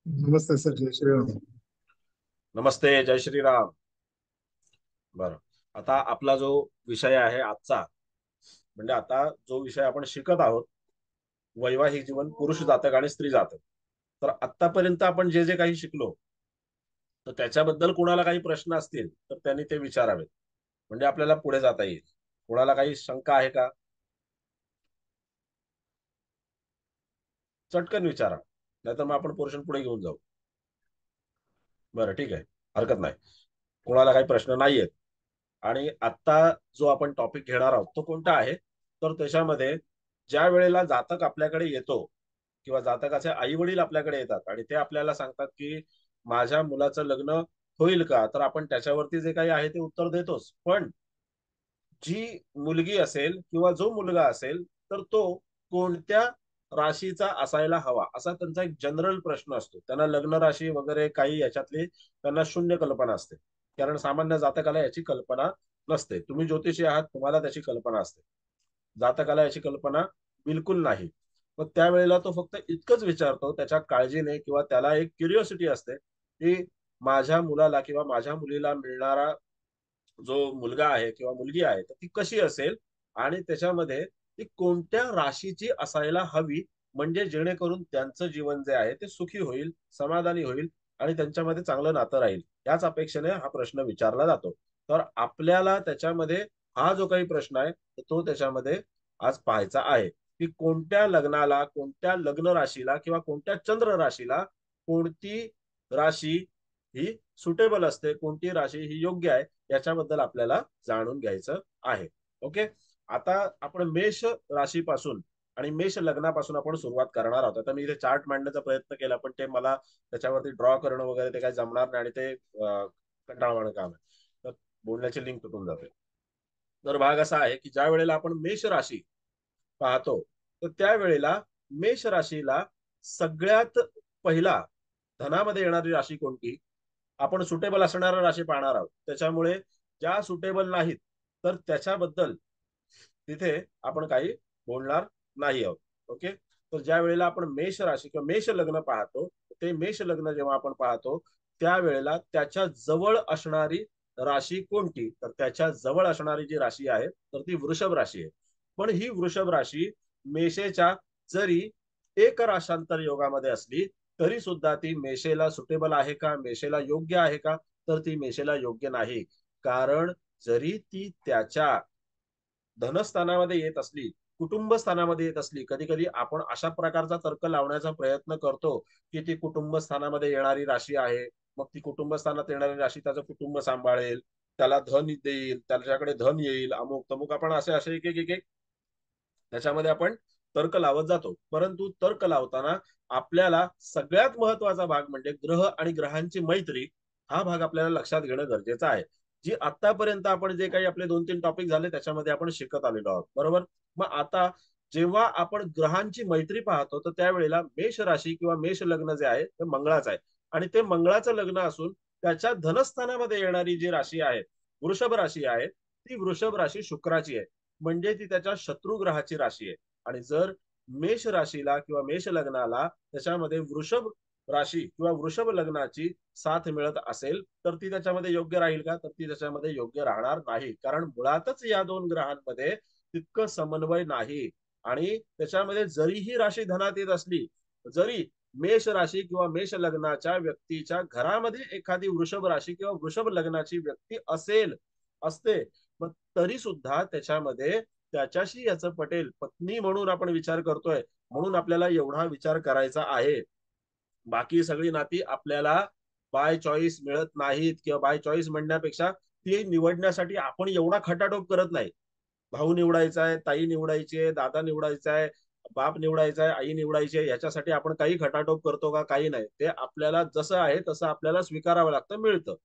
नमस्ते sir, जय श्रीराम. नमस्ते, जय श्रीराम. बरं. आता आपला जो विषय आहे आजचा, म्हणजे आता जो विषय आपण शिकत आहोत, वैवाहिक जीवन, पुरुष जातक आणि स्त्री जातक. तर आतापर्यंत आपण जे जे काही शिकलो, तर त्याच्याबद्दल कोणाला काही प्रश्न असतील तर त्यांनी ते विचारावेत. म्हणजे आपल्याला पुढे जाता येईल. कोणाला काही शंका आहे का? चटकन विचारा, नाहीतर मग आपण पोर्शन पुढे घेऊन जाऊ. बरं, ठीक आहे. हरकत नाही. कोणाला काही प्रश्न नाहीयेत. आणि आता जो आपण टॉपिक घेणार आहोत तो कोणता आहे, तर त्याच्यामध्ये ज्या वेळेला जातक आपल्याकडे येतो किंवा जातकाचे आई वडील आपल्याकडे येतात आणि ते आपल्याला सांगतात की माझ्या मुलाचं लग्न होईल का, तर आपण त्याच्यावरती जे काही आहे ते उत्तर देतोच. पण जी मुलगी असेल किंवा जो मुलगा असेल तर तो कोणत्या राशीचा असायला हवा, असा त्यांचा एक जनरल प्रश्न असतो. त्यांना लग्न राशी वगैरे काही याच्यातली त्यांना शून्य कल्पना असते. कारण सामान्य जातकाला याची कल्पना नसते. तुम्ही ज्योतिषी आहात, तुम्हाला त्याची कल्पना असते. जातकाला याची कल्पना बिलकुल नाही. मग त्यावेळेला तो फक्त इतकंच विचारतो त्याच्या काळजीने, किंवा त्याला एक क्युरिओसिटी असते की माझ्या मुलाला किंवा माझ्या मुलीला मिळणारा जो मुलगा आहे किंवा मुलगी आहे तर ती कशी असेल, आणि त्याच्यामध्ये ती कोणत्या राशीची असायला हवी, म्हणजे जेणेकरून त्यांचं जीवन जे आहे ते सुखी होईल, समाधानी होईल आणि त्यांच्यामध्ये चांगलं नातं राहील. याच अपेक्षेने हा प्रश्न विचारला जातो. तर आपल्याला त्याच्यामध्ये हा जो काही प्रश्न आहे तो त्याच्यामध्ये आज पाहायचा आहे की कोणत्या लग्नाला, कोणत्या लग्न राशीला किंवा कोणत्या चंद्र राशीला कोणती राशी ही सुटेबल असते, कोणती राशी ही योग्य आहे, याच्याबद्दल आपल्याला जाणून घ्यायचं आहे. ओके. आता आपण मेष राशीपासून आणि मेष लग्नापासून आपण सुरुवात करणार आहोत. आता मी इथे चार्ट मांडण्याचा प्रयत्न केला, पण ते मला त्याच्यावरती ड्रॉ करणं वगैरे ते काही जमणार नाही आणि ते कंटाळवाणं काम आहे. तर बोलण्याची लिंक तुटून जाते. तर भाग असा आहे की ज्या वेळेला आपण मेष राशी पाहतो, तर त्यावेळेला मेष राशीला सगळ्यात पहिला धनामध्ये येणारी राशी कोणती, आपण सुटेबल असणाऱ्या राशी पाहणार आहोत. त्याच्यामुळे ज्या सुटेबल नाहीत तर त्याच्याबद्दल तिथे आपण काही बोलणार नाही आहोत. ओके. तर ज्या वेळेला आपण मेष राशी किंवा मेष लग्न पाहतो, ते मेष लग्न जेव्हा आपण पाहतो त्यावेळेला त्याच्या जवळ असणारी राशी कोणती, तर त्याच्या जवळ असणारी जी राशी आहे तर ती वृषभ राशी आहे. पण ही वृषभ राशी मेषेच्या जरी एक राशांतर योगामध्ये असली तरी सुद्धा ती मेषेला सुटेबल आहे का, मेषेला योग्य आहे का, तर ती मेषेला योग्य नाही. कारण जरी ती त्याच्या धनस्थानामध्ये येत असली, कुटुंब स्थानामध्ये येत असली, कधी कधी आपण अशा प्रकारचा तर्क लावण्याचा प्रयत्न करतो की ती कुटुंब स्थानामध्ये येणारी राशी आहे, मग ती कुटुंब स्थानात येणारी राशी त्याचं कुटुंब सांभाळेल, त्याला धन देईल, त्याच्याकडे धन येईल, अमुक तमुक, आपण असे असे एक त्याच्यामध्ये आपण तर्क लावत जातो. परंतु तर्क लावताना आपल्याला सगळ्यात महत्वाचा भाग म्हणजे ग्रह आणि ग्रहांची मैत्री, हा भाग आपल्याला लक्षात घेणं गरजेचं आहे. जी आतापर्यंत आपण जे काही आपले 2-3 टॉपिक झाले त्याच्यामध्ये आपण शिकत आलेलो आहोत, बरोबर. मग आता जेव्हा आपण ग्रहांची मैत्री पाहतो तर त्यावेळेला मेष राशी किंवा मेष लग्न जे आहे ते मंगळाचं आहे. आणि ते मंगळाचं लग्न असून त्याच्या धनस्थानामध्ये येणारी जी राशी आहे, वृषभ राशी आहे, ती वृषभ राशी शुक्राची आहे. म्हणजे ती त्याच्या शत्रू ग्रहाची राशी आहे. आणि जर मेष राशीला किंवा मेष लग्नाला त्याच्यामध्ये वृषभ राशी किंवा वृषभ लग्नाची साथ मिळत असेल तर ती त्याच्यामध्ये योग्य राहील का, तर ती त्याच्यामध्ये योग्य राहणार नाही. कारण मुळातच या दोन ग्रहांमध्ये तितकं समन्वय नाही. आणि त्याच्यामध्ये जरीही राशी धनात येत असली, जरी मेष राशी किंवा मेष लग्नाच्या व्यक्तीच्या घरामध्ये एखादी वृषभ राशी किंवा वृषभ लग्नाची व्यक्ती असेल, असते, मग तरी सुद्धा त्याच्यामध्ये त्याच्याशी याचं पटेल, पत्नी म्हणून आपण विचार करतोय म्हणून आपल्याला एवढा विचार करायचा आहे. बाकी सगळी नाती आपल्याला बाय चॉईस मिळत नाहीत, किंवा बाय चॉईस म्हणण्यापेक्षा ती निवडण्यासाठी आपण एवढा खटाटोप करत नाही. भाऊ निवडायचा आहे, ताई निवडायची आहे, दादा निवडायचा आहे, बाप निवडायचा आहे, आई निवडायची आहे, याच्यासाठी आपण काही खटाटोप करतो का, काही नाही. ते आपल्याला जसं आहे तसं आपल्याला स्वीकारावं लागतं, मिळतं.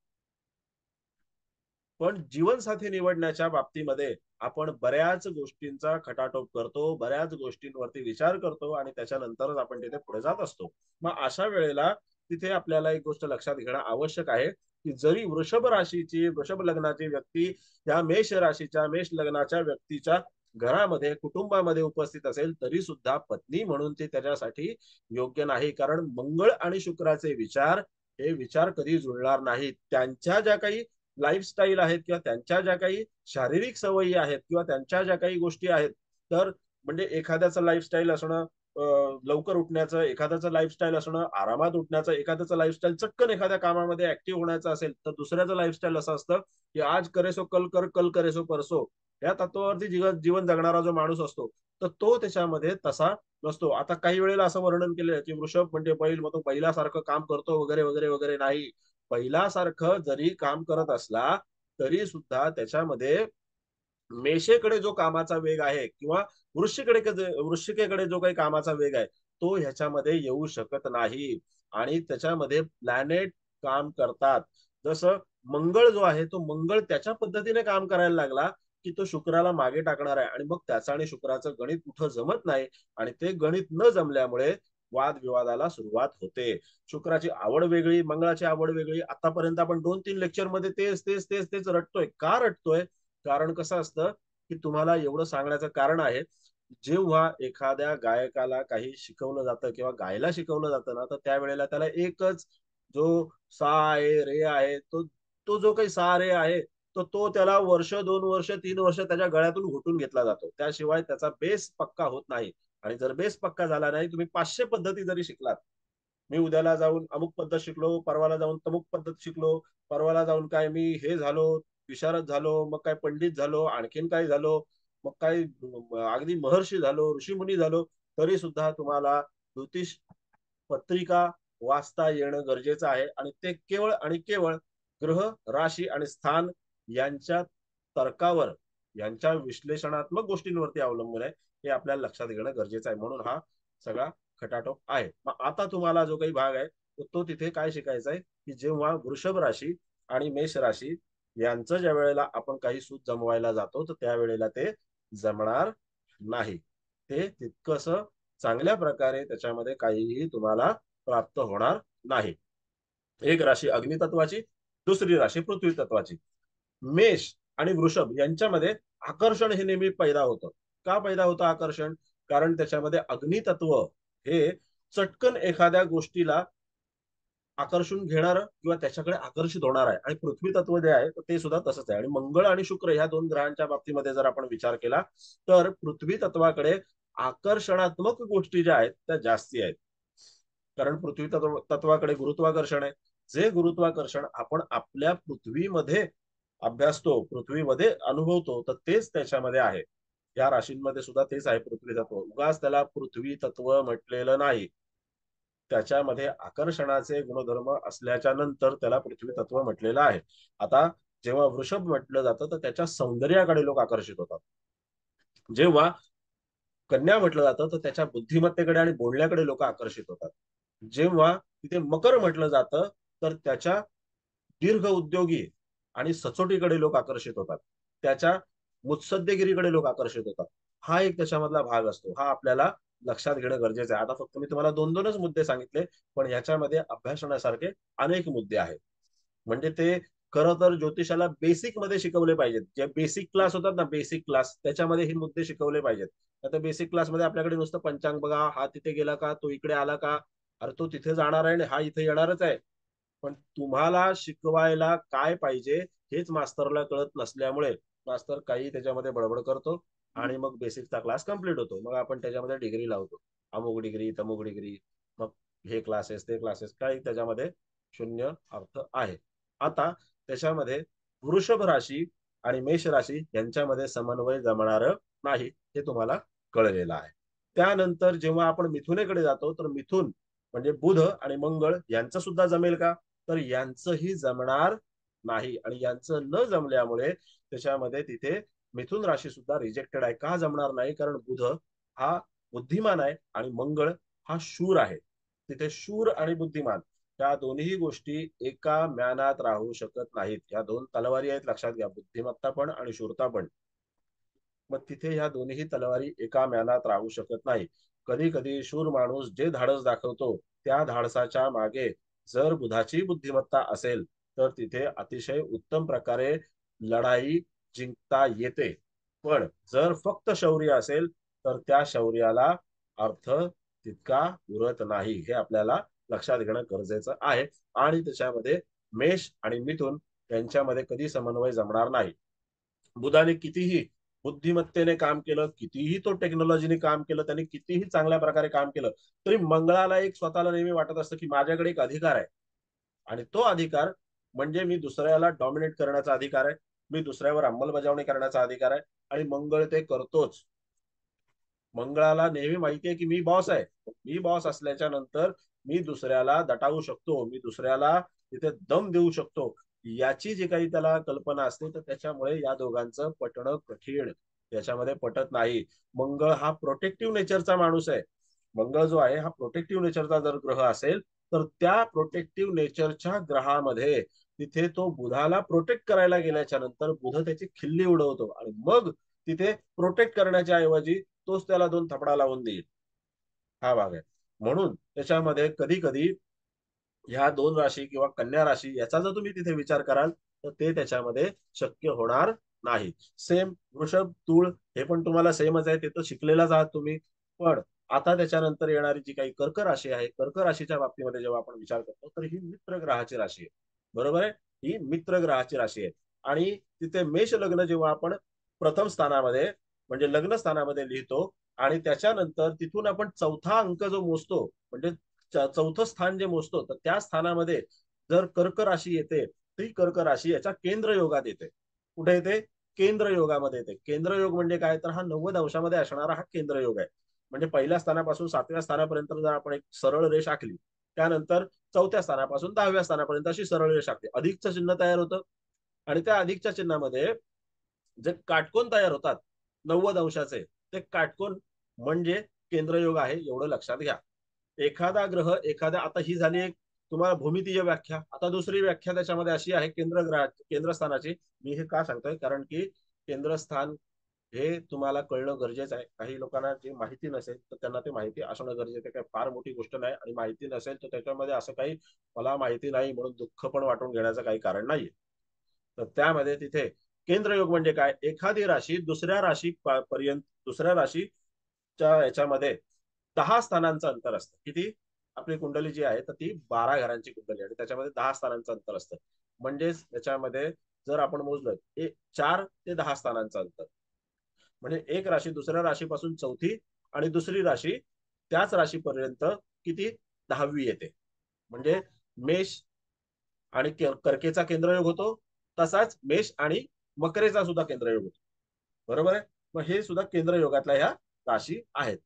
पण जीवनसाथी निवडण्याच्या बाबतीमध्ये आपण बऱ्याच गोष्टींचा खटाटोप करतो, बऱ्याच गोष्टींवरती विचार करतो आणि त्याच्यानंतरच आपण तिथे पुढे जात असतो. मग अशा वेळेला तिथे आपल्याला एक गोष्ट लक्षात घेणं आवश्यक आहे की जरी वृषभ राशीची, वृषभ लग्नाची व्यक्ती या मेष राशीच्या, मेष लग्नाच्या व्यक्तीच्या घरामध्ये कुटुंबामध्ये उपस्थित असेल तरी सुद्धा पत्नी म्हणून ती त्याच्यासाठी योग्य नाही. कारण मंगळ आणि शुक्राचे विचार हे विचार कधी जुळणार नाहीत. त्यांच्या ज्या काही लाईफस्टाईल आहेत किंवा त्यांच्या ज्या काही शारीरिक सवयी आहेत किंवा त्यांच्या ज्या काही गोष्टी आहेत, तर म्हणजे एखाद्याचं लाईफस्टाईल असणं लवकर उठण्याचं, एखाद्याचं लाईफस्टाईल असणं आरामात उठण्याचं, एखाद्याचं लाईफस्टाईल चटकन एखाद्या कामामध्ये ऍक्टिव्ह होण्याचं असेल, तर दुसऱ्याचं लाईफस्टाईल असं असतं की आज करे सो कल कर, कल करे सो परसो, या तत्वावरती जीवन जगणारा जो माणूस असतो, तर तो त्याच्यामध्ये तसा नसतो. आता काही वेळेला असं वर्णन केलं की वृषभ म्हणजे बैल, मग तो बैलासारखं काम करतो वगैरे वगैरे वगैरे. नाही, बैलासारखं जरी काम करत असला तरी सुद्धा त्याच्यामध्ये मेषेकडे जो कामाचा वेग आहे किंवा वृश्चिकेकडे जो काही कामाचा वेग आहे तो ह्याच्यामध्ये येऊ शकत नाही. आणि त्याच्यामध्ये प्लॅनेट काम करतात. जसं मंगळ जो आहे तो मंगळ त्याच्या पद्धतीने काम करायला लागला की तो शुक्राला मागे टाकणार आहे, आणि मग त्याचं आणि शुक्राचं गणित कुठं जमत नाही, आणि ते गणित न जमल्यामुळे वादविवादाला सुरुवात होते. शुक्राची आवड वेगळी, मंगळाची आवड वेगळी. आतापर्यंत आपण 2-3 लेक्चर मध्ये तेच तेच तेच तेच रटतोय. का रटतोय? कारण कसं असतं की तुम्हाला एवढं सांगण्याचं कारण आहे, जेव्हा एखाद्या गायकाला काही शिकवलं जातं किंवा गायला शिकवलं जातं ना, तर त्यावेळेला त्याला एकच जो सा आहे रे आहे, तो तो जो काही सा रे आहे, तो त्याला वर्ष 2 वर्ष 3 वर्ष त्याच्या गळ्यातून घोटून घेतला जातो. त्याशिवाय त्याचा बेस पक्का होत नाही. आणि जर बेस पक्का झाला नाही, तुम्ही 500 पद्धती जरी शिकलात, मी उद्याला जाऊन अमुक पद्धत शिकलो, परवाला जाऊन तमुक पद्धत शिकलो, परवाला जाऊन काय मी हे झालो, विशारद झालो, मग काय पंडित झालो, आणखीन काय झालो, मग काय अगदी महर्षी झालो, ऋषीमुनी झालो, तरी सुद्धा तुम्हाला ज्योतिष पत्रिका वाचता येणं गरजेचं आहे. आणि ते केवळ आणि केवळ ग्रह, राशी आणि स्थान यांच्या तर्कावर, यांच्या विश्लेषणात्मक गोष्टींवरती अवलंबून आहे. हे आपल्याला लक्षात घेणं गरजेचं आहे. म्हणून हा सगळा खटाटोप आहे. मग आता तुम्हाला जो काही भाग आहे तो तिथे काय शिकायचा आहे की जेव्हा वृषभ राशी आणि मेष राशी यांचं ज्या वेळेला आपण काही सूत जमवायला जातो, तर त्यावेळेला ते जमणार नाही. ते तितकंस चांगल्या प्रकारे त्याच्यामध्ये काहीही तुम्हाला प्राप्त होणार नाही. एक राशी अग्नितत्वाची, दुसरी राशी पृथ्वी तत्वाची. मेष आणि वृषभ यांच्यामध्ये आकर्षण हे नेहमी पैदा होतं. का पैदा होतं आकर्षण? कारण त्याच्यामध्ये अग्नितत्व हे चटकन एखाद्या गोष्टीला आकर्षून घेणार किंवा त्याच्याकडे आकर्षित होणार आहे. आणि पृथ्वी तत्व जे आहे ते सुद्धा तसंच आहे. आणि मंगळ आणि शुक्र ह्या दोन ग्रहांच्या बाबतीमध्ये जर आपण विचार केला, तर पृथ्वी तत्वाकडे आकर्षणात्मक गोष्टी ज्या आहेत त्या जास्ती आहेत. कारण पृथ्वी तत्वाकडे गुरुत्वाकर्षण आहे. जे गुरुत्वाकर्षण आपण आपल्या पृथ्वीमध्ये अभ्यासतो, पृथ्वीमध्ये अनुभवतो, तर तेच त्याच्यामध्ये आहे. या राशींमध्ये सुद्धा तेच आहे पृथ्वी तत्व. उगाच त्याला पृथ्वी तत्व म्हटलेलं नाही. त्याच्यामध्ये आकर्षणाचे गुणधर्म असल्याच्या नंतर त्याला पृथ्वी तत्व म्हटलेलं आहे. आता जेव्हा वृषभ म्हटलं जातं तर त्याच्या सौंदर्याकडे लोक आकर्षित होतात. जेव्हा कन्या म्हटलं जातं तर त्याच्या बुद्धिमत्तेकडे आणि बोलण्याकडे लोक आकर्षित होतात. जेव्हा तिथे मकर म्हटलं जातं तर त्याच्या दीर्घ उद्योगी आणि सचोटीकडे लोक आकर्षित होतात. त्याच्या मुत्सद्देगिरीकडे लोक आकर्षित होतात. हा एक त्याच्यामधला भाग असतो. हा आपल्याला लक्षात घेणं गरजेचं आहे. आता फक्त मी तुम्हाला 2-2च मुद्दे सांगितले, पण ह्याच्यामध्ये अभ्यासण्यासारखे अनेक मुद्दे आहेत. म्हणजे ते खरं तर ज्योतिषाला बेसिक मध्ये शिकवले पाहिजेत. जे बेसिक क्लास होतात ना, बेसिक क्लास, त्याच्यामध्ये हे मुद्दे शिकवले पाहिजेत. आता बेसिक क्लासमध्ये आपल्याकडे नुसतं पंचांग बघा, हा तिथे गेला का, तो इकडे आला का, अरे तो तिथे जाणार आहे आणि हा इथे येणारच आहे. पण तुम्हाला शिकवायला काय पाहिजे हेच मास्तरला कळत नसल्यामुळे मास्तर काही त्याच्यामध्ये बडबड करतो आणि मग बेसिकचा क्लास कम्प्लीट होतो. मग आपण त्याच्यामध्ये डिग्री लावतो, अमुक डिग्री तमुक डिग्री, मग हे क्लासेस ते क्लासेस, काही त्याच्यामध्ये शून्य अर्थ आहे. आता त्याच्यामध्ये वृषभ राशी आणि मेष राशी यांच्यामध्ये समन्वय जमणार नाही हे तुम्हाला कळलेलं आहे. त्यानंतर जेव्हा आपण मिथुनेकडे जातो तर मिथुन म्हणजे बुध आणि मंगळ यांचं सुद्धा जमेल का? तर यांचंही जमणार नाही. आणि यांचं न जमल्यामुळे त्याच्यामध्ये तिथे मिथुन राशी सुद्धा रिजेक्टेड आहे. का जमणार नाही? कारण बुध हा बुद्धिमान आहे आणि मंगळ हा शूर आहे. तिथे शूर आणि बुद्धिमान या दोन्ही गोष्टी एका म्यानात राहू शकत नाहीत. या दोन तलवारी आहेत, लक्षात घ्या, बुद्धिमत्ता पण आणि शूरता पण. मग तिथे ह्या दोन्ही तलवारी एका म्यानात राहू शकत नाही. कधी कधी शूर माणूस जे धाडस दाखवतो त्या धाडसाच्या मागे जर बुधाची बुद्धिमत्ता असेल तर तिथे अतिशय उत्तम प्रकारे लढाई जिंकता येते. पण जर फक्त शौर्य असेल तर त्या शौर्याला अर्थ तितका उरत नाही, हे आपल्याला लक्षात घेणं गरजेचं आहे. आणि त्याच्यामध्ये मेष आणि मिथुन यांच्यामध्ये कधी समन्वय जमणार नाही. बुधाने कितीही बुद्धिमत्तेने काम केलं, कितीही तो टेक्नॉलॉजीने काम केलं, त्यांनी कितीही चांगल्या प्रकारे काम केलं, तरी मंगळाला एक स्वतःला नेहमी वाटत असतं की माझ्याकडे एक अधिकार आहे. आणि तो अधिकार म्हणजे मी दुसऱ्याला डॉमिनेट करण्याचा अधिकार आहे, मी दुसऱ्यावर अंमलबजावणी करण्याचा अधिकार आहे. आणि मंगळ ते करतोच. मंगळाला नेहमी माहिती आहे की मी बॉस आहे. मी बॉस असल्याच्या नंतर मी दुसऱ्याला दटावू शकतो, मी दुसऱ्याला तिथे दम देऊ शकतो, याची जी काही त्याला कल्पना असते, तर त्याच्यामुळे या दोघांचं पटणं कठीण, त्याच्यामध्ये पटत नाही. मंगळ हा प्रोटेक्टिव्ह नेचरचा माणूस आहे. मंगळ जो आहे हा प्रोटेक्टिव्ह नेचरचा जर ग्रह असेल तर त्या प्रोटेक्टिव्ह नेचरच्या ग्रहामध्ये तिथे तो बुधाला प्रोटेक्ट करायला गेल्याच्या नंतर बुध त्याची खिल्ली उडवतो आणि मग तिथे प्रोटेक्ट करण्याच्या ऐवजी तोच त्याला दोन थपडा लावून देईल, हा भाग आहे. म्हणून त्याच्यामध्ये कधी कधी ह्या दोन राशी किंवा कन्या राशी याचा जर तुम्ही तिथे विचार कराल तर ते त्याच्यामध्ये शक्य होणार नाही. सेम वृषभ तुळ हे पण तुम्हाला सेमच आहे, ते तर शिकलेलाच आहात तुम्ही. पण आता त्याच्यानंतर येणारी जी काही कर्क राशी आहे, कर्क राशीच्या बाबतीमध्ये जेव्हा आपण विचार करतो तर ही मित्र ग्रहाची राशी आहे. बरोबर आहे, ही मित्र ग्रहाची राशी आहे. आणि तिथे मेष लग्न जेव्हा आपण प्रथम स्थानामध्ये म्हणजे लग्न स्थानामध्ये लिहितो आणि त्याच्यानंतर तिथून आपण चौथा अंक जो मोजतो म्हणजे चौथं स्थान जे मोजतो, तर त्या स्थानामध्ये जर कर्क राशी येते, ती कर्क राशी याच्या केंद्र योगात येते. कुठे येते? केंद्र योगामध्ये येते. केंद्र योग म्हणजे काय, तर हा 90 अंशामध्ये असणारा हा केंद्र योग आहे. म्हणजे पहिल्या स्थानापासून 7व्या स्थानापर्यंत जर आपण एक सरळ रेष आखली, त्यानंतर चौथ्या स्थानापासून 10व्या स्थानापर्यंत अशी सरळ रेष आखली, अधिकचं चिन्ह तयार होतं. आणि त्या अधिकच्या चिन्हामध्ये जे काटकोन तयार होतात 90 अंशाचे, ते काटकोन म्हणजे केंद्रयोग आहे, एवढं लक्षात घ्या. एखादा ग्रह एखाद्या, आता ही झाली एक तुम्हाला भूमितीय व्याख्या. आता दुसरी व्याख्या त्याच्यामध्ये अशी आहे केंद्रस्थानाची. मी हे का सांगतोय, कारण की केंद्रस्थान हे तुम्हाला कळणं गरजेचं आहे. काही लोकांना जे माहिती नसेल तर त्यांना ते माहिती असणं गरजेचं आहे. काही फार मोठी गोष्ट नाही, आणि माहिती नसेल तर त्याच्यामध्ये असं काही मला माहिती नाही म्हणून दुःख पण वाटून घेण्याचं काही कारण नाहीये. तर त्यामध्ये तिथे केंद्रयोग म्हणजे काय, एखादी राशी दुसऱ्या राशी पर्यंत, दुसऱ्या राशीच्या याच्यामध्ये 10 स्थानांचं अंतर असतं. किती? आपली कुंडली जी आहे तर ती 12 घरांची कुंडली आणि त्याच्यामध्ये 10 स्थानांचं अंतर असतं. म्हणजेच त्याच्यामध्ये जर आपण मोजलं 4 ते 10 स्थानांचं अंतर, म्हणजे एक राशी दुसऱ्या राशीपासून चौथी आणि दुसरी राशी त्याच राशीपर्यंत किती, 10वी येते. म्हणजे मेष आणि कर्केचा केंद्रयोग होतो, तसाच मेष आणि मकरेचा सुद्धा केंद्रयोग होतो. बरोबर आहे. मग हे सुद्धा केंद्रयोगातल्या ह्या राशी आहेत,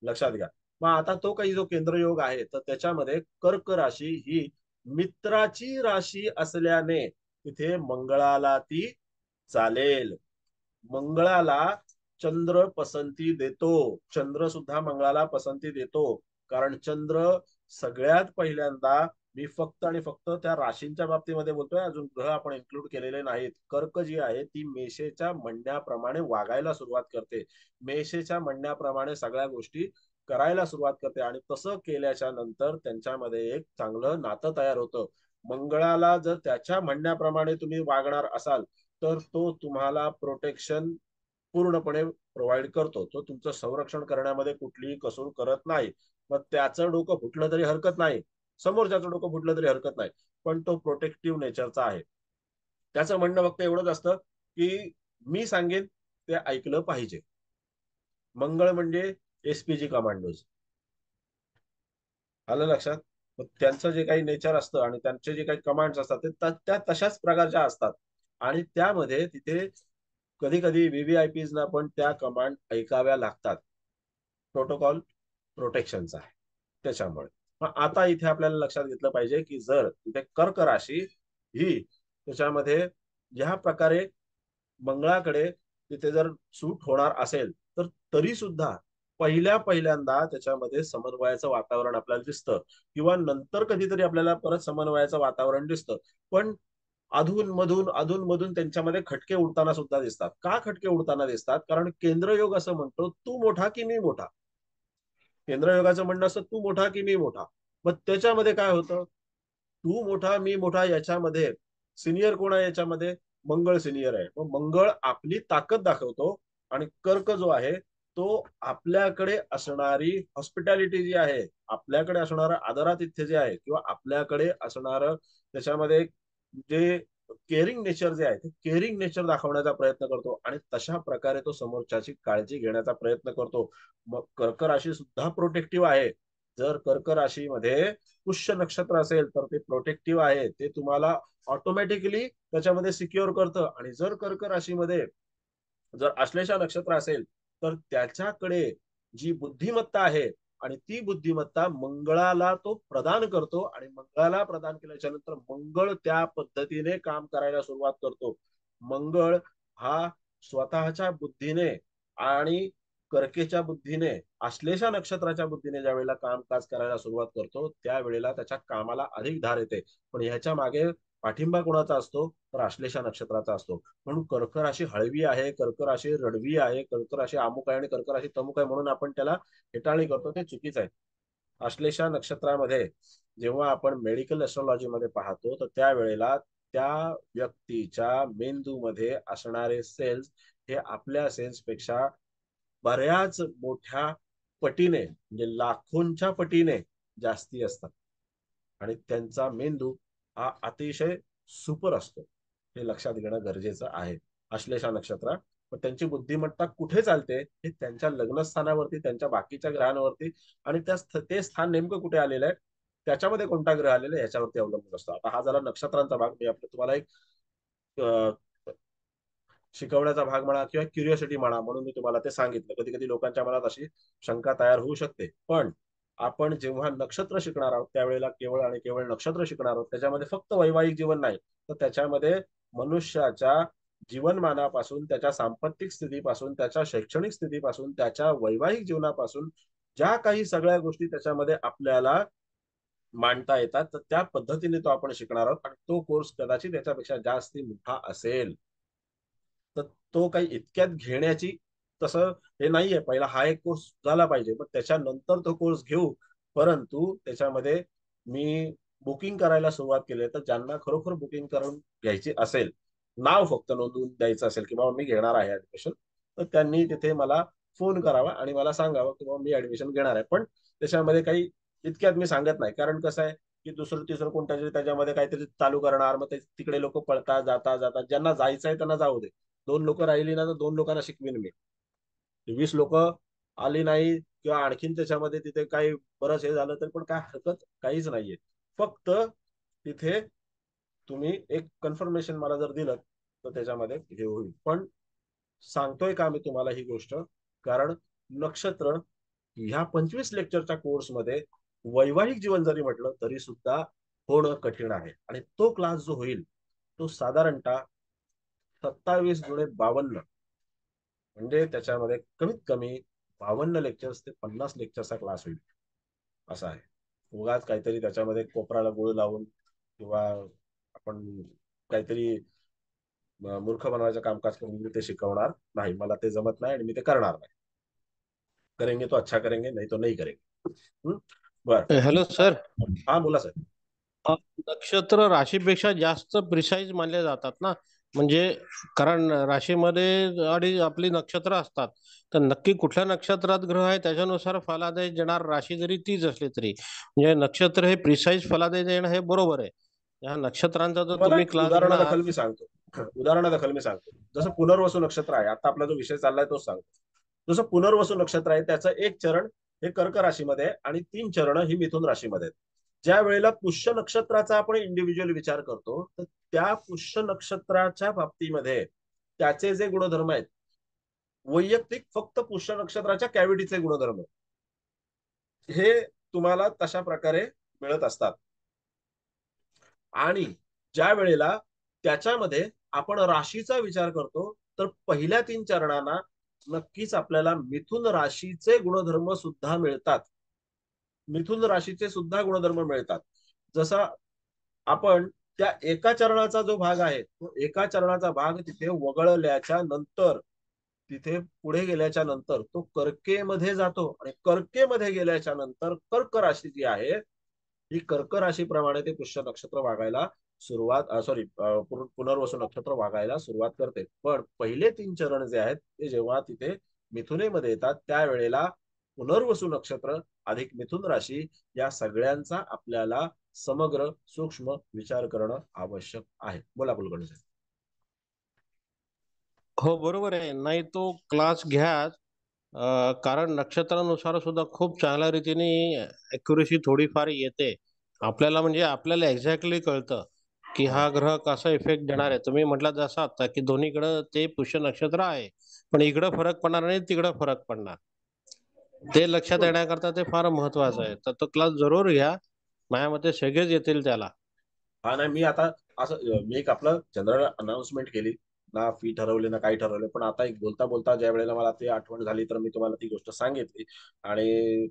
लक्षात घ्या. मग आता तो काही जो केंद्रयोग आहे तर त्याच्यामध्ये कर्क राशी ही मित्राची राशी असल्याने तिथे मंगळाला ती चालेल. मंगळाला चंद्र पसंती देतो, चंद्र सुद्धा मंगळाला पसंती देतो. कारण चंद्र सगळ्यात पहिल्यांदा, मी फक्त आणि फक्त त्या राशींच्या बाबतीमध्ये बोलतोय, अजून ग्रह आपण इन्क्लूड केलेले नाहीत. कर्क जी आहे ती मेषेच्या म्हणण्याप्रमाणे वागायला सुरुवात करते, मेषेच्या म्हणण्याप्रमाणे सगळ्या गोष्टी करायला सुरुवात करते, आणि तसं केल्याच्या नंतर त्यांच्यामध्ये एक चांगलं नातं तयार होतं. मंगळाला जर त्याच्या म्हणण्याप्रमाणे तुम्ही वागणार असाल तर तो तुम्हाला प्रोटेक्शन पूर्णपणे प्रोव्हाइड करतो, तो तुमचं संरक्षण करण्यामध्ये कुठलीही कसूर करत नाही. मग त्याचं डोकं फुटलं तरी हरकत नाही, समोरच्याचं डोकं फुटलं तरी हरकत नाही, पण तो प्रोटेक्टिव्ह नेचरचा आहे. त्याचं म्हणणं फक्त एवढंच असतं की मी सांगेन ते ऐकलं पाहिजे. मंगळ म्हणजे एसपीजी कमांडोज, आलं लक्षात. मग त्यांचं जे काही नेचर असतं आणि त्यांचे जे काही कमांड्स असतात ते त्या तशाच प्रकारच्या असतात. आणि त्यामध्ये तिथे कधी कधी व्हीव्हीआयपीज ना पण त्या कमांड ऐकाव्या लागतात. प्रोटोकॉल प्रोटेक्शनचा आहे त्याच्यामुळे. मग आता इथे आपल्याला लक्षात घेतलं पाहिजे की जर तिथे कर्क राशी ही त्याच्यामध्ये ज्या प्रकारे मंगळाकडे तिथे जर सूट होणार असेल तर तरी सुद्धा पहिल्यांदा त्याच्यामध्ये समन्वयाचं वातावरण आपल्याला दिसतं, किंवा नंतर कधीतरी आपल्याला परत समन्वयाचं वातावरण दिसतं. पण अधून मधून त्यांच्यामध्ये खटके उडताना सुद्धा दिसतात. का खटके उडताना दिसतात? कारण केंद्रयोग असं म्हणतो तू मोठा की मी मोठा. केंद्रयोगाचं म्हणणं असं तू मोठा की मी मोठा. मग त्याच्यामध्ये काय होतं, तू मोठा मी मोठा याच्यामध्ये सिनियर कोण आहे, याच्यामध्ये मंगळ सिनियर आहे. मग मंगळ आपली ताकद दाखवतो आणि कर्क जो आहे तो आपल्याकडे असणारी हॉस्पिटॅलिटी जी आहे, आपल्याकडे असणारं आदरातिथ्य जे आहे, किंवा आपल्याकडे असणारं त्याच्यामध्ये जे केअरिंग नेचर जे आहे ते केअरिंग नेचर दाखवण्याचा प्रयत्न करतो आणि तशा प्रकारे तो समोरच्याची काळजी घेण्याचा प्रयत्न करतो. मग कर्क राशी सुद्धा प्रोटेक्टिव्ह आहे. जर कर्क राशीमध्ये पुष्य नक्षत्र असेल तर ते प्रोटेक्टिव्ह आहे, ते तुम्हाला ऑटोमॅटिकली त्याच्यामध्ये सिक्युअर करतं. आणि जर कर्क राशीमध्ये जर आश्लेषा नक्षत्र असेल तर त्याच्याकडे जी बुद्धिमत्ता आहे आणि ती बुद्धिमत्ता मंगळाला तो प्रदान करतो, आणि मंगळाला प्रदान केल्याच्या नंतर मंगळ त्या पद्धतीने काम करायला सुरुवात करतो. मंगळ हा स्वतःच्या बुद्धीने आणि कर्केच्या बुद्धीने, आश्लेषा नक्षत्राच्या बुद्धीने ज्या वेळेला कामकाज करायला सुरुवात करतो त्यावेळेला त्याच्या कामाला अधिक धार येते. पण ह्याच्या मागे पाठिंबा कोणाचा असतो तर आश्लेषा नक्षत्राचा असतो. म्हणून कर्क राशी हळवी आहे, कर्क राशी रडवी आहे, कर्क राशी अमुक आहे आणि कर्क राशी तमुक आहे म्हणून आपण त्याला हेटाळणी करतो, ते चुकीच आहे. आश्लेषा नक्षत्रामध्ये जेव्हा आपण मेडिकल एस्ट्रॉलॉजी मध्ये पाहतो तर त्यावेळेला त्या व्यक्तीच्या मेंदूमध्ये असणारे सेल्स हे आपल्या सेल्स पेक्षा बऱ्याच मोठ्या पटीने, म्हणजे लाखोंच्या पटीने जास्ती असतात. आणि त्यांचा मेंदू हा अतिशय सुपर असतो, हे लक्षात घेणं गरजेचं आहे. आश्लेषा नक्षत्र पण त्यांची बुद्धिमत्ता कुठे चालते हे त्यांच्या लग्नस्थानावरती, त्यांच्या बाकीच्या ग्रहांवरती आणि ते स्थान नेमकं कुठे आलेलं आहे, त्याच्यामध्ये कोणता ग्रह आलेला आहे याच्यावरती अवलंबून असतो. आता हा झाला नक्षत्रांचा भाग. मी आपलं तुम्हाला एक शिकवण्याचा भाग म्हणा किंवा क्युरिओसिटी म्हणा म्हणून मी तुम्हाला ते सांगितलं. कधी कधी लोकांच्या मनात अशी शंका तयार होऊ शकते, पण आपण जेव्हा नक्षत्र शिकणार आहोत त्यावेळेला केवळ आणि केवळ नक्षत्र शिकणार आहोत. त्याच्यामध्ये फक्त वैवाहिक जीवन नाही, तर त्याच्यामध्ये मनुष्याच्या जीवनमानापासून, त्याच्या सांपत्तिक स्थितीपासून, त्याच्या शैक्षणिक स्थितीपासून, त्याच्या वैवाहिक जीवनापासून ज्या काही सगळ्या गोष्टी त्याच्यामध्ये आपल्याला मांडता येतात, तर त्या पद्धतीने तो आपण शिकणार आहोत. आणि तो कोर्स कदाचित याच्यापेक्षा जास्त मोठा असेल. तर तो काही इतक्यात घेण्याची तसं हे नाहीये. पहिला हा एक कोर्स झाला पाहिजे, पण त्याच्यानंतर तो कोर्स घेऊ. परंतु त्याच्यामध्ये मी बुकिंग करायला सुरुवात केली, तर ज्यांना खरोखर बुकिंग करून घ्यायची असेल, नाव फक्त नोंदवून द्यायचं असेल की बाबा मी घेणार आहे ऍडमिशन, तर त्यांनी तिथे मला फोन करावा आणि मला सांगावं की बाबा मी ऍडमिशन घेणार आहे. पण त्याच्यामध्ये काही इतक्यात मी सांगत नाही, कारण कसं आहे की दुसरं तिसरं कोणत्या त्याच्यामध्ये काहीतरी चालू करणार, मग तिकडे लोक पळतात, जाता जातात. ज्यांना जायचं आहे त्यांना जाऊ दे. 2 लोक राहिली ना तर 2 लोकांना शिकवीन मी. 20 लोक आली नाही किंवा आणखीन त्याच्यामध्ये तिथे काही बरंच हे झालं तर पण काय हरकत काहीच नाहीये. फक्त तिथे तुम्ही एक कन्फर्मेशन मला जर दिलं तर त्याच्यामध्ये हे होईल. पण सांगतोय का मी तुम्हाला ही गोष्ट, कारण नक्षत्र ह्या 25 लेक्चरच्या कोर्समध्ये वैवाहिक जीवन जरी म्हटलं तरी सुद्धा होणं कठीण आहे. आणि तो क्लास जो होईल तो साधारणतः 27 गुणे 52, म्हणजे त्याच्यामध्ये कमीत कमी 52 लेक्चर्स ते 50 लेक्चरचा क्लास होईल, असा आहे. उगाच काहीतरी त्याच्यामध्ये कोपराला गोळ लावून किंवा आपण काहीतरी मूर्ख बनवायचं कामकाज करून मी ते शिकवणार नाही. मला ते जमत नाही आणि मी ते करणार नाही. करेंगे तो अच्छा करेंगे, नाही तो नाही करेंगे. बर. Hello sir. हा बोला सर. नक्षत्र राशीपेक्षा जास्त प्रिसाईज मानले जातात ना, म्हणजे कारण राशीमध्ये आपली नक्षत्र असतात, तर नक्की कुठल्या नक्षत्रात ग्रह आहे त्याच्यानुसार फलादेश देणार राशी जरी तीच असली तरी, म्हणजे नक्षत्र हे प्रिसाईज फलादेश देणं हे बरोबर आहे. या नक्षत्रांचा जर तुम्हाला तुम्ही एक क्लास घेणार. उदाहरणादाखल मी सांगतो. उदाहरणादाखल मी सांगतो. जसं पुनर्वसू नक्षत्र आहे, आता आपला जो विषय चाललाय तोच सांगतो. जसं पुनर्वसू नक्षत्र आहे त्याचं एक चरण हे कर्क राशीमध्ये आहे आणि 3 चरण ही मिथुन राशीमध्ये आहेत. ज्या वेळेला पुष्य नक्षत्राचा आपण इंडिव्हिज्युअल विचार करतो तर त्या पुष्य नक्षत्राच्या बाबतीमध्ये त्याचे जे गुणधर्म आहेत, वैयक्तिक फक्त पुष्य नक्षत्राच्या कॅव्हिटीचे गुणधर्म हे तुम्हाला तशा प्रकारे मिळत असतात. आणि ज्या वेळेला त्याच्यामध्ये आपण राशीचा विचार करतो तर पहिल्या 3 चरणांना नक्कीच आपल्याला मिथुन राशीचे गुणधर्म सुद्धा मिळतात. मिथुन राशीचे सुद्धा गुणधर्म मिळतात. जसा आपण त्या एका चरणाचा जो भाग आहे तो एका चरणाचा भाग तिथे वगळल्याच्या नंतर, तिथे पुढे गेल्याच्या नंतर तो कर्केमध्ये जातो आणि कर्केमध्ये गेल्याच्या नंतर कर्क राशी जी आहे ही कर्क राशीप्रमाणे ते पुष्य नक्षत्र वागायला सुरुवात सॉरी पुनर्वसू नक्षत्र वागायला सुरुवात करते. पण पहिले 3 चरण जे आहेत ते जेव्हा तिथे मिथुनेमध्ये येतात त्यावेळेला पुनर्वसू नक्षत्र अधिक मिथुन राशी या सगळ्यांचा आपल्याला समग्र सूक्ष्म विचार करणं आवश्यक आहे. बोला कुलकर्णी साहेब. हो बरोबर आहे. नाही तो क्लास घ्या. कारण नक्षत्रानुसार सुद्धा खूप चांगल्या रीतीने ॲक्युरसी थोडीफार येते. आपल्याला म्हणजे आपल्याला एक्झॅक्टली कळतं, की हो हा ग्रह कसा इफेक्ट देणार आहे. तुम्ही म्हटलात जसं आता, की दोन्हीकडं ते पुष्य नक्षत्र आहे. पण इकडं फरक पडणार आणि तिकडं फरक पडणार. ते लक्षात बोल. येण्याकरता ते फार महत्वाचं आहे. तर तो क्लास जरूर घ्या. माझ्या मते सगळेच येतील त्याला. हा नाही मी आता असं मी एक आपलं जनरल अनाउन्समेंट केली ना, फी ठरवली ना काही ठरवले, पण आता एक बोलता बोलता ज्या वेळेला मला ती आठवण झाली तर मी तुम्हाला ती गोष्ट सांगितली. आणि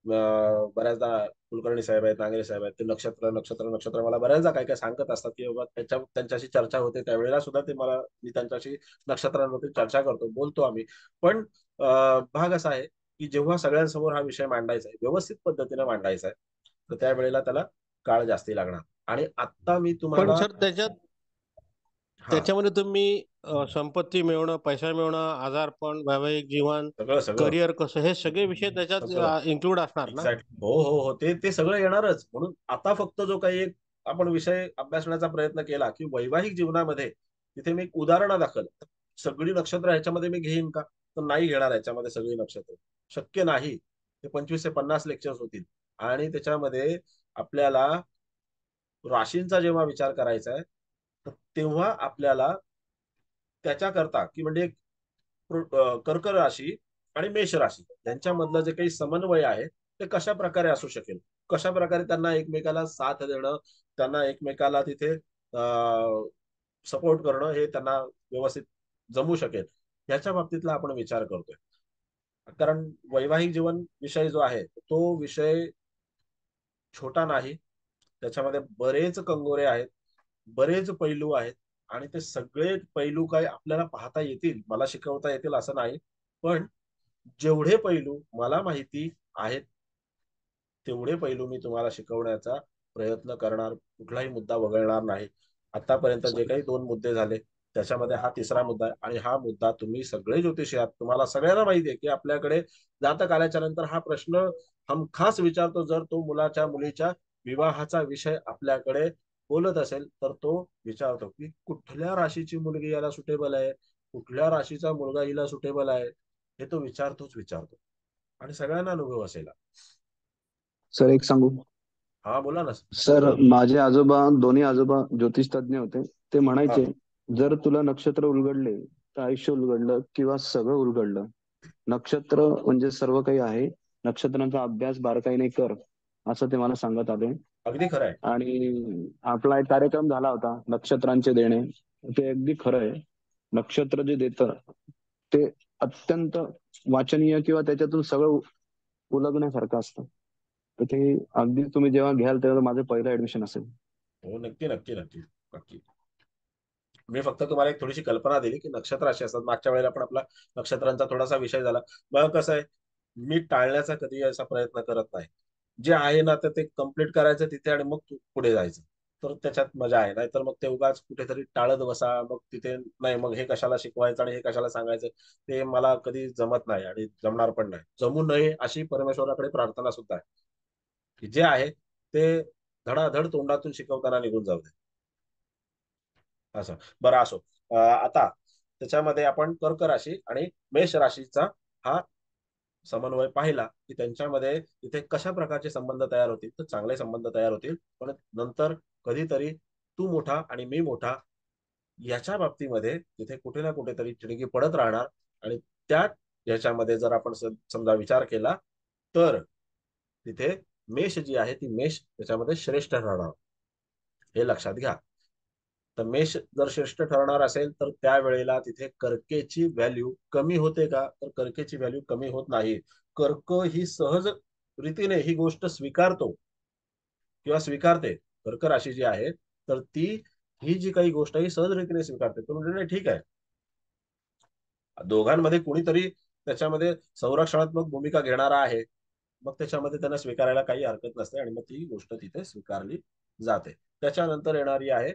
बऱ्याचदा कुलकर्णी साहेब आहेत, नांगरे साहेब आहेत, ते नक्षत्र नक्षत्र नक्षत्र मला बऱ्याचदा काय काय सांगत असतात की बाबा त्यांच्याशी चर्चा होते त्यावेळेला सुद्धा ते मला मी त्यांच्याशी नक्षत्रांवरती चर्चा करतो, बोलतो आम्ही. पण भाग असा आहे की जेव्हा सगळ्यांसमोर हा विषय मांडायचा आहे, व्यवस्थित पद्धतीने मांडायचा आहे, तर त्यावेळेला त्याला काळ जास्ती लागणार. आणि आता मी पण तुम्हाला सर त्याच्यात हा त्याच्यामध्ये तुम्ही संपत्ती मिळवणं, पैसा मिळवणं, आजारपण, वैवाहिक जीवन, सगळं सगळं करिअर कसं हे सगळे विषय सगळं त्याच्यात इन्क्लूड असणार ना? एक्झॅक्ट हो हो हो ते ते सगळं येणारच. म्हणून आता फक्त जो काही एक आपण विषय अभ्यासण्याचा प्रयत्न केला की वैवाहिक जीवनामध्ये तिथे मी एक उदाहरणादाखल सगळी नक्षत्र ह्याच्यामध्ये मी घेईन का, तर नाही घेणार ह्याच्यामध्ये सगळी नक्षत्र. शक्य नाही. ते 25 ते 50 लेक्चर्स होतील. आणि त्याच्यामध्ये आपल्याला राशींचा जेव्हा विचार करायचा आहे, तर तेव्हा आपल्याला त्याच्याकरता की म्हणजे कर्क राशी आणि मेष राशी यांच्यामधलं जे काही समन्वय आहे ते कशा प्रकारे असू शकेल, कशा प्रकारे त्यांना एकमेकाला साथ देणं, त्यांना एकमेकाला तिथे सपोर्ट करणं हे त्यांना व्यवस्थित जमू शकेल, याच्या बाबतीतला आपण विचार करतोय. कारण वैवाहिक जीवन विषय जो आहे तो विषय छोटा नाही. त्याच्यामध्ये बरेच कंगोरे आहेत, बरेच पैलू आहेत. आणि ते सगळे पैलू काय आपल्याला पाहता येतील, मला शिकवता येतील असं नाही. पण जेवढे पैलू मला माहिती आहेत तेवढे पैलू मी तुम्हाला शिकवण्याचा प्रयत्न करणार, कुठलाही मुद्दा वगळणार नाही. आतापर्यंत जे काही 2 मुद्दे झाले त्याच्यामध्ये हा तिसरा मुद्दा आहे. आणि हा मुद्दा तुम्ही सगळे ज्योतिषी आहात, तुम्हाला सगळ्यांना माहिती आहे की आपल्याकडे जातक आल्याच्या नंतर हा प्रश्न हमखास विचारतो. जर तो मुलाच्या मुलीच्या विवाहाचा विषय आपल्याकडे बोलत असेल तर तो विचारतो की कुठल्या राशीची मुलगी याला सुटेबल आहे, कुठल्या राशीचा मुलगा हिला सुटेबल आहे, हे तो विचारतो. आणि सगळ्यांना अनुभव असेल. सर एक सांगू. हा बोला ना. सर माझे आजोबा, दोन्ही आजोबा ज्योतिष तज्ञ होते. ते हा म्हणायचे, जर तुला नक्षत्र उलगडले तर आयुष्य उलगडलं किंवा सगळं उलगडलं. नक्षत्र म्हणजे सर्व काही आहे. नक्षत्रांचा अभ्यास बारकाईने कर, असं ते मला सांगत आले. अगदी खरं आहे. आणि आपला एक कार्यक्रम झाला होता नक्षत्रांचे देणे. ते अगदी खरं आहे. नक्षत्र जे देतं ते अत्यंत वाचनीय किंवा त्याच्यातून सगळं उलगण्यासारखं असतं. तर ते अगदी तुम्ही जेव्हा घ्याल तेव्हा माझं पहिलं ऍडमिशन असेल. हो नक्की नक्की नक्की नक्की. मी फक्त तुम्हाला एक थोडीशी कल्पना दिली की नक्षत्र अशी असतात. मागच्या वेळेला पण आपला नक्षत्रांचा थोडासा विषय झाला. मग कसं आहे, मी टाळण्याचा कधी असा प्रयत्न करत नाही. जे आहे ना तर ते कम्प्लीट करायचं तिथे आणि मग पुढे जायचं. तर त्याच्यात मजा आहे. नाहीतर मग ते उगाच कुठेतरी टाळत बसा, मग तिथे नाही, मग हे कशाला शिकवायचं आणि हे कशाला सांगायचं, ते मला कधी जमत नाही आणि जमणार पण नाही. जमू नये अशी परमेश्वराकडे प्रार्थना सुद्धा आहे की जे आहे ते धडाधड तोंडातून शिकवताना निघून जाऊ दे. असं बरं असो. आता त्याच्यामध्ये आपण कर्क राशी आणि मेष राशीचा हा समन्वय पाहिला की त्यांच्यामध्ये तिथे कशा प्रकारचे संबंध तयार होतील, तर चांगले संबंध तयार होतील. पण नंतर कधीतरी तू मोठा आणि मी मोठा याच्या बाबतीमध्ये तिथे कुठे ना कुठेतरी चिडकी पडत राहणार. आणि त्या याच्यामध्ये जर आपण समजा विचार केला तर तिथे मेष जी आहे ती मेष त्याच्यामध्ये श्रेष्ठ ठरणार, हे लक्षात घ्या. तर मेष जर श्रेष्ठ ठरणार असेल तर त्यावेळेला तिथे कर्केची व्हॅल्यू कमी होते का, तर कर्केची व्हॅल्यू कमी होत नाही. कर्क ही सहज रीतीने ही गोष्ट स्वीकारतो किंवा स्वीकारते. कर्क राशी जी आहे तर ती ही जी काही गोष्ट आहे सहज रीतीने स्वीकारते. तो म्हणजे नाही ठीक आहे, दोघांमध्ये कुणीतरी त्याच्यामध्ये संरक्षणात्मक भूमिका घेणारा आहे. मग त्याच्यामध्ये त्यांना स्वीकारायला काही हरकत नसते आणि मग ती गोष्ट तिथे स्वीकारली जाते. त्याच्यानंतर येणारी आहे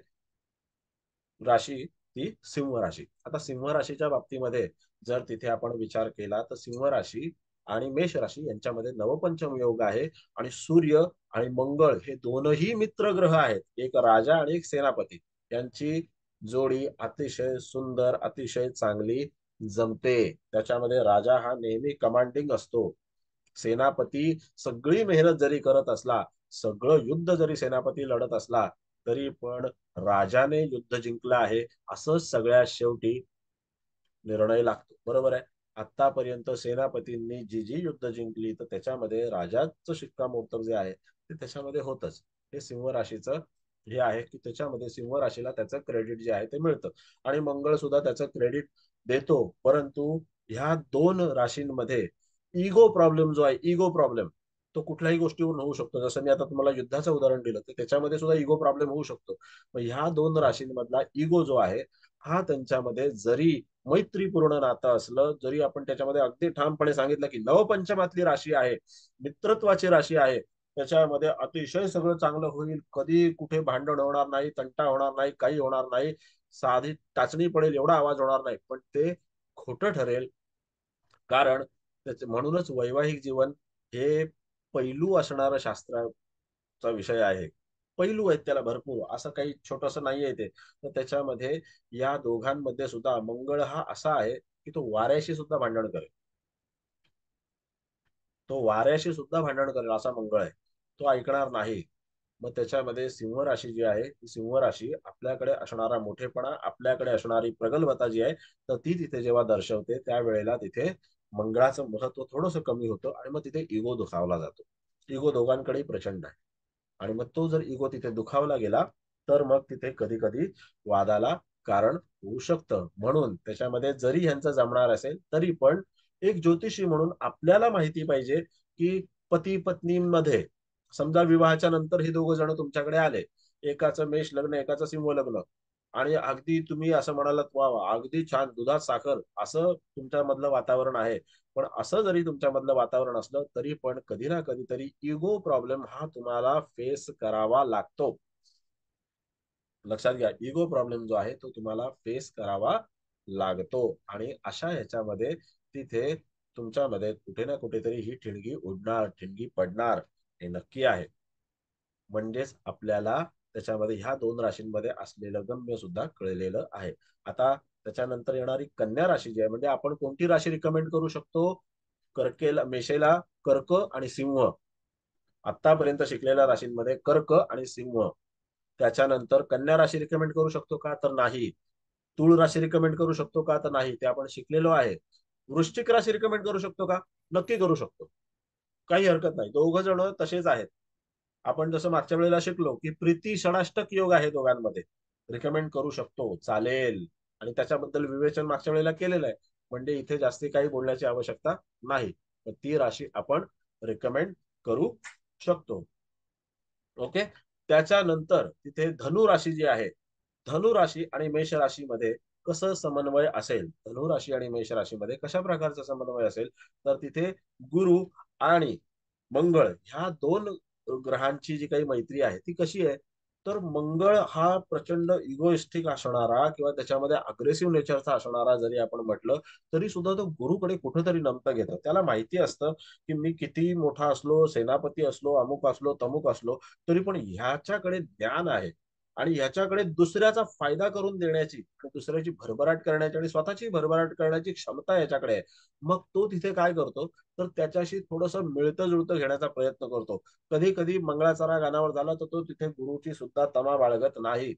राशी ती सिंह राशी. आता सिंह राशीच्या बाबतीमध्ये जर तिथे आपण विचार केला तर सिंह राशी आणि मेष राशी यांच्यामध्ये नवपंचम योग आहे आणि सूर्य आणि मंगळ हे दोनही मित्र ग्रह आहेत, एक राजा आणि एक सेनापती. यांची जोडी अतिशय सुंदर, अतिशय चांगली जमते. त्याच्यामध्ये राजा हा नेहमी कमांडिंग असतो, सेनापती सगळी मेहनत जरी करत असला, सगळं युद्ध जरी सेनापती लढत असला, तरी पण राजाने युद्ध जिंकलं आहे असं सगळ्यात शेवटी निर्णय लागतो. बरोबर आहे. आतापर्यंत सेनापतींनी जी जी युद्ध जिंकली तर त्याच्यामध्ये राजाचं शिक्कामोर्तब जे आहे ते त्याच्यामध्ये होतच. हे सिंह राशीचं हे आहे की त्याच्यामध्ये सिंह राशीला त्याचं क्रेडिट जे आहे ते मिळतं आणि मंगळ सुद्धा त्याचं क्रेडिट देतो. परंतु ह्या दोन राशींमध्ये इगो प्रॉब्लेम जो आहे, इगो प्रॉब्लेम तो कुठल्याही गोष्टीवरून होऊ शकतो. जसं मी आता तुम्हाला युद्धाचं उदाहरण दिलं तर त्याच्यामध्ये सुद्धा इगो प्रॉब्लेम होऊ शकतो. मग ह्या दोन राशींमधला इगो जो आहे हा त्यांच्यामध्ये जरी मैत्रीपूर्ण नातं असलं, जरी आपण त्याच्यामध्ये अगदी ठामपणे सांगितलं की नवपंचमातली राशी आहे, मित्रत्वाची राशी आहे, त्याच्यामध्ये अतिशय सगळं चांगलं होईल, कधी कुठे भांडण होणार नाही, तंटा होणार नाही, काही होणार नाही, साधी टाचणी पडेल एवढा आवाज होणार नाही, पण ते खोटं ठरेल. कारण म्हणूनच वैवाहिक जीवन हे पैलू असणारं शास्त्राचा विषय आहे. पैलू आहेत त्याला भरपूर, असं काही छोटस नाहीये ते. तर त्याच्यामध्ये या दोघांमध्ये सुद्धा मंगळ हा असा आहे की तो वाऱ्याशी सुद्धा भांडण करेल, तो वाऱ्याशी सुद्धा भांडण करेल असा मंगळ आहे, तो ऐकणार नाही. मग त्याच्यामध्ये सिंह राशी जी आहे ती सिंह राशी आपल्याकडे असणारा मोठेपणा, आपल्याकडे असणारी प्रगल्भता जी आहे तर ती तिथे जेव्हा दर्शवते त्यावेळेला तिथे मंगळाचं महत्व थोडंसं कमी होतं आणि मग तिथे इगो दुखावला जातो. इगो दोघांकडेही प्रचंड आहे आणि मग तो जर इगो तिथे दुखावला गेला तर मग तिथे कधी कधी वादाला कारण होऊ शकतं. म्हणून त्याच्यामध्ये जरी ह्यांचं जमणार असेल तरी पण एक ज्योतिषी म्हणून आपल्याला माहिती पाहिजे की पती पत्नीमध्ये समजा विवाहाच्या नंतर हे दोघं जण तुमच्याकडे आले, एकाचं मेष लग्न एकाचं सिंह लग्न, आणि अगदी तुम्ही असं म्हणालात वा वा, अगदी छान दुधात साखर असं तुमच्या मधलं वातावरण आहे. पण असं जरी तुमच्या मधलं वातावरण असलं तरी पण कधी ना कधीतरी इगो प्रॉब्लेम हा तुम्हाला फेस करावा लागतो. लक्षात घ्या, इगो प्रॉब्लेम जो आहे तो तुम्हाला फेस करावा लागतो आणि अशा ह्याच्यामध्ये तिथे तुमच्यामध्ये कुठे ना कुठेतरी ही ठिणगी उडणार, ठिणगी पडणार हे नक्की आहे. म्हणजेच आपल्याला त्याच्यामध्ये ह्या दोन राशींमध्ये असलेलं गम्य सुद्धा कळलेलं आहे. आता त्याच्यानंतर येणारी कन्या राशी जी आहे, म्हणजे आपण कोणती राशी रिकमेंड करू शकतो? कर्केला, मेषेला कर्क आणि सिंह. आतापर्यंत शिकलेल्या राशींमध्ये कर्क आणि सिंह. त्याच्यानंतर कन्या राशी रिकमेंड करू शकतो का? तर नाही. तुळ राशी रिकमेंड करू शकतो का? तर नाही, ते आपण शिकलेलो आहे. वृश्चिक राशी रिकमेंड करू शकतो का? नक्की करू शकतो, काही हरकत नाही. दोघ जण तसेच आहेत. आपण जसं मागच्या वेळेला शिकलो की प्रीती षडाष्टक योग आहे दोघांमध्ये, रिकमेंड करू शकतो, चालेल. आणि त्याच्याबद्दल विवेचन मागच्या वेळेला केलेलं आहे, म्हणजे इथे जास्ती काही बोलण्याची आवश्यकता नाही. तर ती राशी आपण रिकमेंड करू शकतो. ओके. त्याच्यानंतर तिथे धनु राशी जी आहे, धनु राशी आणि मेष राशीमध्ये कसं समन्वय असेल, धनु राशी आणि मेष राशीमध्ये कशा प्रकारचा समन्वय असेल, तर तिथे गुरु आणि मंगळ ह्या दोन ग्रहांची जी काही मैत्री आहे ती कशी आहे, तर मंगळ हा प्रचंड इगोइस्टिक असणारा किंवा त्याच्यामध्ये अग्रेसिव्ह नेचरचा असणारा जरी आपण म्हटलं तरी सुद्धा तो गुरुकडे कुठेतरी नमतं घेतो. त्याला माहिती असतं की मी किती मोठा असलो, सेनापती असलो, अमुक असलो, तमुक असलो, तरी पण ह्याच्याकडे ज्ञान आहे आणि ह्याच्याकडे दुसऱ्याचा फायदा करून देण्याची, दुसऱ्याची भरभराट करण्याची आणि स्वतःची भरभराट करण्याची क्षमता याच्याकडे आहे. मग तो तिथे काय करतो, तर त्याच्याशी थोडंसं मिळतं जुळतं घेण्याचा प्रयत्न करतो. कधी कधी मंगळाचा राग अनावर झाला तर तो तिथे गुरुची सुद्धा तमा बाळगत नाही,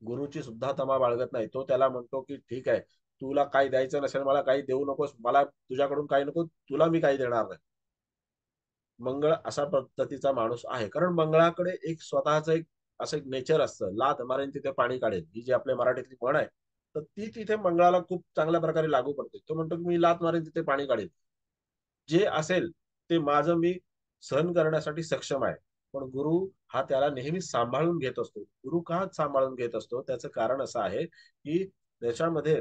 गुरुची सुद्धा तमा बाळगत नाही. तो त्याला म्हणतो की ठीक आहे, तुला काही द्यायचं नसेल, मला काही देऊ नकोस, मला तुझ्याकडून काही नको, तुला मी काही देणार नाही. मंगळ असा पद्धतीचा माणूस आहे, कारण मंगळाकडे एक स्वतःच एक असं एक नेचर असतं, लाथ मारेन तिथे पाणी काढेल, ही जी आपल्या मराठीतली म्हण आहे, तर ती तिथे मंगळाला खूप चांगल्या प्रकारे लागू पडते. तो म्हणतो की मी लाथ मारेन तिथे पाणी काढेल, जे असेल ते माझं मी सहन करण्यासाठी सक्षम आहे. पण गुरु हा त्याला नेहमी सांभाळून घेत असतो. गुरु का सांभाळून घेत असतो, त्याचं कारण असं आहे की त्याच्यामध्ये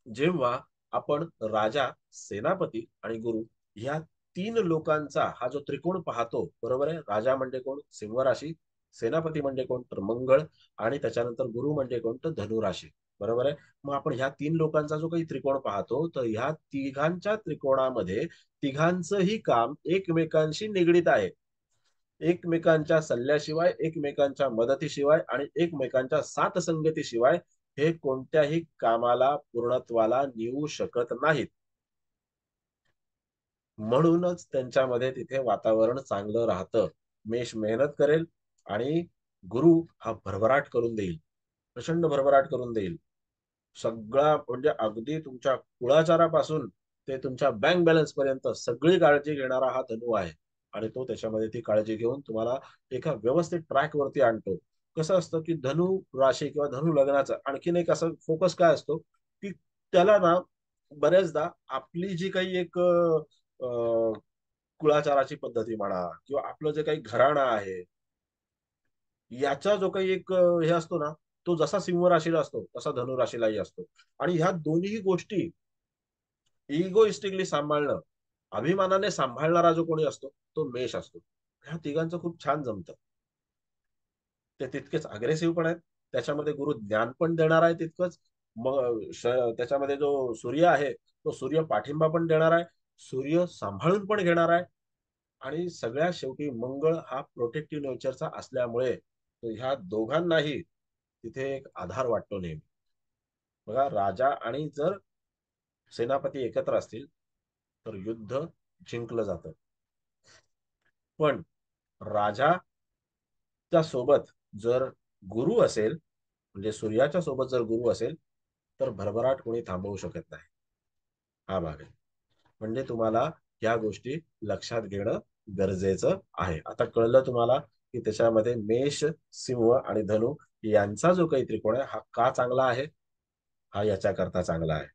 जेव्हा आपण राजा, सेनापती आणि गुरु ह्या तीन लोकांचा हा जो त्रिकोण पाहतो, बरोबर आहे, राजा म्हणजे कोण, सिंह राशी, सेनापती म्हणजे कोण तर मंगळ, आणि त्याच्यानंतर गुरु म्हणजे कोण तर धनुराशी, बरोबर आहे. मग आपण ह्या तीन लोकांचा जो काही त्रिकोण पाहतो, तर ह्या तिघांच्या त्रिकोणामध्ये तिघांचंही काम एकमेकांशी निगडीत आहे. एकमेकांच्या सल्ल्याशिवाय, एकमेकांच्या मदतीशिवाय आणि एकमेकांच्या साथसंगतीशिवाय हे कोणत्याही कामाला पूर्णत्वाला नेऊ शकत नाहीत. म्हणूनच त्यांच्यामध्ये तिथे वातावरण चांगलं राहतं. मेष मेहनत करेल आणि गुरु हा भरभराट करून देईल, प्रचंड भरभराट करून देईल. सगळा म्हणजे अगदी तुमच्या कुळाचारापासून ते तुमच्या बँक बॅलन्स पर्यंत सगळी काळजी घेणारा हा धनु आहे. आणि तो त्याच्यामध्ये ती काळजी घेऊन तुम्हाला एका व्यवस्थित ट्रॅक वरती आणतो. कसं असतं की धनु राशी किंवा धनु लग्नाचा आणखीन एक असं फोकस काय असतो की त्याला ना बऱ्याचदा आपली जी काही एक कुळाचाराची पद्धती म्हणा किंवा आपलं जे काही घराणं आहे याचा जो काही एक हे असतो ना, तो जसा सिंह राशीला असतो तसा धनु राशीलाही असतो. आणि ह्या दोन्ही गोष्टी इगोइस्टिकली सांभाळणं, अभिमानाने सांभाळणारा जो कोणी असतो तो मेष असतो. ह्या तिघांचं खूप छान जमतं. ते तितकेच अग्रेसिव्ह पण आहेत. त्याच्यामध्ये गुरु ज्ञान पण देणार आहे तितकंच. मग त्याच्यामध्ये जो सूर्य आहे तो सूर्य पाठिंबा पण देणार आहे, सूर्य सांभाळून पण घेणार आहे. आणि सगळ्यात शेवटी मंगळ हा प्रोटेक्टिव्ह नेचरचा असल्यामुळे ह्या दोघांनाही तिथे एक आधार वाटतो नेहमी. बघा, राजा आणि जर सेनापती एकत्र असतील तर युद्ध जिंकलं जातं. पण राजाच्या सोबत जर गुरु असेल, म्हणजे सूर्याच्या सोबत जर गुरु असेल तर भरभराट कोणी थांबवू शकत नाही. हा भाग आहे. म्हणजे तुम्हाला या गोष्टी लक्षात घेणं गरजेचं आहे. आता कळलं तुम्हाला की त्याच्यामध्ये मेष, सिंह आणि धनु यांचा जो काही त्रिकोण आहे हा का चांगला आहे, हा याच्याकरता चांगला आहे,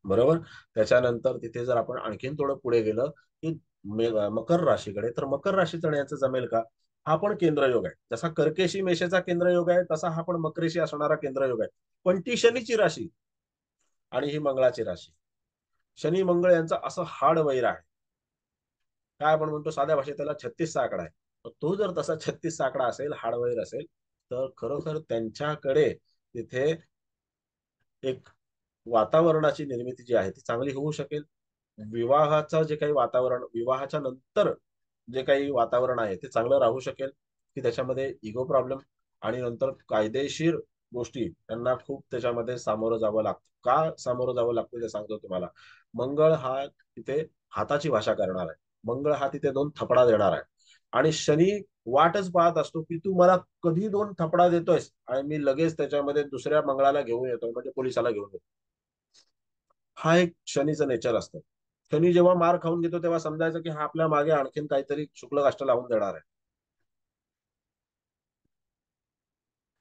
बरोबर. त्याच्यानंतर तिथे जर आपण आणखीन थोडं पुढे गेलं की मकर राशीकडे, तर मकर राशीचं याचं जमेल का, हा पण केंद्रयोग आहे. जसा कर्केशी मेषाचा केंद्रयोग आहे तसा हा पण मकरेशी असणारा केंद्रयोग आहे. पण ती शनीची राशी आणि ही मंगळाची राशी. शनी मंगळ यांचा असं हाड वैर आहे. काय आपण म्हणतो साध्या भाषेत त्याला 36चा आकडा आहे. तो जर तसा 36चा आकडा असेल, हाडवैर असेल, तर खरोखर त्यांच्याकडे तिथे एक वातावरणाची निर्मिती जी आहे ती चांगली होऊ शकेल. विवाहाचं जे काही वातावरण, विवाहाच्या नंतर जे काही वातावरण आहे ते चांगलं राहू शकेल. की त्याच्यामध्ये इगो प्रॉब्लेम आणि नंतर कायदेशीर गोष्टी त्यांना खूप त्याच्यामध्ये सामोरं जावं लागतं. का सामोरं जावं लागतं ते सांगतो तुम्हाला. मंगळ हा तिथे हाताची भाषा करणार आहे. मंगळ हा तिथे 2 थपडा देणार आहे. आणि शनी वाटच पाहत असतो की तू मला कधी 2 थपडा देतोयस आणि मी लगेच त्याच्यामध्ये दुसऱ्या मंगळाला घेऊन येतो, म्हणजे पोलिसाला घेऊन येतो. हा एक शनीचं नेचर असतं. शनी जेव्हा मार खाऊन घेतो तेव्हा समजायचं की हा आपल्या मागे आणखीन काहीतरी शुक्लकाष्ट लावून देणार आहे.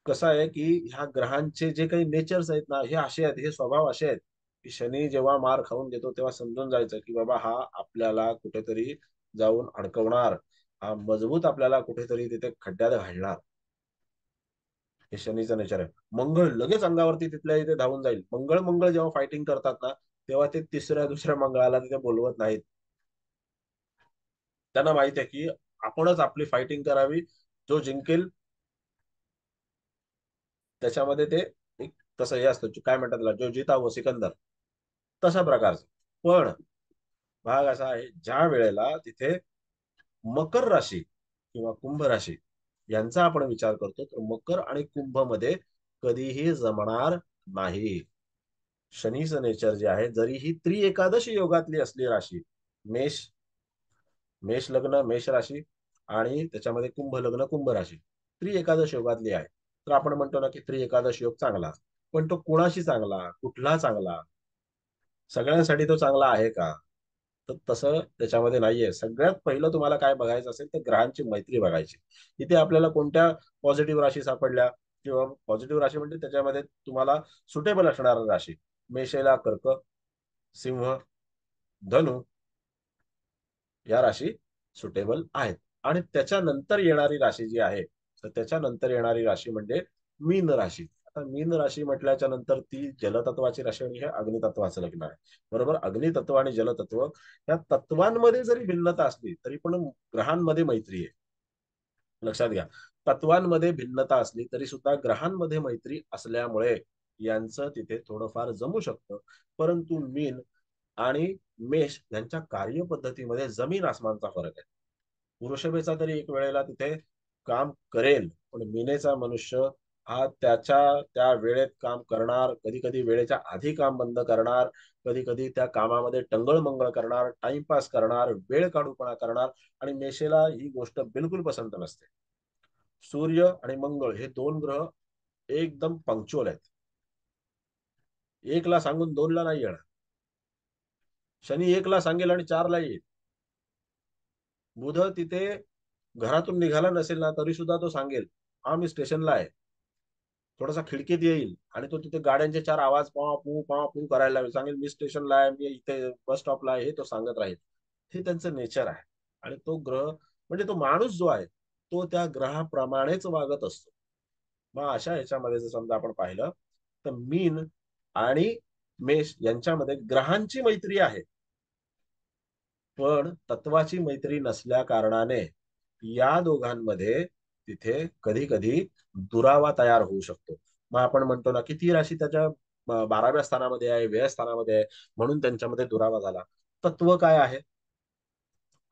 कसं आहे की ह्या ग्रहांचे जे काही नेचर्स आहेत ना हे असे आहेत, हे स्वभाव असे आहेत की शनी जेव्हा मार खाऊन घेतो तेव्हा समजून जायचं की बाबा हा आपल्याला कुठेतरी जाऊन अडकवणार, हा मजबूत आपल्याला कुठेतरी तिथे खड्ड्यात घालणार. हे शनीचं नेचर आहे. मंगळ लगेच अंगावरती तिथल्या इथे धावून जाईल. मंगळ मंगळ जेव्हा फायटिंग करतात ना तेव्हा ते तिसऱ्या दुसऱ्या मंगळाला तिथे बोलवत नाहीत. त्यांना माहित आहे की आपणच आपली फायटिंग करावी, जो जिंकेल त्याच्यामध्ये ते एक तसं हे असतं काय म्हणतात त्याला, जो जिता वो सिकंदर, तशा प्रकारचं. पण भाग असा आहे ज्या वेळेला तिथे मकर राशी किंवा कुंभ राशी यांचा आपण विचार करतो तर मकर आणि कुंभ मध्ये कधीही जमणार नाही. शनीचं नेचर जे आहे, जरी ही एकादशी योगातली असली राशी, मेष मेष लग्न मेष राशी आणि त्याच्यामध्ये कुंभ लग्न कुंभ राशी एकादश योगातली आहे, तर आपण म्हणतो ना की एकादश योग चांगला. पण तो कुणाशी चांगला, कुठला चांगला, सगळ्यांसाठी तो चांगला आहे का, तर तसं त्याच्यामध्ये नाहीये. सगळ्यात पहिलं तुम्हाला काय बघायचं असेल तर ग्रहांची मैत्री बघायची. इथे आपल्याला कोणत्या पॉझिटिव्ह राशी सापडल्या, किंवा पॉझिटिव्ह राशी म्हणजे त्याच्यामध्ये तुम्हाला सुटेबल असणारा राशी, मेषेला कर्क, सिंह, धनु या राशी सुटेबल आहेत. आणि त्याच्यानंतर येणारी राशी जी आहे, तर त्याच्यानंतर येणारी राशी म्हणजे मीन राशी. आता मीन राशी म्हटल्याच्या नंतर ती जलतत्वाची राशी आणि हे अग्नितत्वाचं लग्न आहे. बरोबर, अग्नितत्व आणि जलतत्व या तत्वांमध्ये जरी भिन्नता असली तरी पण ग्रहांमध्ये मैत्री आहे. लक्षात घ्या, तत्वांमध्ये भिन्नता असली तरी सुद्धा ग्रहांमध्ये मैत्री असल्यामुळे यांचं तिथे थोडंफार जमू शकतं. परंतु मीन आणि मेष यांच्या कार्यपद्धतीमध्ये जमीन आसमानचा फरक आहे. वृषभेचा तरी एक वेळेला तिथे काम करेल, पण मीनेचा मनुष्य हा त्याच्या त्या वेळेत काम करणार, कधी कधी वेळेच्या आधी काम बंद करणार, कधी कधी त्या कामामध्ये टंगळमंगळ करणार, टाइमपास करणार, वेळ काढूपणा करणार. आणि मेषेला ही गोष्ट बिलकुल पसंत नसते. सूर्य आणि मंगळ हे दोन ग्रह एकदम पंक्च्युअल आहेत. एकला सांगून दोनला नाही येणार. शनी एकला सांगेल आणि चारला येईल. बुध तिथे घरातून निघाला नसेल ना तरी सुद्धा तो सांगेल, हा मी स्टेशनला आहे. थोडासा खिडकीत येईल आणि तो तिथे गाड्यांचे चार आवाज पाव पू करायला लागेल, सांगेल मी स्टेशनला आहे, मी इथे बस स्टॉपला आहे, हे तो सांगत राहील. हे त्यांचं नेचर आहे. आणि तो ग्रह म्हणजे तो माणूस जो आहे तो त्या ग्रहाप्रमाणेच वागत असतो. मग अशा ह्याच्यामध्ये जर समजा आपण पाहिलं तर मीन आणि मेष यांच्यामध्ये ग्रहांची मैत्री आहे, पण तत्वाची मैत्री नसल्या कारणाने या दोघांमध्ये तिथे कधी कधी दुरावा तयार होऊ शकतो. मग आपण म्हणतो ना की ती राशी त्याच्या 12व्या स्थानामध्ये आहे, व्यय स्थानामध्ये आहे, म्हणून त्यांच्यामध्ये दुरावा झाला. तत्व काय आहे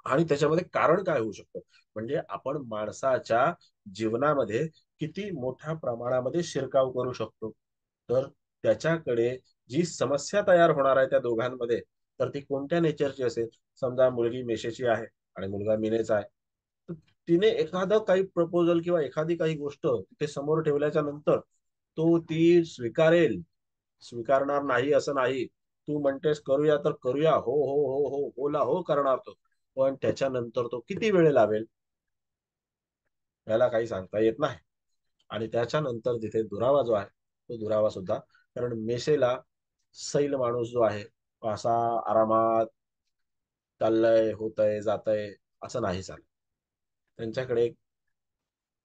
आणि त्याच्यामध्ये कारण काय होऊ शकतं, म्हणजे आपण माणसाच्या जीवनामध्ये किती मोठ्या प्रमाणामध्ये शिरकाव करू शकतो. तर त्याच्याकडे जी समस्या तयार होणार आहे त्या दोघांमध्ये, तर ती कोणत्या नेचरची असेल. समजा मुलगी मेषेची आहे आणि मुलगा मीनेचा आहे, तर तिने एखादं काही प्रपोजल किंवा एखादी काही गोष्ट तिथे समोर ठेवल्याच्या नंतर तो ती स्वीकारेल, स्वीकारणार नाही असं नाही. तू म्हणतेस करूया तर करूया, हो हो हो हो बोला हो करणार तो. पण त्याच्यानंतर तो किती वेळ लावेल याला काही सांगता येत नाही. आणि त्याच्यानंतर तिथे दुरावा जो आहे तो दुरावा सुद्धा, कारण मेषेला सैल माणूस जो आहे तो असा आरामात चाललंय होतंय जातंय असं नाही चालत. त्यांच्याकडे एक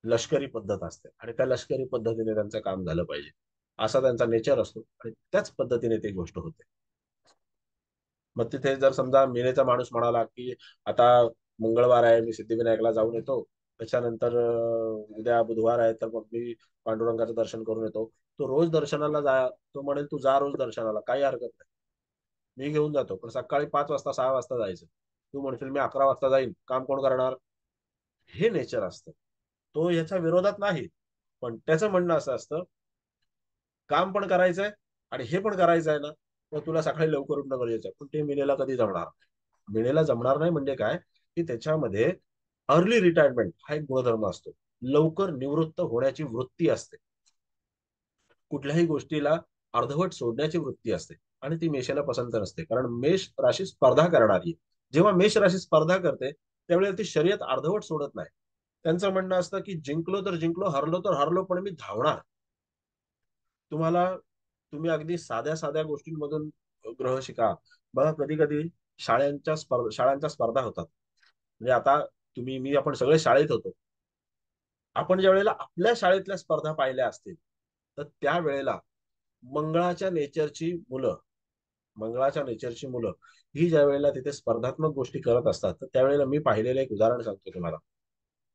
लष्करी पद्धत असते आणि त्या लष्करी पद्धतीने त्यांचं काम झालं पाहिजे असा त्यांचा नेचर असतो आणि त्याच पद्धतीने ती गोष्ट होते. मग तिथे जर समजा मिरेचा माणूस म्हणाला की आता मंगळवार आहे, मी सिद्धिविनायकला जाऊन येतो, त्याच्यानंतर उद्या बुधवार आहे तर मग मी पांडुरंगाचं दर्शन करून येतो. तो रोज दर्शनाला जा, तो म्हणेल तू जा रोज दर्शनाला, काही हरकत नाही, मी घेऊन जातो, पण सकाळी 5 वाजता 6 वाजता जायचं. तू म्हणशील मी 11 वाजता जाईन, काम कोण करणार. हे नेचर असतं. तो याच्या विरोधात नाही, पण त्याचं म्हणणं असं असतं काम पण करायचंय आणि हे पण करायचं आहे ना, तर तुला सकाळी लवकर उठणं गरजेचं आहे. पण ते मिलेला कधी जमणार. मिलेला जमणार नाही म्हणजे काय, की त्याच्यामध्ये अर्ली रिटायरमेंट हा एक गुणधर्म असतो. लवकर निवृत्त होण्याची वृत्ती असते. कुठल्याही गोष्टीला अर्धवट सोडण्याची वृत्ती असते आणि ती मेषाला पसंत नसते, कारण मेष राशी स्पर्धा करणारी. जेव्हा मेष राशी स्पर्धा करते त्यावेळेला ती शर्यत अर्धवट सोडत नाही. त्यांचं म्हणणं असतं की जिंकलो तर जिंकलो, हरलो तर हरलो, पण मी धावणार. तुम्हाला तुम्ही अगदी साध्या साध्या गोष्टींमधून ग्रह शिका. बघा कधी कधी शाळांच्या स्पर्धा होतात. म्हणजे आता मी आपण सगळे शाळेत होतो. आपण ज्या वेळेला आपल्या शाळेतल्या स्पर्धा पाहिल्या असतील तर त्यावेळेला मंगळाच्या नेचरची मुलं मंगळाच्या नेचरची मुलं ही ज्या वेळेला तिथे स्पर्धात्मक गोष्टी करत असतात, तर त्यावेळेला मी पाहिलेलं एक उदाहरण सांगतो तुम्हाला.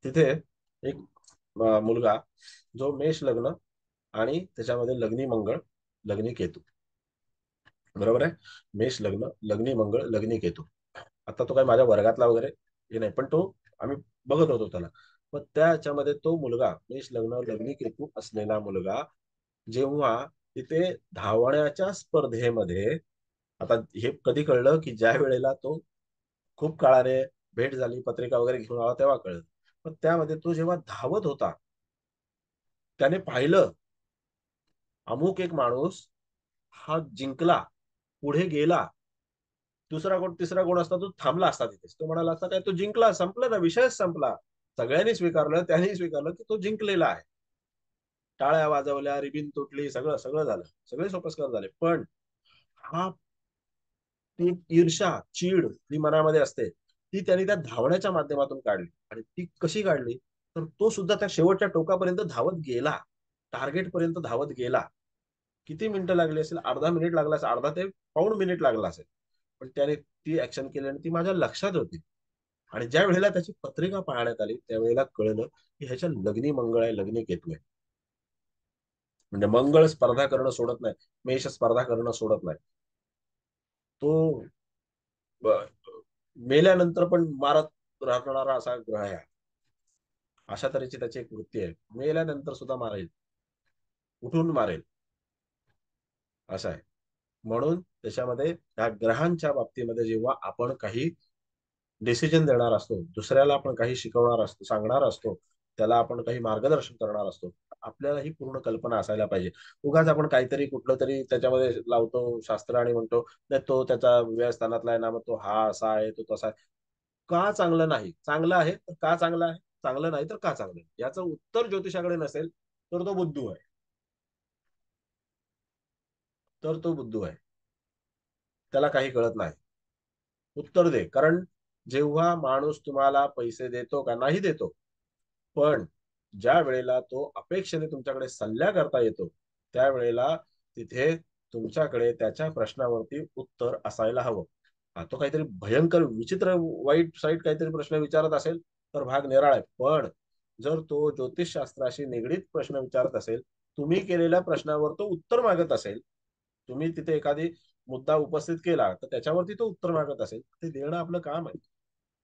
तिथे एक मुलगा जो मेष लग्न आणि त्याच्यामध्ये लग्नी मंगळ लग्नी केतू, बरोबर आहे. मेष लग्न लग्नी मंगळ लग्नी केतू. आता तो काय माझ्या वर्गातला वगैरे हे नाही, पण तो आम्ही बघत होतो त्याला. पण त्याच्यामध्ये तो मुलगा मेष लग्न लग्नी केतू असलेला मुलगा जेव्हा तिथे धावण्याच्या स्पर्धेमध्ये, आता हे कधी कळलं की ज्या वेळेला तो खूप काळाने भेट झाली, पत्रिका वगैरे घेऊन आला तेव्हा कळलं. पण त्यामध्ये तो जेव्हा धावत होता त्याने पाहिलं अमुक एक माणूस हा जिंकला, पुढे गेला. दुसरा कोण तिसरा कोण असता तो थांबला असता तिथेच. तो म्हणाला असता काय तो जिंकला, संपलं ना, विषयच संपला. सगळ्यांनी स्वीकारलं, त्याने स्वीकारलं की तो जिंकलेला आहे. टाळ्या वाजवल्या, रिबिन तुटली, सगळं सगळं झालं, सगळे सोपस्कार झाले. पण हा ती ईर्षा चीड जी मनामध्ये असते ती त्यांनी त्या धावण्याच्या माध्यमातून काढली. आणि ती कशी काढली, तर तो सुद्धा त्या शेवटच्या टोकापर्यंत धावत गेला. टार्गेट पर्यंत धावत गेला. किती मिनिटं लागली असेल? अर्धा मिनिट लागला असेल, अर्धा ते पाऊण मिनिट लागला असेल, पण त्याने ती ऍक्शन केली आणि ती माझ्या लक्षात होती. आणि ज्या वेळेला त्याची पत्रिका पाहण्यात आली त्यावेळेला कळलं की ह्याच्या लग्नी मंगळ आहे, लग्नी केतू आहे. म्हणजे मंगळ स्पर्धा करणं सोडत नाही, मेष स्पर्धा करणं सोडत नाही. तो मेल्यानंतर पण मारत राहणारा असा ग्रह आहे. अशा तऱ्हेची त्याची एक वृत्ती आहे, मेल्यानंतर सुद्धा मारेल, उठून मारेल, असं आहे. म्हणून त्याच्यामध्ये या ग्रहांच्या बाबतीमध्ये जेव्हा आपण काही डिसिजन देणार असतो, दुसऱ्याला आपण काही शिकवणार असतो, सांगणार असतो, त्याला आपण काही मार्गदर्शन करणार असतो, आपल्याला ही पूर्ण कल्पना असायला पाहिजे. उगाच आपण काहीतरी कुठलं तरी त्याच्यामध्ये लावतो शास्त्र आणि म्हणतो नाही तो त्याचा व्यवस्थानातला आहे ना, मग तो हा असा आहे, तो तसा आहे. का चांगलं नाही? चांगलं आहे तर का चांगलं आहे, चांगलं नाही तर का चांगलं आहे? याचं उत्तर ज्योतिषाकडे नसेल तर तो बुद्धू आहे, तर तो बुद्धू आहे, त्याला काही कळत नाही. उत्तर दे. कारण जेव्हा माणूस तुम्हाला पैसे देतो का नाही देतो, पण ज्या वेळेला तो अपेक्षेने तुमच्याकडे सल्ला करता येतो त्यावेळेला तिथे तुमच्याकडे त्याच्या प्रश्नावरती उत्तर असायला हवं. तो काहीतरी भयंकर विचित्र वाईट साईट काहीतरी प्रश्न विचारत असेल तर भाग निराळा आहे. पण जर तो ज्योतिषशास्त्राशी निगडीत प्रश्न विचारत असेल, तुम्ही केलेल्या प्रश्नावर तो उत्तर मागत असेल, तुम्ही तिथे एखादी मुद्दा उपस्थित केला तर त्याच्यावरती तो उत्तर मागत असेल, ते देणं आपलं काम आहे.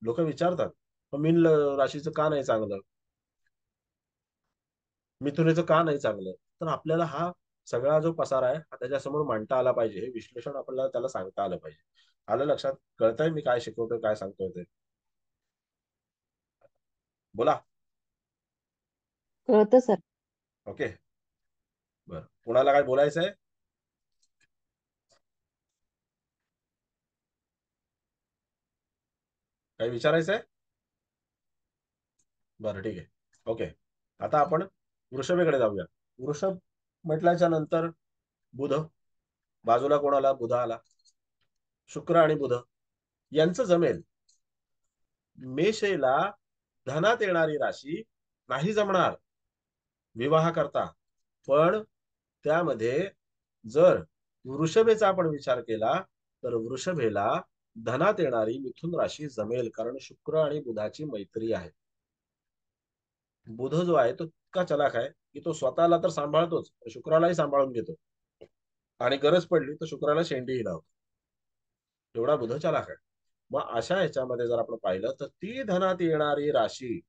लोक विचारतात मीन राशीचं का नाही चांगलं, मिथुनेचं का नाही चांगलं, तर आपल्याला हा सगळा जो पसारा आहे हा त्याच्यासमोर मांडता आला पाहिजे. हे विश्लेषण आपल्याला त्याला सांगता आलं पाहिजे. आलं लक्षात? कळतंय मी काय शिकवतोय, काय सांगतोय ते? बोला. कळतं सर. ओके, बरं. कुणाला काय बोलायचंय? काही विचारायचंय? बरं, ठीक आहे. ओके, आता आपण वृषभेकडे जाऊया. वृषभ म्हटल्याच्या नंतर बुध, बाजूला कोणाला? बुध आला. शुक्र आणि बुध यांचं जमेल. मेषेला धनात येणारी राशी नाही जमणार विवाह करता, पण त्यामध्ये जर वृषभेचा आपण विचार केला तर वृषभेला धनात येणारी मिथुन राशी जमेल, कारण शुक्र आणि बुधाची मैत्री आहे. बुध जो आहे तो इतका चलाख आहे की तो स्वतःला तर सांभाळतोच, शुक्रालाही सांभाळून घेतो आणि गरज पडली तर शुक्राला शेंडीही लावतो. एवढा बुध चलाख आहे. मग अशा ह्याच्यामध्ये जर आपण पाहिलं तर ती धनात येणारी राशी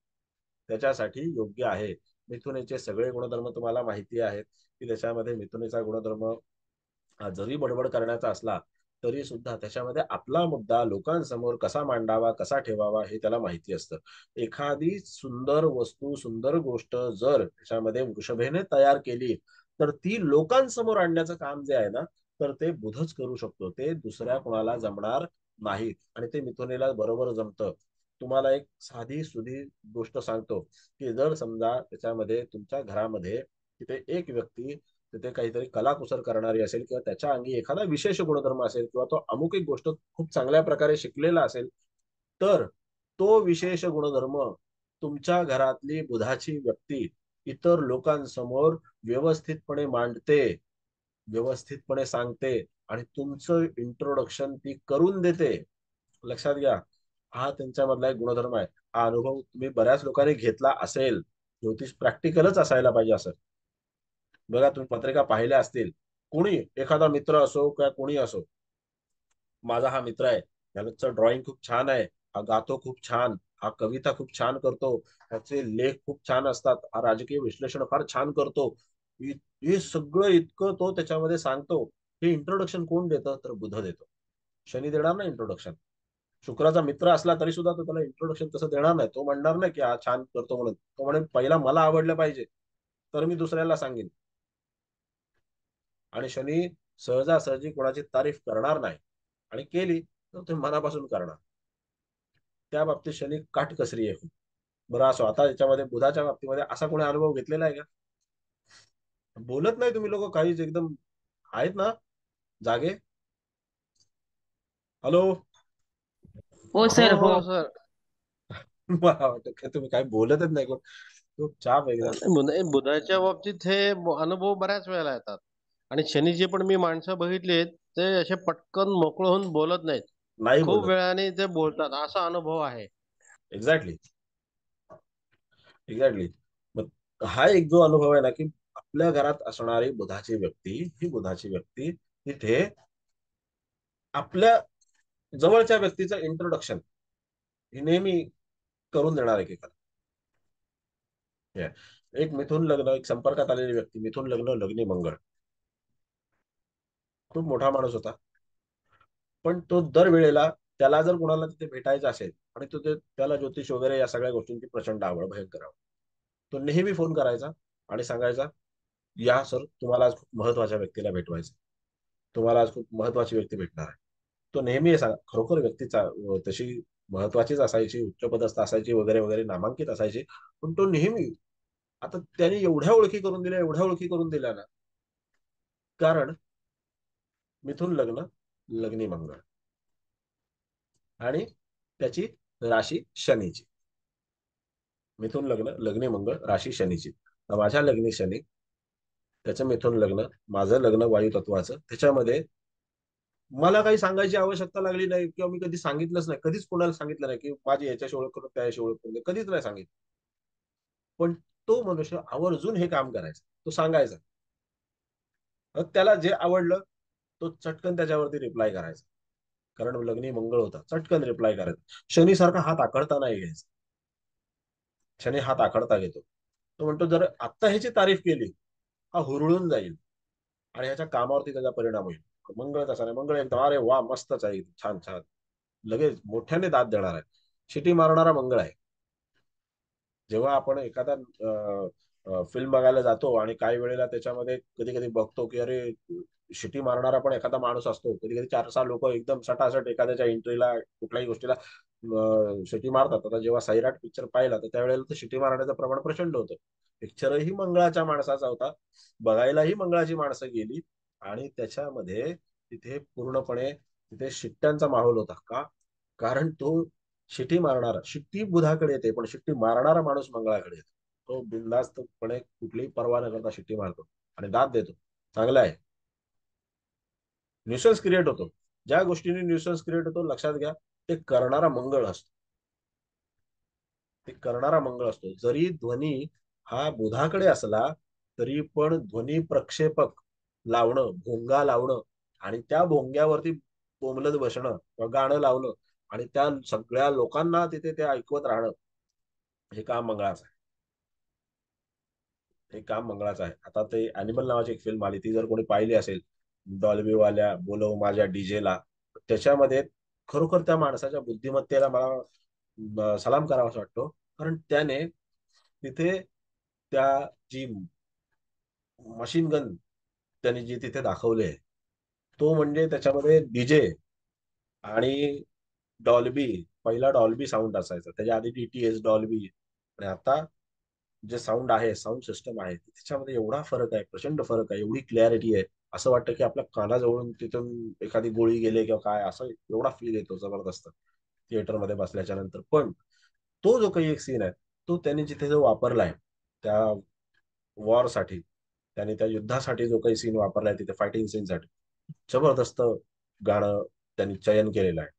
त्याच्यासाठी योग्य आहे. मिथुनेचे सगळे गुणधर्म तुम्हाला माहिती आहेत की त्याच्यामध्ये मिथुनेचा गुणधर्म जरी बडबड करण्याचा असला तरी सुद्धा त्याच्यामध्ये आपला मुद्दा लोकांसमोर कसा मांडावा, कसा ठेवावा हे त्याला माहिती असतं. एखादी सुंदर वस्तू, सुंदर गोष्ट जर त्याच्यामध्ये वृषभेने तयार केली तर ती लोकांसमोर आणण्याचं काम जे आहे ना, तर ते बुधच करू शकतो. ते दुसऱ्या कोणाला जमणार नाही आणि ते मिथुनेला बरोबर जमतं. तुम्हाला एक साधी सुधी गोष्ट सांगतो की जर समजा त्याच्यामध्ये तुमच्या घरामध्ये तिथे एक व्यक्ती तिथे काहीतरी कलाकुसर करणारी असेल किंवा त्याच्या अंगी एखादा विशेष गुणधर्म असेल किंवा तो अमुक एक गोष्ट खूप चांगल्या प्रकारे शिकलेला असेल, तर तो विशेष गुणधर्म तुमच्या घरातली बुधाची व्यक्ती इतर लोकांसमोर व्यवस्थितपणे मांडते, व्यवस्थितपणे सांगते आणि तुमचं इंट्रोडक्शन ती करून देते. लक्षात घ्या, हा त्यांच्यामधला एक गुणधर्म आहे. हा अनुभव तुम्ही बऱ्याच लोकांनी घेतला असेल. ज्योतिष प्रॅक्टिकलच असायला पाहिजे असं. बघा, तुम्ही पत्रिका पाहिल्या असतील, कोणी एखादा मित्र असो किंवा कोणी असो, माझा हा मित्र आहे, त्याचं ड्रॉइंग खूप छान आहे, हा गातो खूप छान, हा कविता खूप छान करतो, त्याचे लेख खूप छान असतात, हा राजकीय विश्लेषण फार छान करतो, हे सगळं इतकं तो त्याच्यामध्ये सांगतो. हे इंट्रोडक्शन कोण देतं? तर बुध देतो. शनी देणार ना इंट्रोडक्शन. शुक्राचा मित्र असला तरी सुद्धा तो त्याला इंट्रोडक्शन तसं देणार नाही. तो म्हणणार नाही की हा छान करतो म्हणून, तो म्हणे पहिला मला आवडलं पाहिजे तर मी दुसऱ्याला सांगेन. आणि शनी सहजासहजी कोणाची तारीफ करणार नाही, आणि केली तर ते मनापासून करणार. त्या बाबतीत शनी काटकसरी आहे. बरं असो, आता याच्यामध्ये बुधाच्या बाबतीमध्ये असा कोणी अनुभव घेतलेला आहे का? बोलत नाही तुम्ही लोक, काहीच एकदम आहेत ना जागे? हॅलो? हो हो सर, हो. हो सर. मला वाटतं काय तुम्ही काय बोलतच नाही कोण. तो चाप एकदा बुधाच्या बाबतीत हे अनुभव बऱ्याच वेळेला येतात. आणि शनीचे पण मी माणसं बघितलीत, ते असे पटकन मोकळ होऊन बोलत नाहीत. नाही खूप बोलत. वेळाने ते बोलतात, असा अनुभव आहे. Exactly exactly. मग हा एक जो अनुभव आहे ना, की आपल्या घरात असणारी बुधाची व्यक्ती, ही बुधाची व्यक्ती तिथे आपल्या जवळच्या व्यक्तीचं इंट्रोडक्शन ही नेहमी करून देणार एकेकाला. एक मिथुन लग्न, एक संपर्कात आलेली व्यक्ती, मिथुन लग्न, लग्नी मंगळ, खूप मोठा माणूस होता. पण तो दरवेळेला त्याला जर कोणाला तिथे भेटायचं असेल आणि त्याला ज्योतिष वगैरे या सगळ्या गोष्टींची प्रचंड आवड, भयंकर आवड, तो नेहमी फोन करायचा आणि सांगायचा, या सर, तुम्हाला आज खूप महत्वाच्या व्यक्तीला भेटवायचं, तुम्हाला आज खूप महत्वाची व्यक्ती भेटणार आहे. तो नेहमी खरोखर व्यक्तीचा तशी महत्वाचीच असायची, उच्चपदस्थ असायची वगैरे वगैरे, नामांकित असायची. पण तो नेहमी, आता त्याने एवढ्या ओळखी करून दिल्या, एवढ्या ओळखी करून दिल्या ना, कारण मिथुन लग्न, लग्नी मंगळ आणि त्याची राशी शनीची. मिथुन लग्न, लग्नी मंगळ, राशी शनीची. माझ्या लग्नी शनी, त्याचं मिथुन लग्न, माझं लग्न वायू तत्वाचं. त्याच्यामध्ये मला काही सांगायची आवश्यकता लागली नाही, किंवा मी कधी सांगितलंच नाही, कधीच कोणाला सांगितलं नाही की माझी याच्याशी ओळख करून त्याशी ओळख करून, कधीच नाही सांगितलं. पण तो मनुष्य आवर्जून हे काम करायचा, तो सांगायचा. त्याला जे आवडलं तो चटकन त्याच्यावरती रिप्लाय करायचा, कारण लग्नी मंगळ होता, चटकन रिप्लाय करायचा. शनी सारखा हात आखडता नाही घ्यायचा. शनी हात आखडता घेतो. तो म्हणतो, जर आत्ता ह्याची तारीफ केली, हा हुरळून जाईल आणि ह्याच्या कामावरती त्याचा परिणाम होईल. मंगळ तसा नाही. मंगळ एकदम, अरे वा, मस्तच आहे, छान छान, लगेच मोठ्याने दाद देणार आहे. शिटी मारणारा मंगळ आहे. जेव्हा आपण एखादा फिल्म बघायला जातो आणि काही वेळेला त्याच्यामध्ये कधी कधी बघतो की अरे, शिटी मारणारा पण एखादा माणूस असतो. कधी कधी 4-6 लोक एकदम सटासट एखाद्याच्या एंट्रीला, कुठल्याही गोष्टीला शिटी मारतात. आता जेव्हा सैराट पिक्चर पाहिला, तर त्यावेळेला तर शिटी मारण्याचं प्रमाण प्रचंड होतं. पिक्चरही मंगळाच्या माणसाचा होता, बघायलाही मंगळाची माणसं गेली, आणि त्याच्यामध्ये तिथे पूर्णपणे तिथे शिट्ट्यांचा माहोल होता. का? कारण तो शिटी मारणारा, शिट्टी बुधाकडे येते, पण शिट्टी मारणारा माणूस मंगळाकडे येतो. तो बिनधास्तपणे कुठलीही पर्वा न करता शिट्टी मारतो आणि दाद देतो. चांगला आहे. न्यूसन्स क्रिएट होतो. ज्या गोष्टीने न्यूसन्स क्रिएट होतो, लक्षात घ्या, ते करणारा मंगळ असतो. ते करणारा मंगळ असतो. जरी ध्वनी हा बुधाकडे असला, तरी पण ध्वनी प्रक्षेपक लावणं, भोंगा लावणं, आणि त्या भोंग्यावरती बोंबलत बसणं किंवा गाणं लावणं, आणि त्या सगळ्या लोकांना तिथे ते ऐकवत राहणं, हे काम मंगळाचं आहे. हे काम मंगळाचं आहे. आता ते अॅनिमल नावाची एक फिल्म आली, ती जर कोणी पाहिली असेल, डॉल्बी वाल्या बोलव माझ्या डीजेला, त्याच्यामध्ये खरोखर त्या माणसाच्या बुद्धिमत्तेला मला सलाम करावा असं वाटतो. कारण त्याने तिथे त्या जी मशीन गन त्यांनी जी तिथे दाखवले, तो म्हणजे त्याच्यामध्ये डीजे आणि डॉल्बी, पहिला डॉल्बी साऊंड असायचा, त्याच्या आधी डीटीएस, डॉल्बी, आणि आता जे साऊंड आहे, साऊंड सिस्टम आहे, त्याच्यामध्ये एवढा फरक आहे, प्रचंड फरक आहे, एवढी क्लॅरिटी आहे, असं वाटतं की आपल्या कानाजवळून तिथून एखादी गोळी गेले किंवा काय, असं एवढा फील येतो जबरदस्त थिएटरमध्ये बसल्याच्या नंतर. पण तो जो काही एक सीन आहे, तो त्यांनी जिथे जो वापरलाय त्या वॉरसाठी, त्याने त्या युद्धासाठी जो काही सीन वापरलाय तिथे, फायटिंग सीनसाठी, जबरदस्त गाणं त्यांनी चयन केलेलं आहे.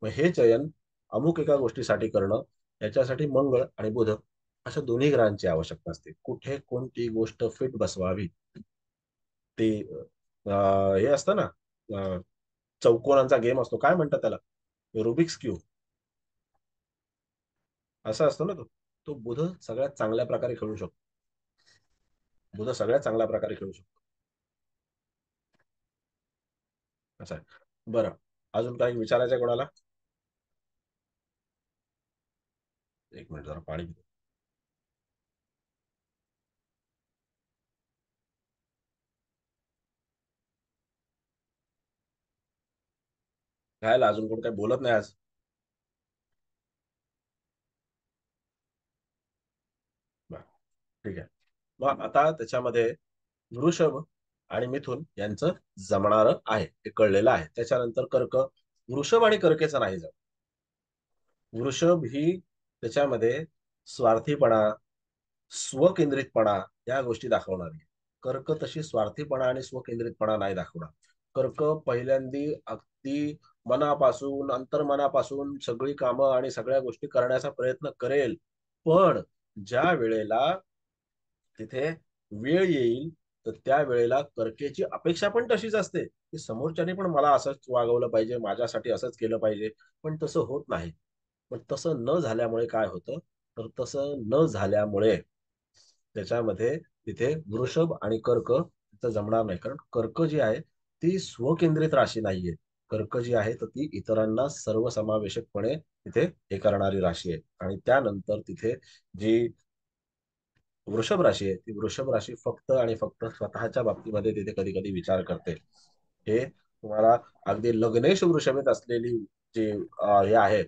मग हे चयन अमुक एका गोष्टीसाठी करणं, याच्यासाठी मंगळ आणि बुध अशा दोन्ही ग्रहांची आवश्यकता असते. कुठे कोणती गोष्ट फिट बसवावी, ते हे असतं ना, चौकोनांचा गेम असतो, काय म्हणतात त्याला, रुबिक्स क्यूब, असा असतो ना तो. तो बुध सगळ्यात चांगल्या प्रकारे खेळू शकतो. बुध सगळ्यात चांगल्या प्रकारे खेळू शकतो. असं आहे. बरं, अजून काही विचारायचं आहे कोणाला? एक मिनिट, जरा पाणी पितो. घ्यायला अजून कोण काही बोलत नाही आज? बरं, ठीक आहे. मग आता त्याच्यामध्ये वृषभ आणि मिथुन यांचं जमणारं आहे, हे कळलेलं आहे. त्याच्यानंतर कर्क. वृषभ आणि कर्केचं नाही जमत. वृषभ ही त्याच्यामध्ये स्वार्थीपणा, स्वकेंद्रितपणा या गोष्टी दाखवणारी. कर्क तशी स्वार्थीपणा आणि स्वकेंद्रितपणा नाही दाखवणार. कर्क पहिल्यांदी अगदी मनापासून अंतर्मनापासून सगळी कामं आणि सगळ्या गोष्टी करण्याचा प्रयत्न करेल, पण ज्या वेळेला तिथे वेळ येईल तर त्या वेळेला कर्केची अपेक्षा पण तशीच असते की समोरच्याने पण मला असंच वागवलं पाहिजे, माझ्यासाठी असंच केलं पाहिजे, पण तसं होत नाही. पण तसं न झाल्यामुळे काय होतं, तर तसं न झाल्यामुळे त्याच्यामध्ये तिथे वृषभ आणि कर्क तिथं जमणार नाही. कारण कर्क जी आहे ती स्वकेंद्रित राशी नाहीये. कर्क जी आहे तर ती इतरांना सर्वसमावेशकपणे तिथे हे करणारी राशी आहे. आणि त्यानंतर तिथे जी वृषभ राशी आहे ती वृषभ राशी फक्त आणि फक्त स्वतःच्या बाबतीमध्ये तिथे कधी कधी विचार करते. हे तुम्हाला अगदी लग्नेश वृषभेत असलेली जी हे आहे,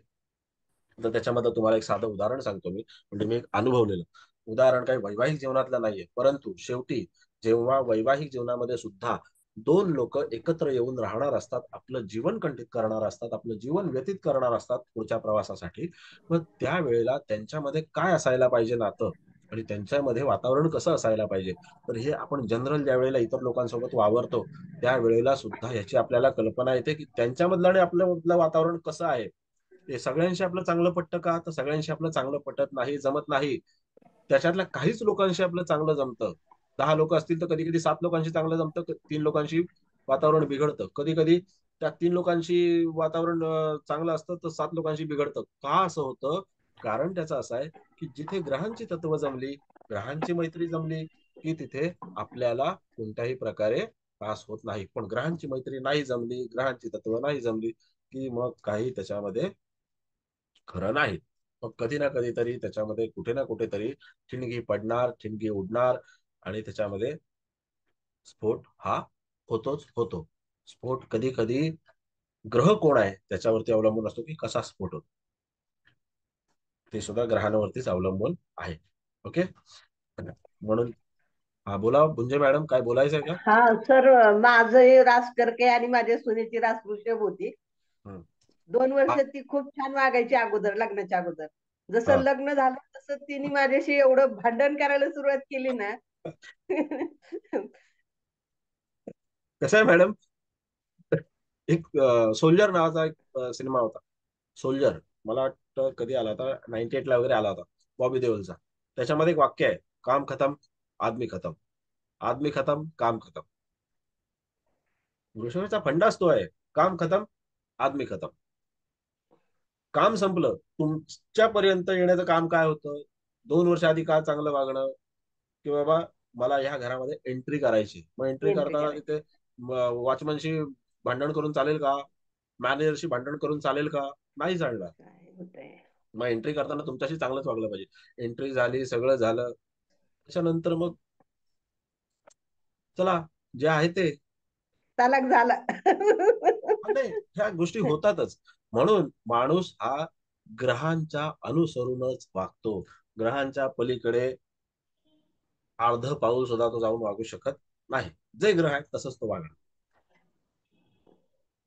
तर त्याच्यामध्ये तुम्हाला एक साधं उदाहरण सांगतो मी. म्हणजे मी एक अनुभवलेलं उदाहरण, काही वैवाहिक जीवनातलं नाहीये, परंतु शेवटी जेव्हा वैवाहिक जीवनामध्ये सुद्धा दोन लोक एकत्र येऊन राहणार असतात, आपलं जीवन कंठित करणार असतात, आपलं जीवन व्यतीत करणार असतात पुढच्या प्रवासासाठी, मग त्यावेळेला त्यांच्यामध्ये काय असायला पाहिजे नातं आणि त्यांच्यामध्ये वातावरण कसं असायला पाहिजे, तर हे आपण जनरल ज्या वेळेला इतर लोकांसोबत वावरतो त्यावेळेला सुद्धा ह्याची आपल्याला कल्पना येते की त्यांच्यामधलं आणि आपल्यामधलं वातावरण कसं आहे. ते सगळ्यांशी आपलं चांगलं पटतं का, तर सगळ्यांशी आपलं चांगलं पटत नाही, जमत नाही. त्याच्यातल्या काहीच लोकांशी आपलं चांगलं जमतं. 10 लोक असतील तर कधी कधी 7 लोकांशी चांगलं जमतं, 3 लोकांशी वातावरण बिघडतं. कधी कधी त्या 3 लोकांशी वातावरण चांगलं असतं तर 7 लोकांशी बिघडतं. का असं होतं? कारण त्याचं असं आहे की जिथे ग्रहांची तत्व जमली, ग्रहांची मैत्री जमली, की तिथे आपल्याला कोणत्याही प्रकारे त्रास होत नाही. पण ग्रहांची मैत्री नाही जमली, ग्रहांची तत्व नाही जमली, की मग काही त्याच्यामध्ये खरं नाही. मग कधी ना कधीतरी त्याच्यामध्ये कुठे ना कुठेतरी ठिणगी पडणार, ठिणगी उडणार आणि त्याच्यामध्ये स्फोट हा होतोच होतो. स्फोट कधी कधी ग्रह कोण आहे त्याच्यावरती अवलंबून असतो की कसा स्फोट होतो. ते सुद्धा ग्रहांवरतीच अवलंबून आहे. ओके, म्हणून हा बोला बुंजे मॅडम, काय बोलायचंय का? हा सर, माझं रास कर्के आणि माझ्या सुनेची रास वृषभ होती. हम्म. 2 वर्ष हा ती खूप छान वागायची अगोदर, लग्नाच्या अगोदर. जसं हा. लग्न झालं तसं तिने माझ्याशी एवढं भांडण करायला सुरुवात केली ना. कसं आहे मॅडम, एक सोल्जर नावाचा एक सिनेमा होता. सोल्जर, मला वाटतं कधी आला होता, 98 ला वगैरे आला होता, बॉबी देओलचा. त्याच्यामध्ये एक वाक्य आहे, काम खतम आदमी खतम, आदमी खतम काम खतम. वृषभचा फंडाच तो आहे, काम खतम आदमी खतम. काम संपलं, तुमच्यापर्यंत येण्याचं काम काय होतं? 2 वर्ष आधी का चांगलं वागणं, की बाबा मला ह्या घरामध्ये एंट्री करायची, मग एंट्री एंट्री करताना करायची. तिथे वॉचमनशी भांडण करून चालेल का, मॅनेजरशी भांडण करून चालेल का? नाही चालणार. काय होतंय? मग एंट्री करताना तुमच्याशी चांगलंच वागलं पाहिजे. एंट्री झाली, सगळं झालं, त्याच्यानंतर मग चला जे आहे ते. तलाक झाला. नाही, ह्या गोष्टी होतातच. म्हणून माणूस हा ग्रहांच्या अनुसरूनच वागतो. ग्रहांच्या पलीकडे अर्ध पाऊल सुद्धा तो जाऊन वागू शकत नाही. जे ग्रह आहेत तसंच तो वागणार.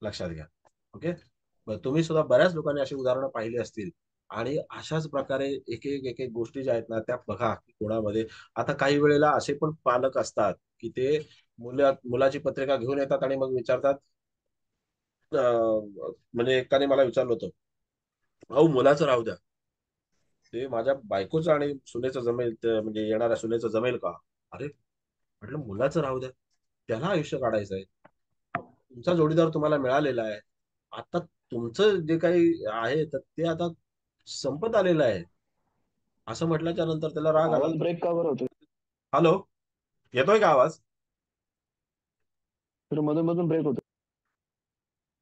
लक्षात घ्या. ओके, तुम्ही सुद्धा बऱ्याच लोकांनी अशी उदाहरणं पाहिली असतील. आणि अशाच प्रकारे एक एक गोष्टी ज्या आहेत ना त्या बघा की कोणामध्ये. आता काही वेळेला असे पण पालक असतात की ते मुलाची पत्रिका घेऊन येतात आणि मग विचारतात, म्हणजे एकाने मला विचारलं होतं, अहो मुलाचं राहू द्या, ते माझ्या बायकोचं आणि सुनेचं जमेल, म्हणजे येणाऱ्या सुनेचं जमेल का? अरे म्हटलं, मुलाचं राहू द्या, त्याला आयुष्य काढायचं आहे. तुमचा जोडीदार तुम्हाला मिळालेला आहे. आता तुमचं जे काही आहे तर ते आता संपत आलेलं आहे. असं म्हटल्याच्या नंतर त्याला राग आला. आवाज ब्रेक का बरं होतो? हॅलो, येतोय का आवाज? तर मधून मधून ब्रेक होतो.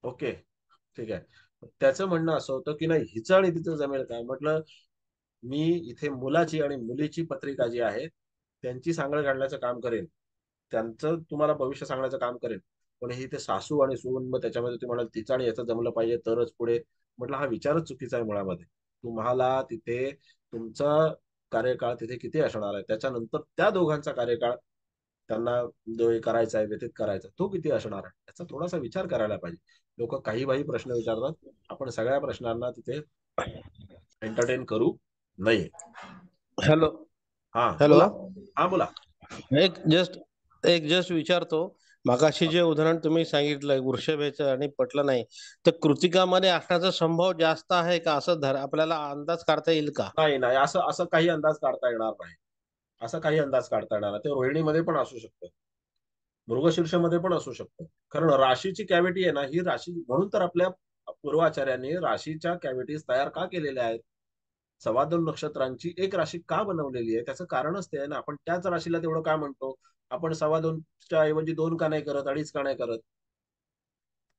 ओके, ठीक आहे. त्याचं म्हणणं असं होतं की नाही, हिचं आणि तिचं जमेल काय? म्हटलं, मी इथे मुलाची आणि मुलीची पत्रिका जी आहे त्यांची सांगड घालण्याचं काम करेन, त्यांचं तुम्हाला भविष्य सांगण्याचं काम करेन. पण हे ते सासू आणि सून, मग त्याच्यामध्ये तुम्हाला तिचं आणि याचं जमलं पाहिजे तरच पुढे. म्हटलं हा विचारच चुकीचा आहे मुळामध्ये. तुम्हाला तिथे तुमचा कार्यकाळ तिथे किती असणार आहे, त्याच्यानंतर त्या दोघांचा कार्यकाळ त्यांना जो हे करायचा आहे, व्यतीत करायचा, तो किती असणार आहे याचा थोडासा विचार करायला पाहिजे. लोक काही बाही प्रश्न विचारतात, आपण सगळ्या प्रश्नांना तिथे एंटरटेन करू नये. हॅलो. हा हॅलो. बोला. हा बोला. एक जस्ट विचारतो. मगाशी जे उदाहरण तुम्ही सांगितलं वृषभेचं आणि पटलं नाही, तर कृतिकामध्ये असण्याचा संभव जास्त आहे का, असं आपल्याला अंदाज काढता येईल का? नाही नाही, असं असं काही अंदाज काढता येणार नाही. असं काही अंदाज काढता येणार नाही. ते रोहिणीमध्ये पण असू शकतं, मृगशीर्षमध्ये पण असू शकतं. कारण राशीची कॅव्हिटी आहे ना, ही राशी म्हणून तर आपल्या पूर्वाचार्यांनी राशीच्या कॅव्हिटीज तयार का केलेल्या आहेत, 2.25 नक्षत्रांची एक राशी का बनवलेली आहे, त्याचं कारणच ते आहे ना. आपण त्याच राशीला तेवढं का म्हणतो, आपण 2.25च्या ऐवजी 2 का नाही करत, 2.5 का नाही करत?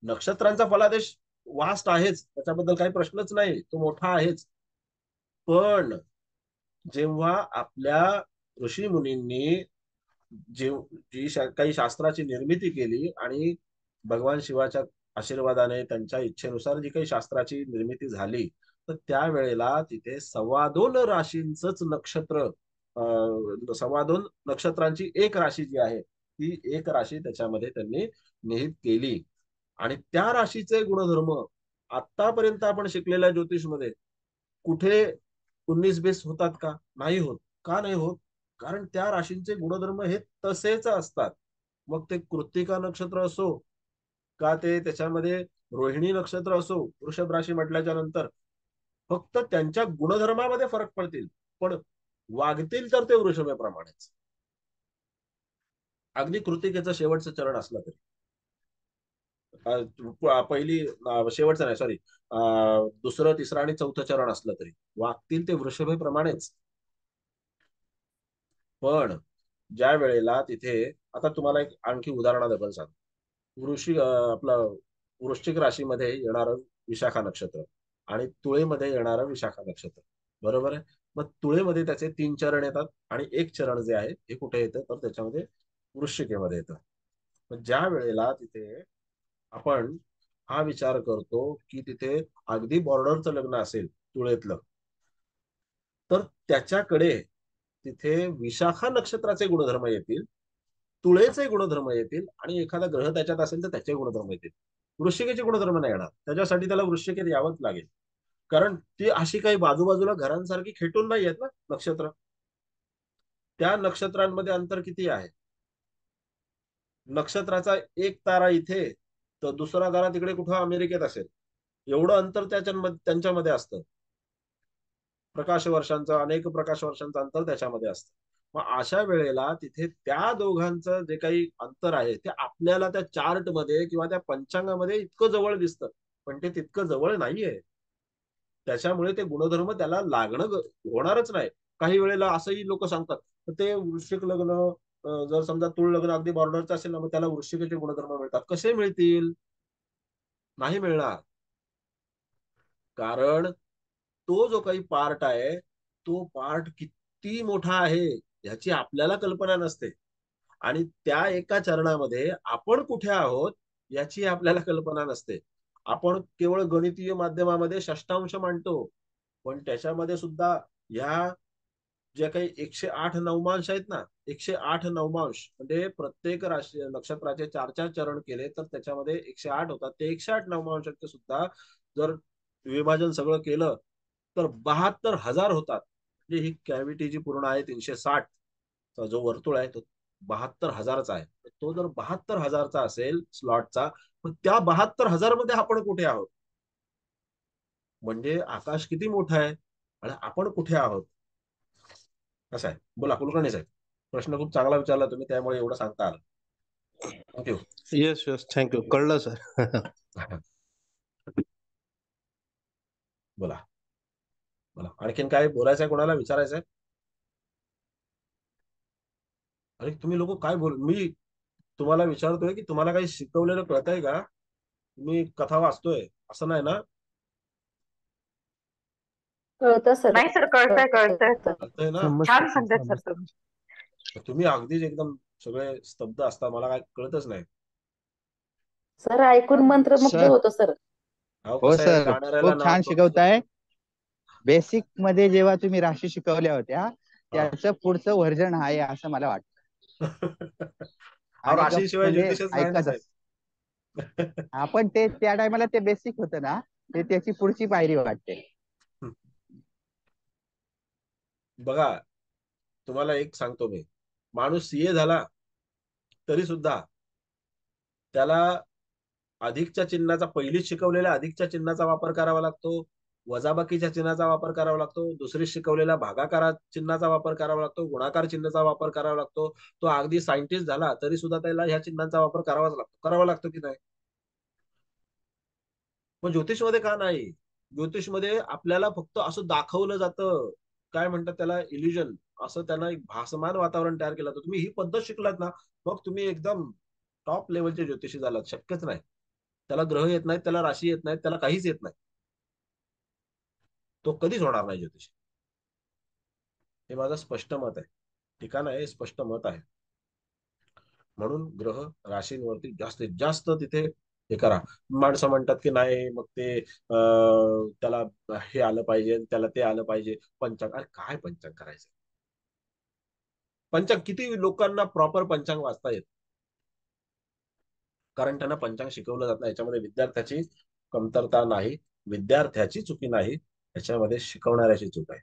नक्षत्रांचा फलादेश वास्ट आहेच, त्याच्याबद्दल काही प्रश्नच नाही, तो मोठा आहेच. पण जेव्हा आपल्या ऋषी मुनींनी काही शास्त्राची निर्मिती केली आणि भगवान शिवाच्या आशीर्वादाने त्यांच्या इच्छेनुसार जी काही शास्त्राची निर्मिती झाली, तर त्यावेळेला तिथे 2.25 राशींचंच नक्षत्र, 2.25 नक्षत्रांची एक राशी जी आहे, ती एक राशी त्याच्यामध्ये त्यांनी निहित केली. आणि त्या राशीचे गुणधर्म आतापर्यंत आपण शिकलेल्या ज्योतिषमध्ये कुठे 19-20 होतात का? नाही होत. का नाही होत? कारण त्या राशींचे गुणधर्म हे तसेच असतात. मग ते कृत्तिका नक्षत्र असो, का ते त्याच्यामध्ये रोहिणी नक्षत्र असो, वृषभ राशी म्हटल्याच्या नंतर फक्त त्यांच्या गुणधर्मामध्ये फरक पडतील, पण वागतील तर ते वृषभेप्रमाणेच. अगदी कृत्तिकेचं शेवटचं चरण असलं तरी, पहिली शेवटचं नाही, सॉरी, दुसरं, तिसरं आणि चौथं चरण असलं तरी वागतील ते वृषभेप्रमाणेच. पण ज्या वेळेला तिथे, आता तुम्हाला एक आणखी उदाहरणादाखल सांग, आपलं वृश्चिक राशीमध्ये येणारं विशाखा नक्षत्र आणि तुळेमध्ये येणारं विशाखा नक्षत्र, बरोबर आहे. मग तुळेमध्ये त्याचे 3 चरण येतात आणि एक चरण जे आहे हे कुठे येतं, तर त्याच्यामध्ये वृश्चिकेमध्ये येतं. मग ज्या वेळेला तिथे आपण हा विचार करतो की तिथे अगदी बॉर्डरचं लग्न असेल तुळेतलं, तर त्याच्याकडे तिथे विशाखा नक्षत्राचे गुणधर्म येतील, तुळेचे गुणधर्म येतील आणि एखादा ग्रह त्याच्यात असेल तर त्याचे गुणधर्म येतील. वृश्चिकेचे गुणधर्म नाही येणार. त्याच्यासाठी त्याला वृश्चिकेत यावंच लागेल, कारण ती अशी काही बाजूबाजूला घरांसारखी खेटून नाही आहेत ना नक्षत्र. त्या नक्षत्रांमध्ये अंतर किती आहे? नक्षत्राचा एक तारा इथे तर दुसरा तारा तिकडे कुठं अमेरिकेत असेल, एवढं अंतर त्यांच्यामध्ये असतं. प्रकाश वर्षांचं, अनेक प्रकाश वर्षांचं अंतर त्याच्यामध्ये असतं. मग अशा वेळेला तिथे त्या दोघांचं जे काही अंतर आहे ते आपल्याला त्या चार्ट मध्ये किंवा त्या पंचांगामध्ये इतकं जवळ दिसतं, पण ते तितकं जवळ नाहीये. त्याच्यामुळे ते गुणधर्म त्याला लागणं होणारच नाही. काही वेळेला असंही लोक सांगतात, तर ते वृश्चिक लग्न, जर समजा तुळ लग्न अगदी बॉर्डरचं असेल ना, मग त्याला वृश्चिकाचे गुणधर्म मिळतात. कसे मिळतील? नाही मिळणार. कारण तो जो काही पार्ट आहे, तो पार्ट किती मोठा आहे याची आपल्याला कल्पना नसते. आणि त्या एका चरणामध्ये आपण कुठे आहोत याची आपल्याला कल्पना नसते. आपण केवळ गणितीय माध्यमामध्ये षष्टांश मांडतो, पण त्याच्यामध्ये सुद्धा ह्या ज्या काही 108 नवमांश आहेत ना, 108 नवमांश म्हणजे प्रत्येक राशी नक्षत्राचे 4-4 चरण केले तर त्याच्यामध्ये 108 होतात. ते 108 नवमांशाचे सुद्धा जर विभाजन सगळं केलं तर 72,000 होतात. म्हणजे ही कॅव्हिटी जी पूर्ण आहे 360 चा जो वर्तुळ आहे तो 72,000चा आहे. तो जर 72,000चा असेल स्लॉटचा, तर त्या 72,000 मध्ये आपण कुठे आहोत? म्हणजे आकाश किती मोठं आहे आणि आपण कुठे आहोत? कसं आहे? बोला कुलकर्णी साहेब, प्रश्न खूप चांगला विचारला तुम्ही, त्यामुळे एवढं सांगता आलं. थँक्यू. येस येस, थँक्यू, कळलं सर. बोला बोला, आणखीन काय बोलायचंय, कोणाला विचारायचंय? अरे तुम्ही लोक काय बोल, मी तुम्हाला विचारतोय की तुम्हाला काही शिकवलेलं कळतंय का? तुम्ही कथा वाचतोय असं नाही ना? कळतं सर. नाही सर, कळतंय कळतंय. कळतंय ना? छान सांगताय सर तुम्ही. तुम्ही अगदीच एकदम सगळे स्तब्ध असता, मला काय कळतच नाही. सर ऐकून मंत्रमुग्ध सर होतो सर. अहो हो कसं आहे, सर, गाणाऱ्याला खूप छान नाद शिकवताय. नसतो. बेसिक मध्ये जेव्हा तुम्ही राशी शिकवल्या होत्या हा. त्याचं पुढचं व्हर्जन आहे असं मला वाटतं. अहो आणि राशीशिवाय म्हणजे ज्योतिषच नाही ना ऐकतच साहेब. आपण ते त्या टायमाला ते बेसिक होतं ना, ते त्याची पुढची पायरी वाटते. बघा, तुम्हाला एक सांगतो मी, माणूस सीए झाला तरी सुद्धा त्याला अधिकच्या चिन्हाचा, पहिलीच शिकवलेल्या अधिकच्या चिन्हाचा वापर करावा लागतो, वजाबाकीच्या चिन्हाचा वापर करावा लागतो, दुसरी शिकवलेल्या भागाकार चिन्हाचा वापर करावा लागतो, गुणाकार चिन्हाचा वापर करावा लागतो. तो अगदी सायंटिस्ट झाला तरी सुद्धा त्याला ह्या चिन्हांचा वापर करावा लागतो की नाही? मग ज्योतिषमध्ये का नाही? ज्योतिषमध्ये आपल्याला फक्त असं दाखवलं जातं, काय म्हणतात त्याला, इल्युजन, असं त्यांना एक भासमान वातावरण तयार केलं जातं. तुम्ही ही पद्धत शिकलात ना, मग तुम्ही एकदम टॉप लेवलचे ज्योतिषी झालात. शक्यच नाही. त्याला ग्रह येत नाहीत, त्याला राशी येत नाहीत, त्याला काहीच येत नाही. तो कधीच होणार नाही ज्योतिषी. हे माझं स्पष्ट मत आहे. ठिकाण आहे, स्पष्ट मत आहे. म्हणून ग्रह राशींवरती जास्तीत जास्त तिथे हे करा. माणसं म्हणतात की नाही, मग ते त्याला हे आलं पाहिजे, त्याला ते आलं पाहिजे, पंचांग. अरे काय पंचांग करायचं? पंचांग किती लोकांना प्रॉपर पंचांग वाचता येत? कारण त्यांना पंचांग शिकवलं जात नाही. याच्यामध्ये विद्यार्थ्याची कमतरता नाही, विद्यार्थ्याची चुकी नाही, याच्यामध्ये शिकवणाऱ्याची चूक आहे.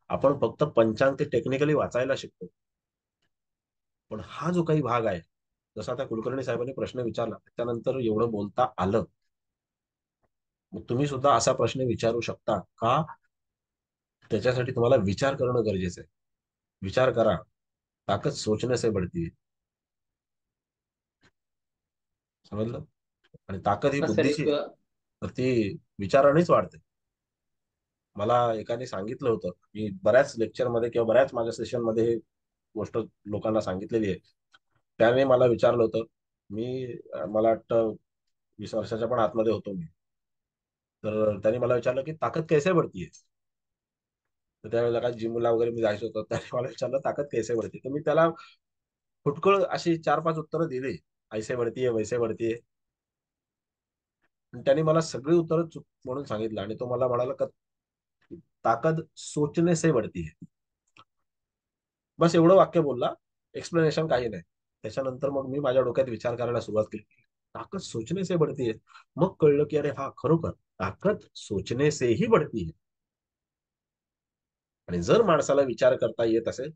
आपण फक्त पंचांग ते टेक्निकली वाचायला शिकतो. पण हा जो काही भाग आहे, जसा आता कुलकर्णी साहेबांनी प्रश्न विचारला, त्यानंतर एवढं बोलता आलं, मग तुम्ही सुद्धा असा प्रश्न विचारू शकता का? त्याच्यासाठी तुम्हाला विचार करणं गरजेचं आहे. विचार करा. ताकद सोचने से बढ़ती है. समजलं? आणि ताकद ही सर बुद्धीची एक आहे, तर ती विचारानेच वाढते. मला एकाने सांगितलं होतं, मी बऱ्याच लेक्चरमध्ये किंवा बऱ्याच माझ्या सेशनमध्ये हे गोष्ट लोकांना सांगितलेली आहे. त्याने मला विचारलं होतं, मला वाटतं 20 वर्षाच्या पण आतमध्ये होतो मी, तर त्यांनी मला विचारलं की ताकद कैसे बढ़ती है. तर त्यावेळेला काय जिमला वगैरे मी जायचं होतं, त्याने मला विचारलं ताकद कैसे बढ़ती. तर मी त्याला फुटकळ अशी 4-5 उत्तरं दिली, ऐसे बढ़ती है, वैसे बढ़ती है. त्यांनी मला सगळी उत्तरं चूक म्हणून सांगितलं आणि तो मला म्हणाला का ताकद सोचने से बढ़ती है. बस एवढं वाक्य बोलला, एक्सप्लेनेशन काही नाही. त्याच्यानंतर मग मी माझ्या डोक्यात विचार करायला सुरुवात केली, ताकद सोचने से बढ़ती है. मग कळलं की अरे हा, खरोखर ताकद सोचने से ही बढ़ती है. आणि जर माणसाला विचार करता येत असेल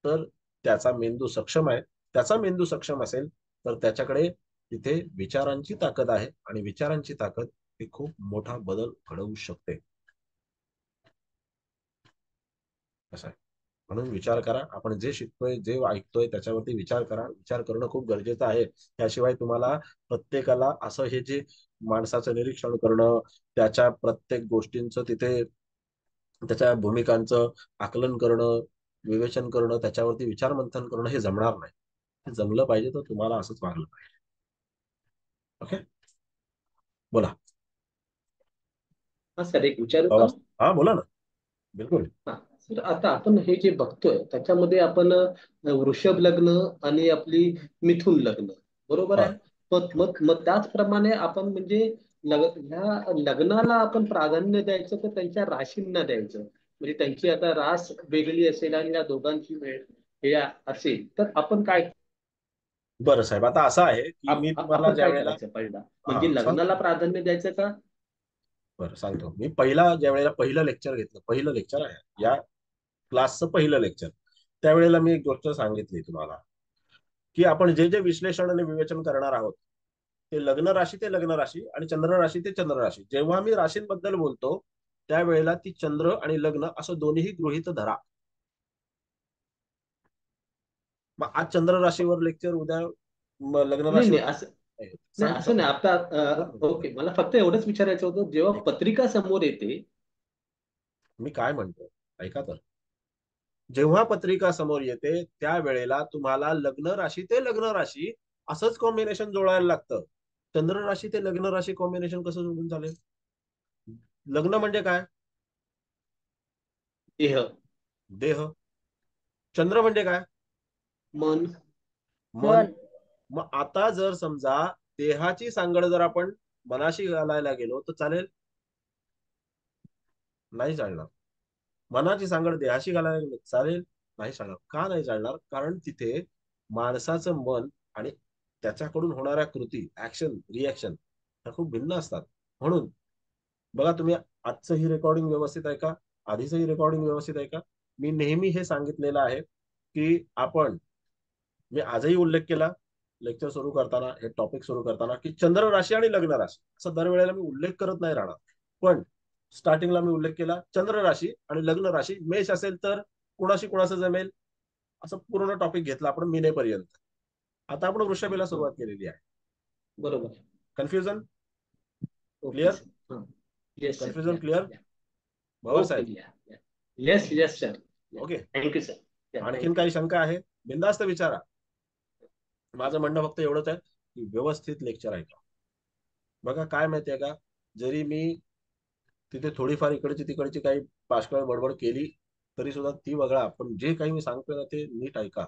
तर त्याचा मेंदू सक्षम आहे. त्याचा मेंदू सक्षम असेल तर त्याच्याकडे तिथे विचारांची ताकद आहे आणि विचारांची ताकद ही खूप मोठा बदल घडवू शकते. असं आहे. म्हणून विचार करा. आपण जे शिकतोय, जे ऐकतोय, त्याच्यावरती विचार करा. विचार करणं खूप गरजेचं आहे. त्याशिवाय तुम्हाला प्रत्येकाला असं हे जे माणसाचं निरीक्षण करणं, त्याच्या प्रत्येक गोष्टींचं तिथे त्याच्या भूमिकांचं आकलन करणं, विवेचन करणं, त्याच्यावरती विचार मंथन करणं हे जमणार नाही. हे जमलं पाहिजे तर तुम्हाला असंच वागलं पाहिजे. ओके, बोला. हा सर एक विचारू का? हा बोला ना. बिलकुल. हा सर, आता आपण हे जे बघतोय त्याच्यामध्ये आपण वृषभ लग्न आणि आपली मिथुन लग्न, बरोबर हा. आहे. मग त्याचप्रमाणे आपण म्हणजे ह्या लग्नाला आपण प्राधान्य द्यायचं तर त्यांच्या राशींना द्यायचं, म्हणजे त्यांची आता रास वेगळी असेल आणि या दोघांची वेळ हे असेल तर आपण काय बरं साहेब, आता असं आहे की मी तुम्हाला आपण ज्या काय वेळेला, करायचं पहिला, हा म्हणजे लग्नाला सांगतो. प्राधान्य द्यायचं का? बरं सांगतो. मी ज्या वेळेला पहिलं लेक्चर घेतलं, पहिलं लेक्चर आहे या क्लासचं पहिलं लेक्चर, त्यावेळेला मी एक गोष्ट सांगितली तुम्हाला की आपण जे जे विश्लेषण आणि विवेचन करणार आहोत ते लग्न राशी ते लग्न राशी आणि चंद्र राशी ते चंद्र राशी. जेव्हा मी राशींबद्दल बोलतो त्यावेळेला ती चंद्र आणि लग्न असं दोन्ही गृहीत धरा. मग आज चंद्र राशीवर लेक्चर, उद्या लग्न नाही नाही राशीवर. असं नाही, असं नाही. आता ओके, मला फक्त एवढंच विचारायचं होतं, जेव्हा पत्रिका समोर येते. मी काय म्हणतो ऐका तर, जेव्हा पत्रिका समोर येते त्यावेळेला तुम्हाला लग्न राशी ते लग्न राशी असंच कॉम्बिनेशन जोडायला लागतं. चंद्र राशी ते लग्न राशी कॉम्बिनेशन कसं जोडून चालेल? लग्न म्हणजे काय? देह, देह. चंद्र म्हणजे काय? मन. मन. मग आता जर समजा देहाची सांगड जर आपण मनाशी घालायला गेलो तर चालेल? नाही चालणार. मनाची सांगड देहाशी घालायला गेलो चालेल? नाही चालणार. का नाही चालणार? कारण तिथे माणसाचं मन आणि त्याच्याकडून होणाऱ्या कृती, ऍक्शन, रिॲक्शन ह्या खूप भिन्न असतात. म्हणून बघा, तुम्ही आजचं ही रेकॉर्डिंग व्यवस्थित ऐका, आधीच ही रेकॉर्डिंग व्यवस्थित ऐका. मी नेहमी हे सांगितलेलं आहे की आपण, मी आजही उल्लेख केला लेक्चर सुरू करताना, हे टॉपिक सुरू करताना, की चंद्र राशी आणि लग्न राशी असं दरवेळेला मी उल्लेख करत नाही राहणार. पण स्टार्टिंगला मी उल्लेख केला चंद्र राशी आणि लग्न राशी मेष असेल तर कुणाशी कुणाचं जमेल, असं पूर्ण टॉपिक घेतला आपण मीनेपर्यंत. आता आपण वृषभेला सुरुवात केलेली आहे. बरोबर. Confusion okay clear? सर. हां. Yes sir. कन्फ्युजन क्लिअर भवर ओके. साहेब? Yes yes sir. Okay. Thank you sir. आणखीन काही शंका आहे बिंदास्त विचारा. माझं म्हणणं फक्त एवढंच आहे की व्यवस्थित लेक्चर ऐका. बघा काय माहितीये का, जरी मी तिथे थोडीफार इकडची तिकडची काही पाष्कळ बडबड केली तरी सुद्धा ती वगळा, पण जे काही मी सांगतोय ना ते नीट ऐका.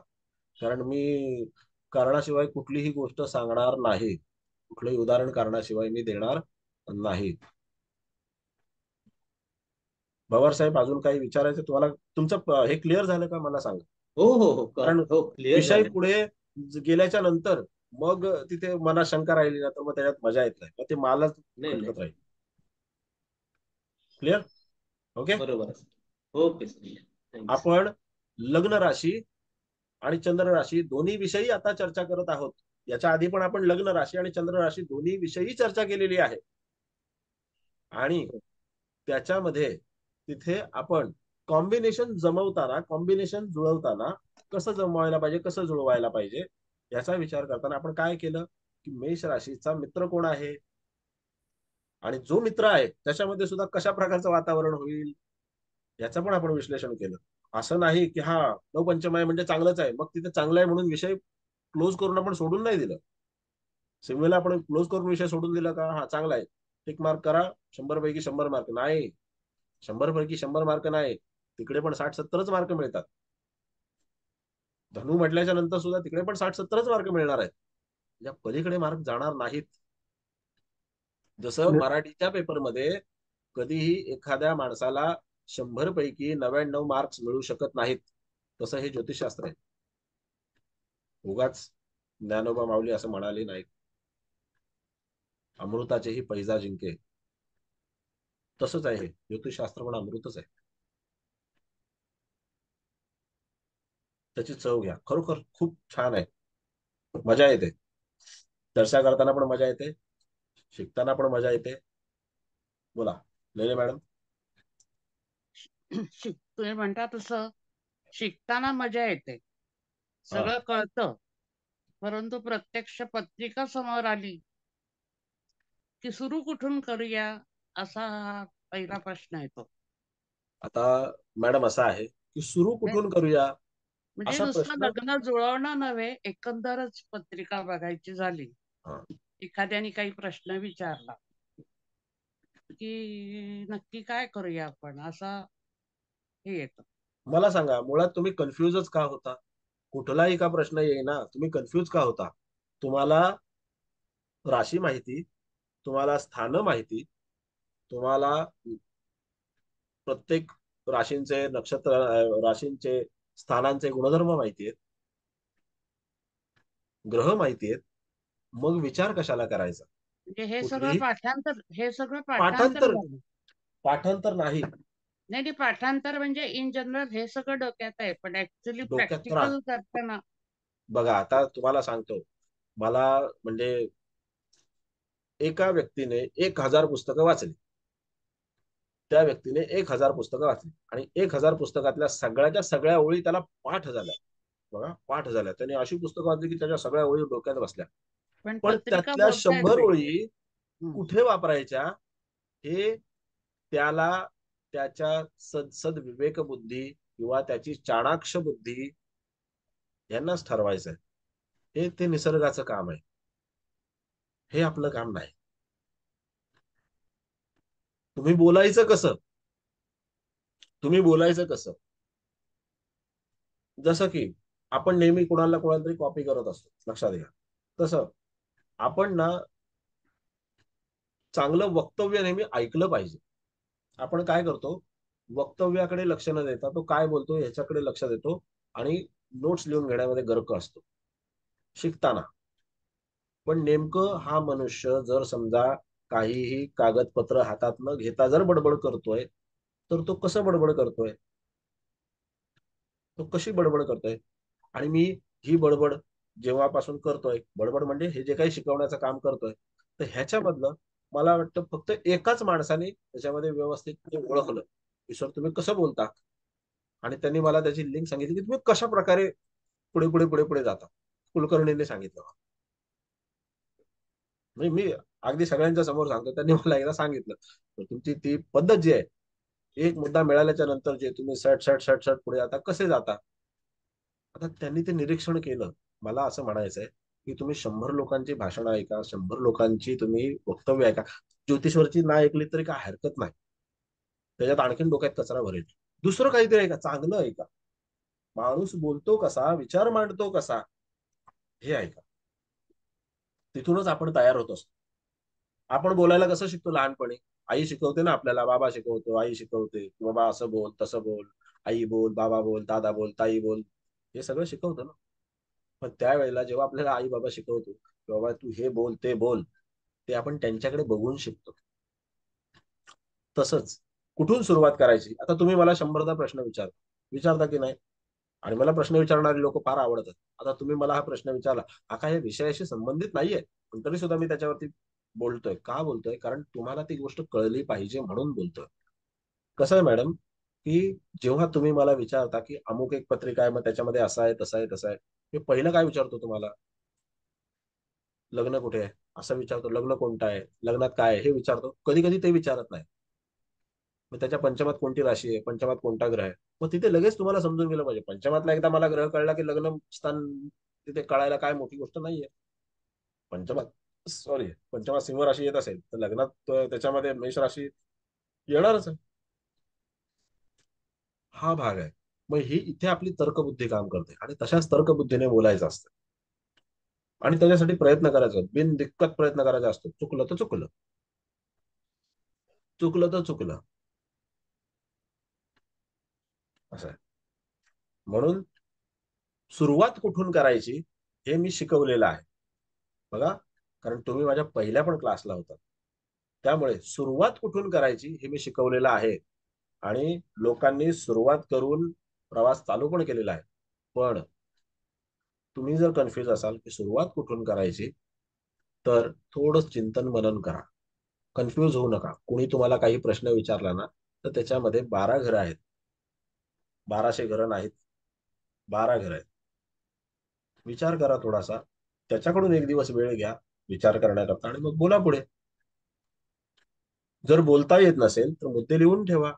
कारण मी कारणाशिवाय कुठलीही गोष्ट सांगणार नाही, कुठलंही उदाहरण कारणाशिवाय मी देणार नाही. भवर साहेब अजून काही विचारायचं तुम्हाला? तुमचं हे क्लिअर झालं का मला सांगा. हो हो हो कारण हो क्लिअर विषय झालं. पुढे गेल्याच्या नंतर मग तिथे मनात शंका राहिली ना तर मग त्याच्यात मजा येत नाही, मग ते मलाच नाही खटकत नाही राहील. क्लिअर? ओके. बरोबर आहे. Okay sir. थँक्यू. आपण लग्न राशी आणि चंद्र राशी दोन्ही विषयी आता चर्चा करत आहोत. याच्या आधी पण आपण लग्न राशी आणि चंद्र राशी दोन्ही विषयी चर्चा केलेली आहे. आणि त्याच्यामध्ये तिथे आपण कॉम्बिनेशन जमवताना, कॉम्बिनेशन जुळवताना कसं जमवायला पाहिजे, कसं जुळवायला पाहिजे याचा विचार करताना आपण काय केलं की मेष राशीचा मित्र कोण आहे आणि जो मित्र आहे त्याच्यामध्ये सुद्धा कशा प्रकारचं वातावरण होईल याचं पण आपण विश्लेषण केलं. असं नाही की हा नवपंचम आहे म्हणजे चांगलंच आहे, मग तिथे चांगलं आहे म्हणून विषय क्लोज करून आपण सोडून नाही दिलं. सिमवेला आपण क्लोज करून विषय सोडून दिला का, हा चांगला आहे टिक मार्क करा, 100 पैकी 100 मार्क नाही, 100 पैकी 100 मार्क नाही, तिकडे पण 60-70च मार्क मिळतात. धनु म्हटल्याच्या नंतर सुद्धा तिकडे पण 60-70च मार्क मिळणार आहेत, या पलीकडे मार्क जाणार नाहीत. जसं मराठीच्या पेपरमध्ये कधीही एखाद्या माणसाला 100 पैकी 99 मार्क्स मिळू शकत नाहीत, तसं हे ज्योतिषशास्त्र आहे. उगाच ज्ञानोबा माऊली असं म्हणाले नाही, अमृताचेही पैजा जिंके, तसंच आहे हे ज्योतिषशास्त्र पण अमृतच आहे. त्याची चव घ्या, खरोखर खूप छान आहे, मजा येते. चर्चा करताना पण मजा येते, शिकताना पण मजा येते. बोला लेले मॅडम. तुम्ही म्हणता तसं शिकताना मजा येते, सगळं कळतं, परंतु प्रत्यक्ष पत्रिका समोर आली की सुरू कुठून करूया असा हा पहिला प्रश्न येतो. आता मॅडम असा आहे की सुरू कुठून करूया म्हणजे असा नुसतं प्रश्न. लग्न जुळवणं नव्हे, एकंदरच पत्रिका बघायची झाली, एखाद्याने काही प्रश्न विचारला की नक्की काय करूया आपण, असा हे येतं. मला सांगा मुळात तुम्ही कन्फ्युजच का होता? कुठलाही का प्रश्न येईना तुम्ही कन्फ्युज का होता? तुम्हाला राशी माहिती, तुम्हाला स्थान माहिती, तुम्हाला प्रत्येक राशींचे नक्षत्र, राशींचे स्थानांचे गुणधर्म माहिती आहेत, ग्रह माहिती आहेत, मग विचार कशाला करायचा? म्हणजे हे सगळं कुठलीही पाठांतर, हे सगळं पाठांतर, झालं. पाठांतर नाही. नाही पाठांतर म्हणजे इन जनरल हे सगळं डोक्यात आहे, पण ऍक्च्युली डोक्यात प्रॅक्टिकल करताना बघा, आता तुम्हाला सांगतो, मला म्हणजे एका व्यक्तीने 1000 पुस्तकं वाचली, त्या व्यक्तीने 1000 पुस्तकं वाचली आणि 1000 पुस्तकातल्या सगळ्याच्या सगळ्या ओळी त्याला पाठ झाल्या. बघा, पाठ झाल्या. त्याने अशी पुस्तकं वाचली की त्याच्या सगळ्या ओळी डोक्यात बसल्या. पण पत्रिका त्यातल्या बोलता 100 येते. ओळी कुठे वापरायच्या हे त्याला त्याच्या सद विवेक बुद्धी किंवा त्याची चाणाक्ष बुद्धी यांनाच ठरवायचं आहे. हे ते निसर्गाचं काम आहे, हे आपलं काम नाही. तुम्ही बोलायचं कसं, तुम्ही बोलायचं कसं, जसं की आपण नेहमी कोणाला तरी कॉपी करत असतो, लक्षात घ्या. तसं आपण ना चांगलं वक्तव्य नेहमी ऐकलं पाहिजे. आपण काय करतो, वक्तव्याकडे लक्ष न देता तो काय बोलतो ह्याच्याकडे लक्ष देतो आणि नोट्स लिहून घेण्यामध्ये गर्क असतो शिकताना. पण नेमकं हा मनुष्य जर समजा काहीही कागदपत्र हातात न घेता जर बडबड करतोय तर तो कसं बडबड करतोय? तो कशी बडबड करतोय. आणि मी ही बडबड जेव्हापासून करतोय, बडबड म्हणजे हे जे काही शिकवण्याचं काम करतोय, तर ह्याच्यामधलं मला वाटतं फक्त एकाच माणसाने त्याच्यामध्ये व्यवस्थित ते ओळखलं की सर तुम्ही कसं बोलता. आणि त्यांनी मला त्याची लिंक सांगितली की तुम्ही कशा प्रकारे पुढे पुढे पुढे पुढे जाता. कुलकर्णीने सांगितलं. म्हणजे मी अगदी सगळ्यांच्या समोर सांगतो, त्यांनी मला एकदा सांगितलं तर तुमची ती पद्धत जी आहे, एक मुद्दा मिळाल्याच्या नंतर जे तुम्ही सट सट सट सट पुढे जाता, कसे जाता. आता त्यांनी ते निरीक्षण केलं. मला असं म्हणायचंय की तुम्ही 100 लोकांची भाषणं ऐका, 100 लोकांची तुम्ही वक्तव्य ऐका, ज्योतिषवरची नाही ऐकली तरी काय हरकत नाही. त्याच्यात आणखीन डोक्यात कचरा भरेल. दुसरं काहीतरी ऐका, चांगलं ऐका. माणूस बोलतो कसा, विचार मांडतो कसा, हे ऐका. तिथूनच आपण तयार होत असतो. आपण बोलायला कसं शिकतो लहानपणी. आई शिकवते ना आपल्याला, बाबा शिकवतो, आई शिकवते की बाबा असं बोल तसं बोल, आई बोल, बाबा बोल, दादा बोल, ताई बोल, हे सगळं शिकवतं ना. पण त्यावेळेला जेव्हा आपल्याला आई बाबा शिकवतो की बाबा तू हे बोल ते बोल, ते आपण त्यांच्याकडे बघून शिकतो. तसंच कुठून सुरुवात करायची. आता तुम्ही मला 100दा प्रश्न विचारता की नाही. आणि मला प्रश्न विचारणारे लोक फार आवडतात. आता तुम्ही मला हा प्रश्न विचारला, हा काय या विषयाशी संबंधित नाहीये, पण तरी सुद्धा मी त्याच्यावरती बोलतोय. का बोलतोय? कारण तुम्हाला ती गोष्ट कळली पाहिजे म्हणून बोलतोय. कसं आहे मॅडम, की जेव्हा तुम्ही मला विचारता की अमुक एक पत्रिका आहे, मग त्याच्यामध्ये असं आहे तसं आहे तसं आहे, मी पहिलं काय विचारतो तुम्हाला, लग्न कुठे आहे असं विचारतो, लग्न कोणतं आहे, लग्नात काय आहे हे विचारतो. कधी कधी ते विचारत नाही. मग त्याच्या पंचमात कोणती राशी आहे, पंचमात कोणता ग्रह आहे, मग तिथे लगेच तुम्हाला समजून गेलं पाहिजे. पंचमातला एकदा मला ग्रह कळला की लग्न स्थान तिथे कळायला काय मोठी गोष्ट नाहीये. पंचमात सिंह राशी येत असेल तर लग्नात त्याच्यामध्ये मेष राशी येणारच आहे. हा भाग आहे. मग ही इथे आपली तर्कबुद्धी काम करते आणि तशाच तर्कबुद्धीने बोलायचं असतं. आणि त्याच्यासाठी प्रयत्न करायचा, बिनदिक्कत प्रयत्न करायचा असतो. चुकलं तर चुकलं, चुकलं तर चुकलं, असं आहे. म्हणून सुरुवात कुठून करायची हे मी शिकवलेलं आहे बघा. कारण तुम्ही माझ्या पहिल्या पण क्लासला होता, त्यामुळे सुरुवात कुठून करायची हे मी शिकवलेलं आहे. आणि लोकांनी सुरुवात करून प्रवास चालू पण केलेला आहे. पण तुम्ही जर कन्फ्युज असाल की सुरुवात कुठून करायची, तर थोडं चिंतन मनन करा. कन्फ्युज होऊ नका. कोणी तुम्हाला काही प्रश्न विचारला ना, तर त्याच्यामध्ये 12 घरं आहेत. 1200 घरं नाहीत, 12 घरं आहेत. विचार करा थोडासा, त्याच्याकडून एक दिवस वेळ घ्या विचार करण्याकरता आणि मग बोला पुढे. जर बोलता येत नसेल तर मुद्दे लिहून ठेवा.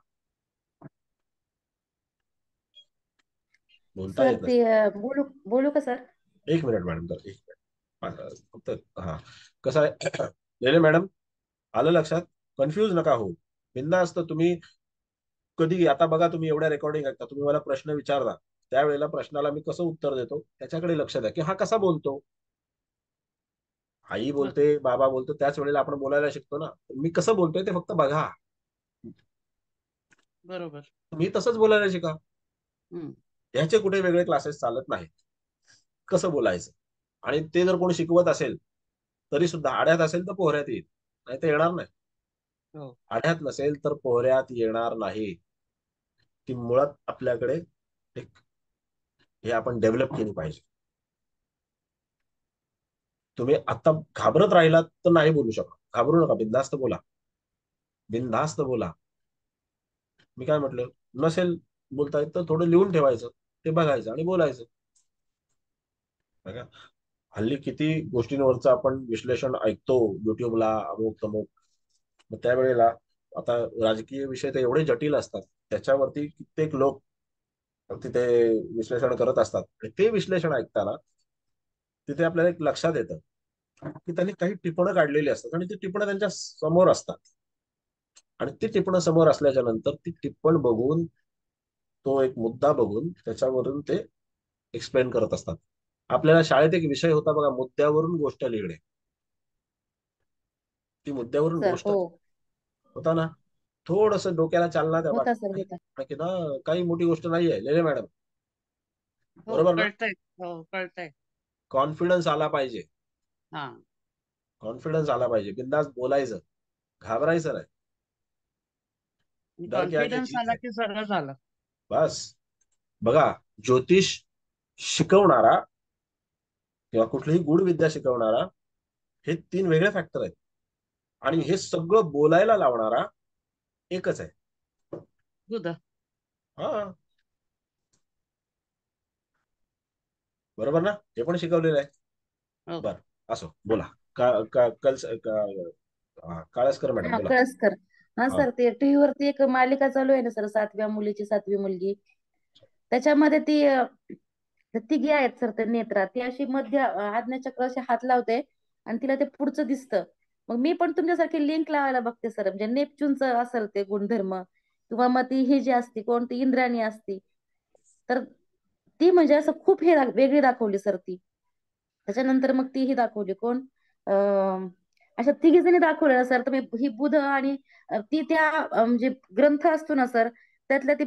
बोलता सर येत ते नसेल, बोलू बोलू का सर? एक मिनिट मॅडम, तर एक मिनिट फक्त. हा, कसं आहे लेले मॅडम, आलं लक्षात. कन्फ्यूज नका हो, बिंदास्त तुम्ही. कधी आता बघा, तुम्ही एवढ्या रेकॉर्डिंग ऐकता, तुम्ही मला प्रश्न विचारता, त्यावेळेला प्रश्नाला मी कसं उत्तर देतो त्याच्याकडे लक्ष द्या की हा कसा बोलतो. आई बर- बोलते, बाबा बोलतो, त्याच वेळेला आपण बोलायला शिकतो ना. मी कसं बोलतोय ते फक्त बघा. बरोबर. तुम्ही तसंच बोलायला शिका. हम्म. ह्याचे कुठे वेगळे क्लासेस चालत नाहीत. कसं बोलायचं, आणि ते जर कोणी शिकवत असेल तरी सुद्धा आड्यात असेल तर पोहऱ्यात येईल, नाही तर येणार नाही. हो. आड्यात नसेल तर पोहऱ्यात येणार नाही. ती मुळात आपल्याकडे एक हे आपण डेव्हलप केली पाहिजे. तुम्ही आता घाबरत राहिलात तर नाही बोलू शकत. घाबरू नका, बिनधास्त बोला, बिनधास्त बोला. मी काय म्हटलं, नसेल बोलता येत तर थोडं लिहून ठेवायचं, ते बघायचं आणि बोलायचं. बघा, हल्ली किती गोष्टींवरचं आपण विश्लेषण ऐकतो युट्यूबला, अमुक तमुक. मग त्यावेळेला आता राजकीय विषय तर एवढे जटिल असतात, त्याच्यावरती कित्येक लोक तिथे विश्लेषण करत असतात. आणि ते विश्लेषण ऐकताना तिथे आपल्याला एक लक्षात येतं की त्यांनी काही टिपणं काढलेली असतात आणि ती टिपणं त्यांच्या समोर असतात. आणि ती टिपणं समोर असल्याच्या नंतर ती टिप्पण बघून, तो एक मुद्दा बघून त्याच्यावरून ते एक्सप्लेन करत असतात. आपल्याला शाळेत एक विषय होता बघा, मुद्द्यावरून गोष्ट लिहिणे. ती मुद्द्यावरून सर गोष्ट हो. होता ना. थोडस डोक्याला चालना द्या, होता सर बाकी होता. की ना, काही मोठी गोष्ट नाहीये लेले मॅडम. हो, बरोबर ना. कळतंय. हो, कळतंय. कॉन्फिडन्स आला पाहिजे. हा. कॉन्फिडन्स आला पाहिजे, बिंदास बोलायचं, घाबरायचं नाही. डर के आगे कॉन्फिडन्स जीत आला है. की सगळं झालं. बस, बघा, ज्योतिष शिकवणारा किंवा कुठलीही गूढ विद्या शिकवणारा हे 3 वेगळे फॅक्टर आहेत, आणि हे सगळं बोलायला लावणारा एकच आहे. बुध. हा, बरोबर ना, हे पण शिकवलेलं आहे. हो. बर, असो, बोला. का, का, कल काळसकर मॅडम हा, बोला. कळसकर. हा हा सर, ते टीव्ही वरती एक मालिका चालू आहे ना सर, 7व्या मुलीची 7वी मुलगी. त्याच्यामध्ये ती तिघी आहेत सर, ते नेत्रा, ती अशी मध्य आज्ञाचक्राशी हात लावते आणि तिला ते पुढचं दिसतं. मग मी पण तुमच्यासारखी लिंक लावायला बघते सर, म्हणजे नेपच्यूनचं असेल ते गुणधर्म, किंवा मग ती ही जी असती कोणती इंद्राणी असती, तर ती म्हणजे असं खूप हे वेगळी दाखवली सर ती. त्याच्यानंतर मग ती ही दाखवली कोण, अं, अशा तिघी जणी दाखवल्या सर. तर ही बुध आणि ती त्या म्हणजे ग्रंथ असतो ना सर, त्यातल्या ते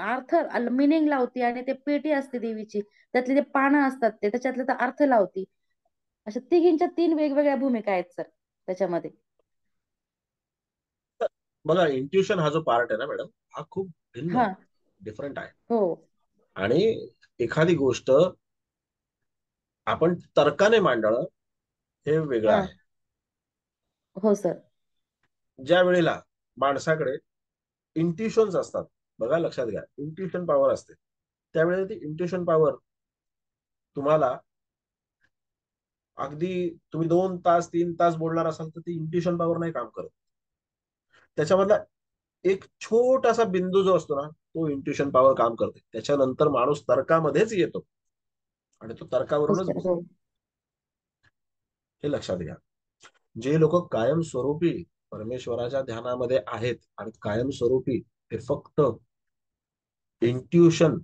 अर्थ मिनिंग लावती, आणि ते पेटी असते देवीची, त्यातले ते पानं असतात ते त्याच्यातले तर अर्थ लावती. अशा तिघींच्या 3 वेगवेगळ्या भूमिका आहेत सर त्याच्यामध्ये. बघा, इंट्युशन हा जो पार्ट आहे ना मॅडम, हा खूप भिन्न हा. आहे, डिफरंट आहे. हो. आणि एखादी गोष्ट आपण तर्काने मांडणं हे वेगळं हा. आहे. हो सर. ज्या वेळेला माणसाकडे इंट्युशन्स असतात, बघा लक्षात घ्या, इंट्युशन पॉवर असते, त्यावेळेला ती इंट्युशन पॉवर तुम्हाला अगदी, तुम्ही 2 तास 3 तास बोलणार असाल तर ती इंट्युशन पॉवर नाही काम करत. त्याच्यामधला एक छोटासा बिंदू जो असतो ना, तो इंट्युशन पॉवर काम करते. त्याच्यानंतर माणूस तर्कामध्येच येतो, आणि तो हो तर्कावरूनच सर. बोलतो. हो. हे लक्षात घ्या. जे लोक कायमस्वरूपी परमेश्वराच्या ध्यानामध्ये आहेत आणि कायमस्वरूपी ते फक्त इंट्युशन,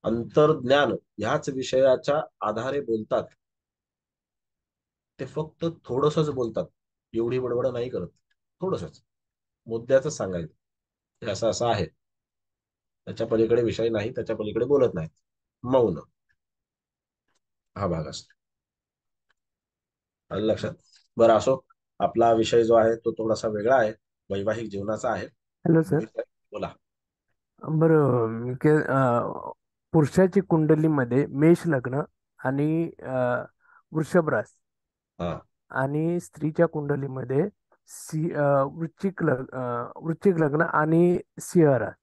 अंतर्ज्ञान ह्याच विषयाच्या आधारे बोलतात, ते फक्त थोडसच बोलतात, एवढी बडबड नाही करत, थोडसच मुद्द्याच सांगायचं, हे असं असं आहे, त्याच्या पलीकडे विषय नाही, त्याच्या पलीकडे बोलत नाही, मौन हा भाग असतो. आलं लक्षात? बरं, असो, आपला विषय जो आहे तो थोडासा वेगळा आहे, वैवाहिक जीवनाचा आहे. Hello sir. बोला. बरं, पुरुषाची कुंडलीमध्ये मेष लग्न आणि वृषभ रास, हा, आणि स्त्रीच्या कुंडलीमध्ये वृश्चिक लग्न आणि सिंह रास.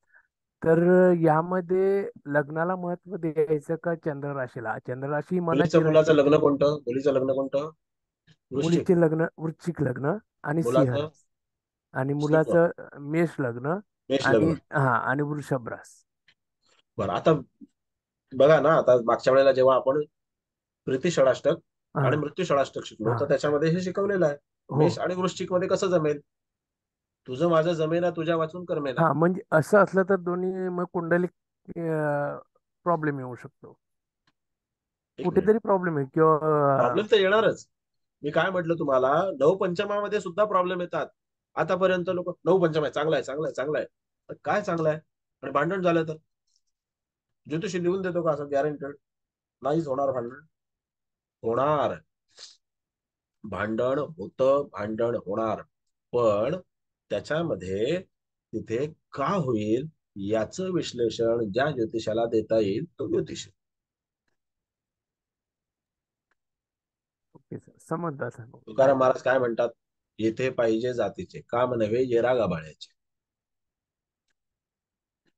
तर यामध्ये लग्नाला महत्व द्यायचं का चंद्र राशीला? चंद्र राशी मनाची राशी मुलाचं आहे. लग्न कोणतं? मुलीचं लग्न कोणतं? वृश्चिक. मुलीचे लग्न वृश्चिक लग्न आणि सिंह मुलाचं रास, आणि सिंह. मुलाचं मेष लग्न मेष आणि लग्न. आणि वृषभ रास. बरं, आता बघा ना, आता मागच्या वेळेला जेव्हा आपण प्रीती षडाष्टक हा. आणि मृत्यू षडाष्टक शिकलो, हा. तर त्याच्यामध्ये हे शिकवलेलं आहे, हो. मेष आणि वृश्चिक मध्ये कसं जमेल, तुझं माझं जमेना, तुझ्या वाचून करमेना. हा, म्हणजे असं असलं तर दोन्ही मग कुंडली प्रॉब्लेम येऊ शकतो, एक मिनिट, कुठेतरी प्रॉब्लेम आहे किंवा प्रॉब्लेम तर येणारच. मी काय म्हटलं तुम्हाला, नवपंचमामध्ये सुद्धा प्रॉब्लेम येतात. आतापर्यंत लोक नवपंचम आहे, चांगला आहे, चांगला आहे, चांगला आहे, तर काय चांगलं आहे, आणि भांडण झालं तर ज्योतिषी लिहून देतो का असं गॅरंटेड? नाहीच होणार भांडण. होणार, भांडण होतं, भांडण होणार, पण त्याच्यामध्ये तिथे का होईल याचं विश्लेषण ज्या ज्योतिषाला देता येईल तो ज्योतिष. ओके सर, समजलं सर. तुकाराम महाराज काय म्हणतात, येथे पाहिजे जातीचे, काम नव्हे येरा गाभाळ्याचे.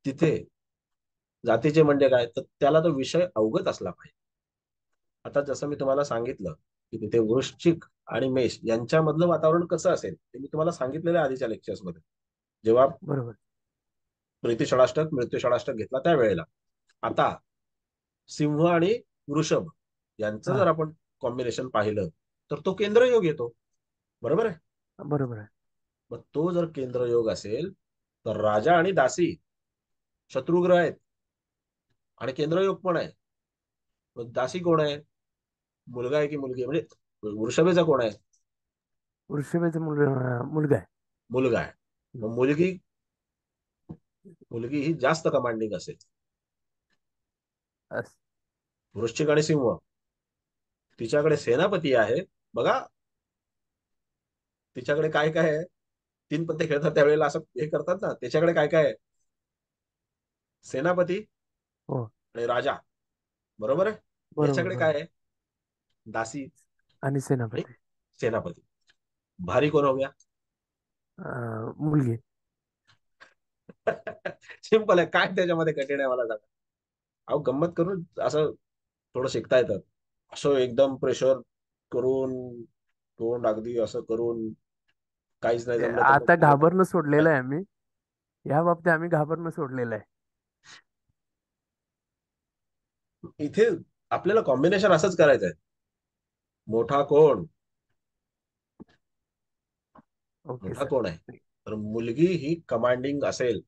तिथे जातीचे म्हणजे काय, तर त्याला तो विषय अवगत असला पाहिजे. आता जसं मी तुम्हाला सांगितलं की तिथे वृश्चिक आणि मेष यांच्यामधलं वातावरण कसं असेल ते मी तुम्हाला सांगितलेलं आहे आधीच्या लेक्चर्स मध्ये, जेव्हा बरोबर. प्रीती षडाष्टक मृत्यू षडाष्टक घेतला त्यावेळेला. आता सिंह आणि वृषभ यांचं हा, जर आपण कॉम्बिनेशन पाहिलं तर तो केंद्र योग येतो, बरोबर आहे? बरोबर आहे. मग तो जर केंद्र योग असेल तर राजा आणि दासी शत्रुग्रह आहेत, आणि केंद्र योग पण आहे. मग दासी कोण आहे, मुलगा आहे की मुलगी आहे, म्हणजे वृषभेचा कोण आहे? वृषभेचा मुलगा आहे. मुलगा आहे. मग मुलगी ही जास्त कमांडिंग असेल. वृश्चिक आणि सिंह, तिच्याकडे सेनापती आहे, बघा तिच्याकडे काय काय आहे, 3 पत्ते खेळतात त्यावेळेला असं हे करतात ना, त्याच्याकडे काय काय आहे, सेनापती हो आणि राजा, बरोबर आहे. बरोबर याच्याकडे बरोबर. काय आहे? दासी आणि आणि सेनापती सेनापती. भारी कोण हो गया? मुलगी. सिंपल आहे. काय त्याच्यामध्ये कठीण आहे मला सांगा. अहो गंमत करून असं थोडं शिकता येतं. असं एकदम प्रेशर करून तोंड अगदी असं करून काहीच नाही जमलं तर मग आता काय होतं? घाबरणं सोडलेलं आहे आम्ही. या बाबतीत आम्ही घाबरणं सोडलेलं आहे. इथे आपल्याला कॉम्बिनेशन असंच करायचं आहे. मोठा कोण? ओके मोठा सर. कोण आहे? तर मुलगी ही कमांडिंग असेल,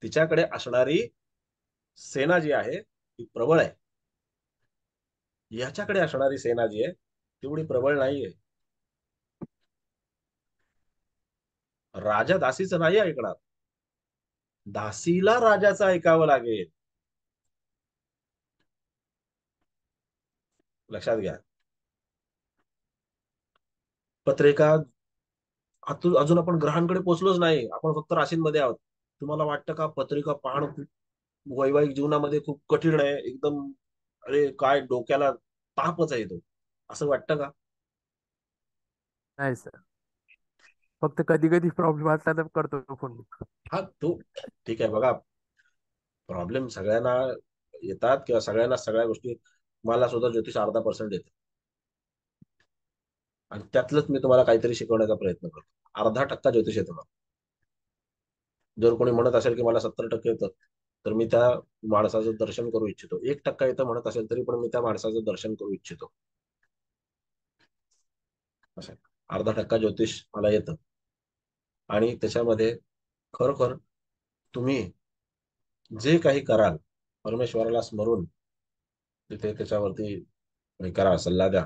तिच्याकडे असणारी सेना जी आहे ती प्रबळ आहे. याच्याकडे असणारी सेना जी आहे तेवढी प्रबळ नाहीये. राजा दासीचं नाही ऐकणार, दासीला राजाचं ऐकावं लागेल. लक्षात घ्या. पत्रिका अजून आपण ग्रहांकडे पोहोचलोच नाही, आपण फक्त राशींमध्ये आहोत. तुम्हाला वाटतं का पत्रिका पाहणं खूप वैवाहिक जीवनामध्ये खूप कठीण आहे एकदम? अरे काय डोक्याला तापच आहे तो, असं वाटतं का? नाही सर, फक्त कधी कधी प्रॉब्लेम असला तर करतो फोन. हा तो ठीक आहे. बघा, प्रॉब्लेम सगळ्यांना येतात किंवा सगळ्यांना सगळ्या गोष्टी, मला सुद्धा ज्योतिष 0.5% येते आणि त्यातलंच मी तुम्हाला काहीतरी शिकवण्याचा प्रयत्न करतो. 0.5% ज्योतिष येतं मला. जर कोणी म्हणत असेल की मला 70% येतं, तर मी त्या माणसाचं दर्शन करू इच्छितो. 1% येतं म्हणत असेल तरी पण मी त्या माणसाचं दर्शन करू इच्छितो. असं 0.5% ज्योतिष मला येतं आणि त्याच्यामध्ये खरोखर तुम्ही जे काही कराल परमेश्वराला स्मरून तिथे त्याच्यावरती हे करा, सल्ला द्या.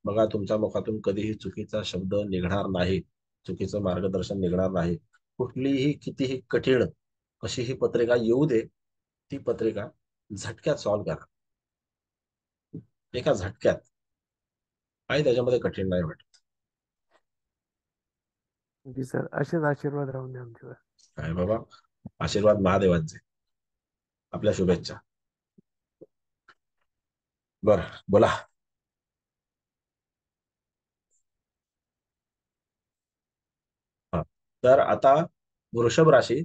बघा तुमच्या मुखातून कधीही चुकीचा शब्द निघणार नाही, चुकीचं मार्गदर्शन निघणार नाही. कुठलीही कितीही कठीण कशीही पत्रिका येऊ दे, ती पत्रिका झटक्यात सॉल्व्ह करा, एका झटक्यात. काही त्याच्यामध्ये कठीण नाही वाटत. जी सर, असेच आशीर्वाद राहून द्या आमच्यावर. काय बाबा, आशीर्वाद महादेवांचे. आपल्या शुभेच्छा. बर बोला. हा, तर आता वृषभ राशी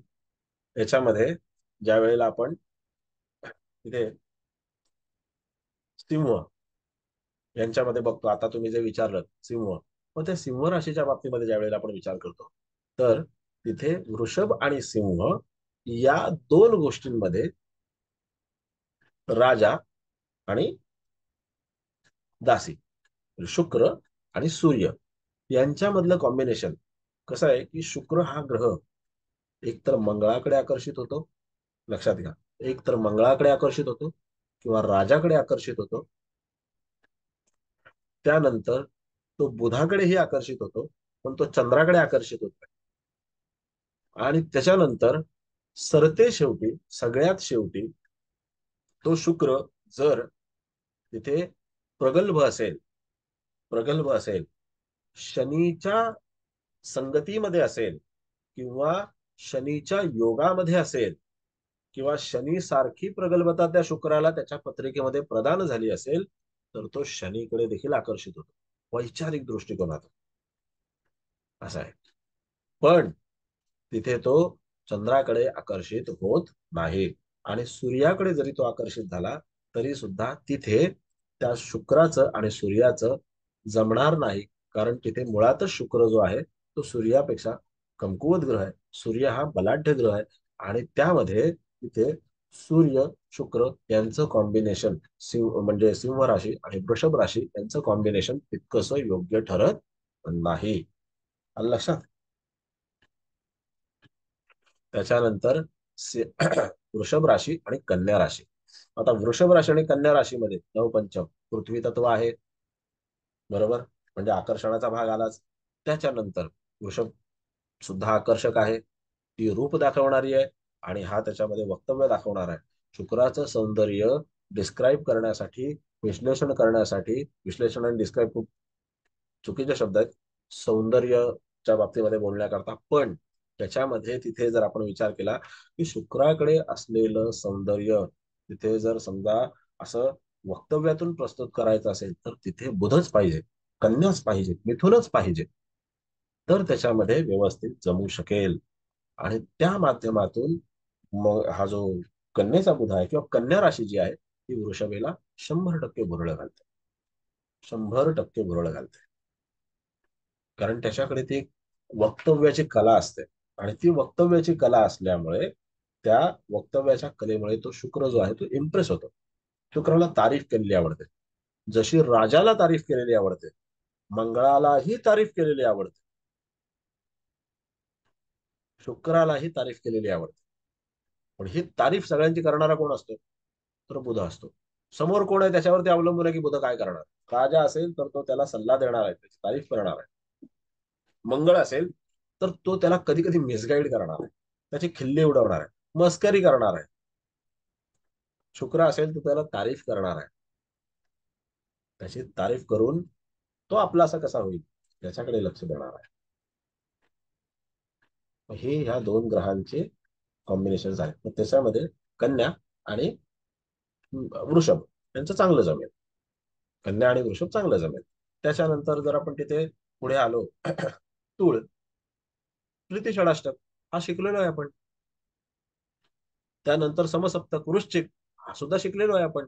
याच्यामध्ये ज्या वेळेला आपण तिथे सिंह यांच्यामध्ये बघतो, आता तुम्ही जे विचारलं सिंह, मग त्या सिंह राशीच्या बाबतीमध्ये ज्या वेळेला आपण विचार करतो, तर तिथे वृषभ आणि सिंह या दोन गोष्टींमध्ये राजा आणि दासी, शुक्र आणि सूर्य यांच्यामधलं कॉम्बिनेशन कसं आहे की शुक्र हा ग्रह एकतर मंगळाकडे आकर्षित होतो, लक्षात घ्या, एकतर मंगळाकडे आकर्षित होतो किंवा राजाकडे आकर्षित होतो. त्यानंतर तो बुधाकडेही आकर्षित होतो, पण तो चंद्राकडे आकर्षित होतो. आणि त्याच्यानंतर सरते शेवटी, सगळ्यात शेवटी तो शुक्र जर तिथे प्रगल्भ असेल, प्रगल्भ असेल, शनीच्या संगतीमध्ये असेल किंवा शनीच्या योगामध्ये असेल किंवा शनी सारखी प्रगल्भता त्या शुक्राला त्याच्या पत्रिकेमध्ये प्रदान झाली असेल, तर तो शनीकडे देखील आकर्षित होतो वैचारिक दृष्टिकोनातून. असा आहे. पण तिथे तो चंद्राकडे आकर्षित होत नाही आणि सूर्याकडे जरी तो आकर्षित झाला तरी सुद्धा तिथे त्या शुक्राचं आणि सूर्याचं जमणार नाही, कारण तिथे मुळातच शुक्र जो आहे तो सूर्यापेक्षा कमकुवत ग्रह आहे. सूर्य हा बलाढ्य ग्रह आहे आणि त्यामध्ये तिथे सूर्य शुक्र यांचं कॉम्बिनेशन म्हणजे सिंह राशी आणि वृषभ राशी यांचं कॉम्बिनेशन तितकंसं योग्य ठरत नाही. आलं लक्षात? त्याच्यानंतर वृषभ राशी आणि कन्या राशी. आता वृषभ राशी आणि कन्या राशीमध्ये नवपंचम पृथ्वी तत्व आहे, बरोबर, म्हणजे आकर्षणाचा भाग आलाच. त्याच्यानंतर वृषभ सुद्धा आकर्षक आहे, ती रूप दाखवणारी आहे आणि हा त्याच्यामध्ये वक्तव्य दाखवणार आहे. शुक्राचं सौंदर्य डिस्क्राईब करण्यासाठी, विश्लेषण करण्यासाठी, विश्लेषण आणि डिस्क्राईब खूप चुकीचे शब्द आहेत सौंदर्याच्या बाबतीमध्ये बोलण्याकरता, पण त्याच्यामध्ये तिथे जर आपण विचार केला की शुक्राकडे असलेलं सौंदर्य तिथे जर समजा असं वक्तव्यातून प्रस्तुत करायचं असेल तर तिथे बुधच पाहिजे, कन्याच पाहिजे, मिथुनच पाहिजे, तर त्याच्यामध्ये व्यवस्थित जमू शकेल. आणि त्या माध्यमातून मग हा जो कन्येचा बुध आहे किंवा कन्या राशी जी आहे ती वृषभेला 100% भुरळ घालते, 100% भुरळ घालते. कारण त्याच्याकडे ती एक वक्तव्याची कला असते आणि ती वक्तव्याची कला असल्यामुळे त्या वक्तव्याच्या कलेमुळे तो शुक्र जो आहे तो इम्प्रेस होतो. शुक्राला तारीफ केलेली आवडते, जशी राजाला तारीफ केलेली आवडते, मंगळालाही तारीफ केलेली आवडते, शुक्रालाही तारीफ केलेली आवडते. पण ही तारीफ सगळ्यांची करणारा कोण असतो? तर बुध असतो. समोर कोण आहे त्याच्यावरती अवलंबून आहे की बुध काय करणार. राजा असेल तर तो त्याला सल्ला देणार आहे, त्याची तारीफ करणार आहे. मंगळ असेल तर तो त्याला कधी कधी मिसगाईड करणार आहे, त्याची खिल्ली उडवणार आहे, मस्करी करणार आहे. शुक्र असेल तर त्याला तारीफ करणार आहे, त्याची तारीफ करून तो आपला असा कसा होईल याच्याकडे लक्ष देणार आहे. हे ह्या दोन ग्रहांचे कॉम्बिनेशन आहेत. मग त्याच्यामध्ये कन्या आणि वृषभ यांचं चांगलं जमेल, कन्या आणि वृषभ चांगलं जमेल. त्याच्यानंतर जर आपण तिथे पुढे आलो तूळ प्रीती षडाष्टक हा शिकलेलो आहे आपण. त्यानंतर समसप्तक वृश्चिक हा सुद्धा शिकलेलो आहे आपण.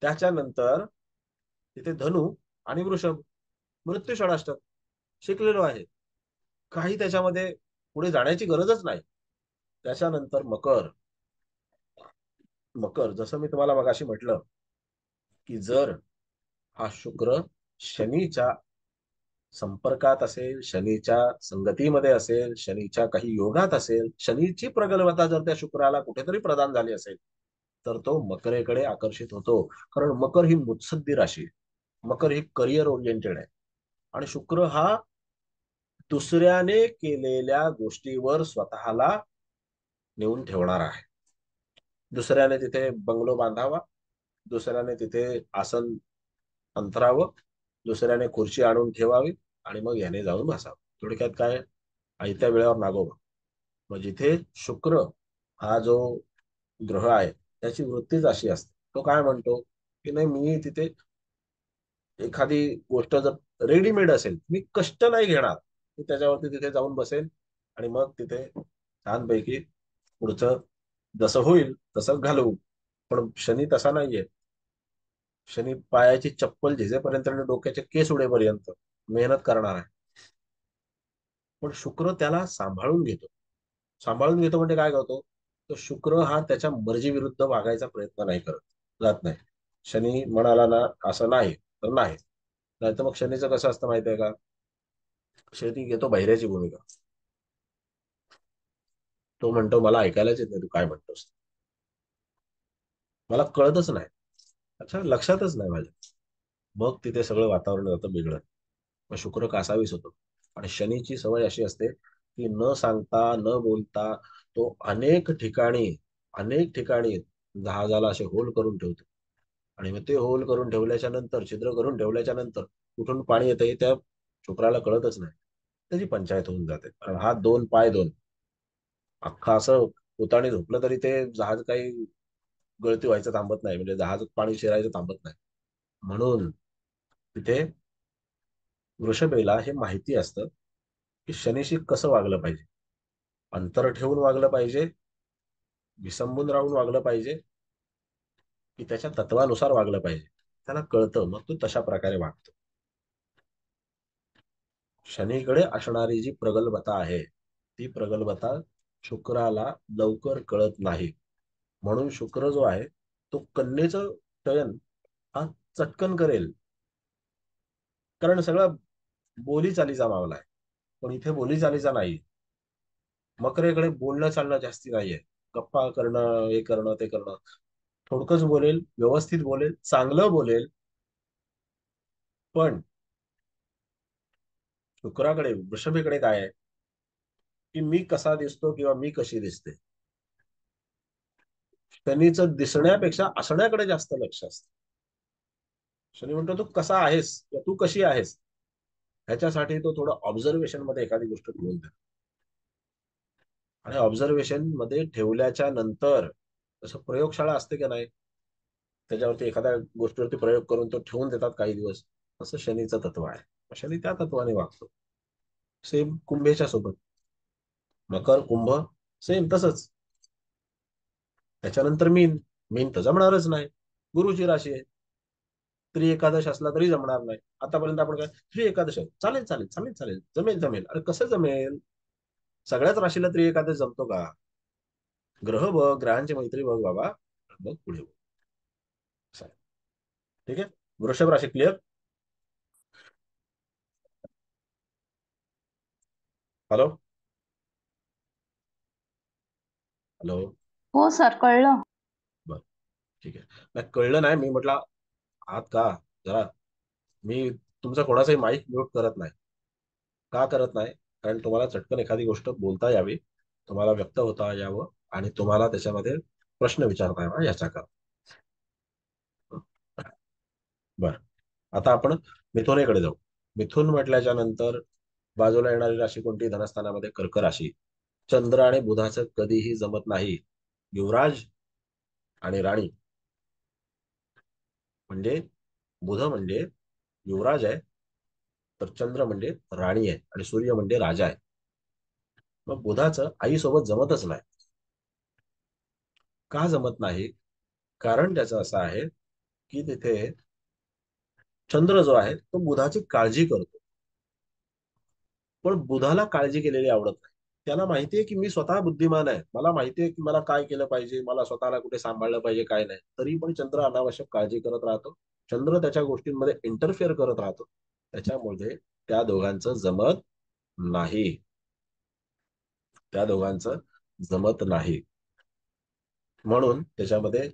त्याच्यानंतर तिथे धनु आणि वृषभ मृत्यू षडाष्टक शिकलेलो आहे. काही त्याच्यामध्ये पुढे जाण्याची गरजच नाही. त्याच्यानंतर मकर. मकर जसं मी तुम्हाला मगाशी म्हटलं की जर हा शुक्र शनीच्या संपर्कात असेल, शनीच्या संगतीमध्ये असेल, शनीच्या काही योगात असेल, शनीची प्रगल्भता जर त्या शुक्राला कुठेतरी प्रदान झाली असेल तर तो मकरेकडे आकर्षित होतो. कारण मकर ही मुत्सद्दी राशी आहे, मकर ही करिअर ओरिएंटेड आहे आणि शुक्र हा दुसऱ्याने केलेल्या गोष्टीवर स्वतःला नेऊन ठेवणार आहे. दुसऱ्याने तिथे बंगलो बांधावा, दुसऱ्याने तिथे आसन अंतरावं, दुसऱ्याने खुर्ची आणून ठेवावी आणि मग याने जाऊन बसावं. थोडक्यात काय, आयत्या वेळेवर नागोबा. मग जिथे शुक्र हा जो ग्रह आहे त्याची वृत्तीच अशी असते, तो काय म्हणतो की नाही मी तिथे एखादी गोष्ट जर रेडीमेड असेल मी कष्ट नाही घेणार, मी त्याच्यावरती तिथे जाऊन बसेल आणि मग तिथे छानपैकी पुढचं जसं होईल तसं घालवू. पण शनी तसा नाहीये. शनी पायाची चप्पल झिजेपर्यंत आणि डोक्याचे केस उडेपर्यंत मेहनत करणार आहे. पण शुक्र त्याला सांभाळून घेतो. सांभाळून घेतो म्हणजे काय करतो, तर शुक्र हा त्याच्या मर्जी विरुद्ध वागायचा प्रयत्न नाही करत, जात नाही. शनी म्हणाला ना असं नाही तर नाही. नाहीतर मग शनीचं कसं असतं माहिती आहे का, शनी घेतो बहिऱ्याची भूमिका. तो म्हणतो मला ऐकायलाच येत नाही तू काय म्हणतोस, मला कळतच नाही, अच्छा लक्षातच नाही माझ्या. मग तिथे सगळं वातावरण जातं बिघडत. मग शुक्र कासावीस होतो. आणि शनीची सवय अशी असते की न सांगता न बोलता तो अनेक ठिकाणी जहाजाला असे होल करून ठेवतो. आणि मग ते होल करून ठेवल्याच्या नंतर, छिद्र करून ठेवल्याच्या नंतर कुठून पाणी येतं हे त्या शुक्राला कळतच नाही. त्याची पंचायत होऊन जाते. कारण हा 2 पाय 2 अख्खा असं उताणी झोपलं तरी ते जहाज काही गळती व्हायचं थांबत नाही, म्हणजे जहाज पाणी शिरायचं थांबत नाही. म्हणून तिथे वृषभेला हे माहिती असतं की शनीशी कसं वागलं पाहिजे. अंतर ठेवून वागलं पाहिजे, विसंबून राहून वागलं पाहिजे, की त्याच्या तत्वानुसार वागलं पाहिजे. त्याला कळतं, मग तो तशा प्रकारे वागतो. शनीकडे असणारी जी प्रगल्भता आहे ती प्रगल्भता शुक्राला लवकर कळत नाही. म्हणून शुक्र जो आहे तो कन्येचं चयन हा चटकन करेल. कारण सगळा बोलीचालीचा मामला आहे. पण इथे बोलीचालीचा नाही. मकरेकडे बोलणं चालणं जास्ती नाहीये, गप्पा करणं, हे करणं ते करणं. थोडकच बोलेल, व्यवस्थित बोलेल, चांगलं बोलेल. पण शुक्राकडे वृषभेकडे काय आहे की मी कसा दिसतो किंवा मी कशी दिसते. शनीचं दिसण्यापेक्षा असण्याकडे जास्त लक्ष असतं. शनी म्हणतो तू कसा आहेस किंवा तू कशी आहेस. ह्याच्यासाठी तो थोडं ऑब्झर्वेशन मध्ये एखादी गोष्ट ठेवून देतो. आणि ऑब्झर्वेशन मध्ये ठेवल्याच्या नंतर जसं प्रयोगशाळा असते की नाही, त्याच्यावरती एखाद्या गोष्टीवरती प्रयोग करून तो ठेवून देतात काही दिवस, तसं शनीचं तत्व आहे. शनी त्या तत्वाने वागतो. सेम कुंभेच्या सोबत, मकर कुंभ सेम तसंच. त्याच्यानंतर मीन. मीन तर जमणारच नाही, गुरुची राशी आहे. त्रि एकादश असला तरी जमणार नाही. आतापर्यंत आपण काय त्रि एकादश आहे, चालेल चालेल चालेल चालेल, जमेल जमेल. अरे कसं जमेल? सगळ्याच राशीला त्रि एकादश जमतो का? ग्रह बघ, ग्रहांची मैत्री बघ बाबा, मग पुढे बघ. ठीक आहे. वृषभ राशी क्लिअर? Hello hello. हो सर, कळलं. बर ठीक आहे. नाही कळलं नाही, मी म्हटलं आहात का जरा. मी तुमचा कोणाचाही माईक म्यूट करत नाही. का करत नाही? कारण तुम्हाला चटकन एखादी गोष्ट बोलता यावी, तुम्हाला व्यक्त होता यावं, आणि तुम्हाला त्याच्यामध्ये प्रश्न विचारता यावा याच्या करता. बर, आता आपण मिथुनेकडे जाऊ. मिथुन म्हटल्याच्या नंतर बाजूला येणारी राशी कोणती? धनस्थानामध्ये कर्क राशी. चंद्र आणि बुधाचं कधीही जमत नाही. युवराज आणि राणी म्हणजे बुध म्हणजे युवराज आहे, तर चंद्र म्हणजे राणी आहे, आणि सूर्य म्हणजे राजा आहे. मग बुधाचं आईसोबत जमतच नाही. का जमत नाही? कारण त्याचं असं आहे की तिथे चंद्र जो आहे तो बुधाची काळजी करतो, पण बुधाला काळजी केलेली आवडत नाही. त्याला माहितीये की मी स्वतः बुद्धिमान आहे, मला माहितीये की मला काय केलं पाहिजे, मला स्वतःला कुठे सांभाळलं पाहिजे काय नाही, तरी पण चंद्र अनावश्यक काळजी करत राहतो. चंद्र त्याच्या गोष्टींमध्ये इंटरफिअर करत राहतो. त्याच्यामुळे त्या दोघांचं जमत नाही. त्या दोघांचं जमत नाही. म्हणून त्याच्यामध्ये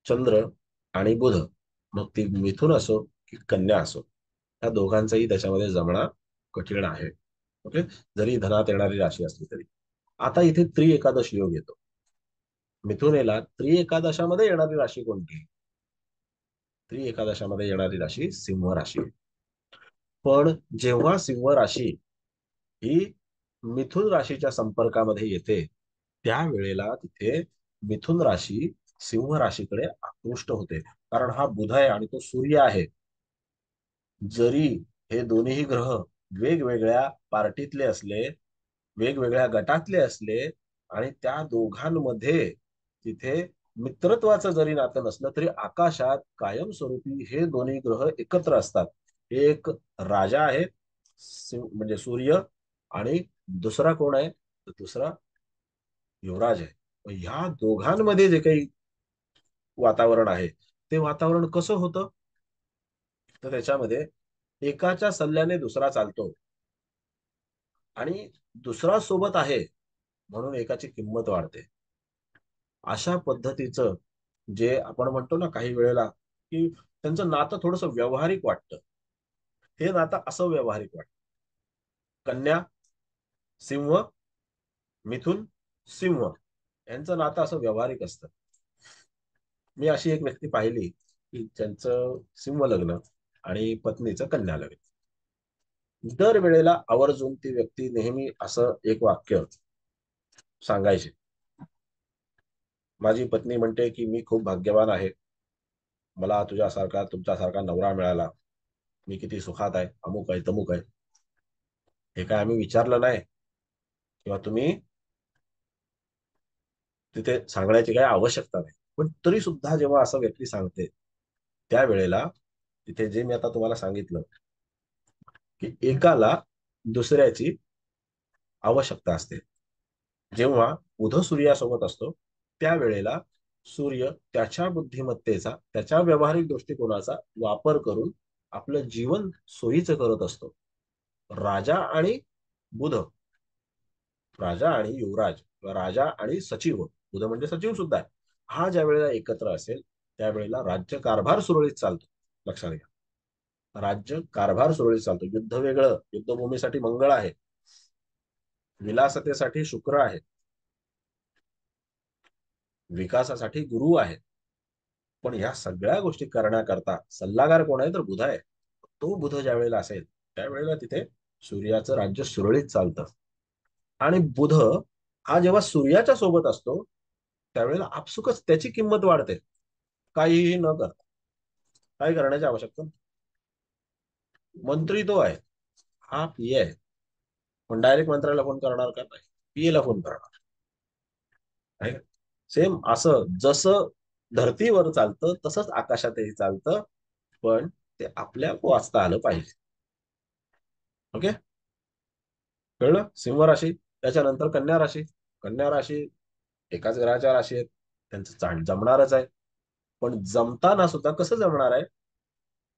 चंद्र आणि बुध, मग ती मिथुन असो की कन्या असो, त्या दोघांचंही त्याच्यामध्ये जमणं कठीण आहे. ओके, जरी धनात येणारी राशी असली तरी. आता इथे त्रि एकादश योग येतो. मिथुनेला त्रि एकादशामध्ये येणारी राशी कोणती? त्रि एकादशामध्ये येणारी राशी सिंह राशी. पण जेव्हा सिंह राशी ही मिथुन राशीच्या संपर्कामध्ये येते, त्यावेळेला तिथे मिथुन राशी सिंह राशीकडे आकृष्ट होते. कारण हा बुध आहे आणि तो सूर्य आहे. जरी हे दोन्ही ग्रह वेगवेगळ्या पार्टीतले असले, वेगवेगळ्या गटातले असले, आणि त्या दोघांमध्ये तिथे मित्रत्वाचं जरी नातं नसलं, तरी आकाशात कायमस्वरूपी हे दोन्ही ग्रह एकत्र असतात. एक राजा आहे म्हणजे सूर्य, आणि दुसरा कोण आहे? तर दुसरा युवराज आहे. ह्या दोघांमध्ये जे काही वातावरण आहे, ते वातावरण कसं होतं? तर त्याच्यामध्ये एकाच्या सल्ल्याने दुसरा चालतो, आणि दुसरा सोबत आहे म्हणून एकाची किंमत वाढते. अशा पद्धतीचं जे आपण म्हणतो ना काही वेळेला, की त्यांचं नातं थोडंसं व्यावहारिक वाटतं, हे नातं असं व्यावहारिक वाटतं. कन्या सिंह, मिथुन सिंह, यांचं नातं असं व्यावहारिक असतं. मी अशी एक व्यक्ती पाहिली की ज्यांचं सिंह लग्न आणि पत्नीचं कन्या लग्न. दर वेळेला आवर्जून ती व्यक्ती नेहमी असं एक वाक्य सांगायचे, माझी पत्नी म्हणते की मी खूप भाग्यवान आहे, मला तुझ्यासारखा तुमच्यासारखा नवरा मिळाला, मी किती सुखात आहे, अमुक आहे तमुक आहे. हे काय आम्ही विचारलं नाही, किंवा तुम्ही तिथे सांगण्याची काही आवश्यकता नाही. पण तरी सुद्धा जेव्हा असं व्यक्ती सांगते, त्यावेळेला तिथे जे मी आता तुम्हाला सांगितलं की एकाला दुसऱ्याची आवश्यकता असते. जेव्हा बुध सूर्यासोबत असतो, त्यावेळेला सूर्य त्याच्या बुद्धिमत्तेचा, त्याच्या व्यावहारिक दृष्टिकोनाचा वापर करून आपलं जीवन सोयीचं करत असतो. राजा आणि बुध, राजा आणि युवराज, राजा आणि सचिव, बुध म्हणजे सचिव सुद्धा आहे, हा ज्या वेळेला एकत्र असेल त्यावेळेला राज्य कारभार सुरळीत चालतो. लक्षात घ्या, राज्य कारभार सुरळीत चालतो. युद्ध वेगळं, युद्धभूमीसाठी मंगळ आहे, विलासतेसाठी शुक्र आहे, विकासासाठी गुरु आहे. पण ह्या सगळ्या गोष्टी करण्याकरता सल्लागार कोण आहे? तर बुध आहे. तो बुध ज्या वेळेला असेल त्यावेळेला तिथे सूर्याचं राज्य सुरळीत चालतं. आणि बुध हा जेव्हा सूर्याच्या सोबत असतो त्यावेळेला आपसुकच त्याची किंमत वाढते, काहीही न करता. काय करण्याची आवश्यकता. मंत्री तो आहे, हा पीए आहे, पण डायरेक्ट मंत्र्याला फोन करणार का? नाही, पीए ला फोन करणार आहे. सेम असं जसं धरतीवर चालतं तसंच आकाशातही चालतं, पण ते आपल्या वाचता आलं पाहिजे. ओके, कळलं. सिंह राशी, त्याच्यानंतर कन्या राशी. कन्या राशी एकाच ग्रहाच्या राशी आहेत, त्यांचं जमणारच आहे. पण जमताना सुद्धा कसं जमणार आहे.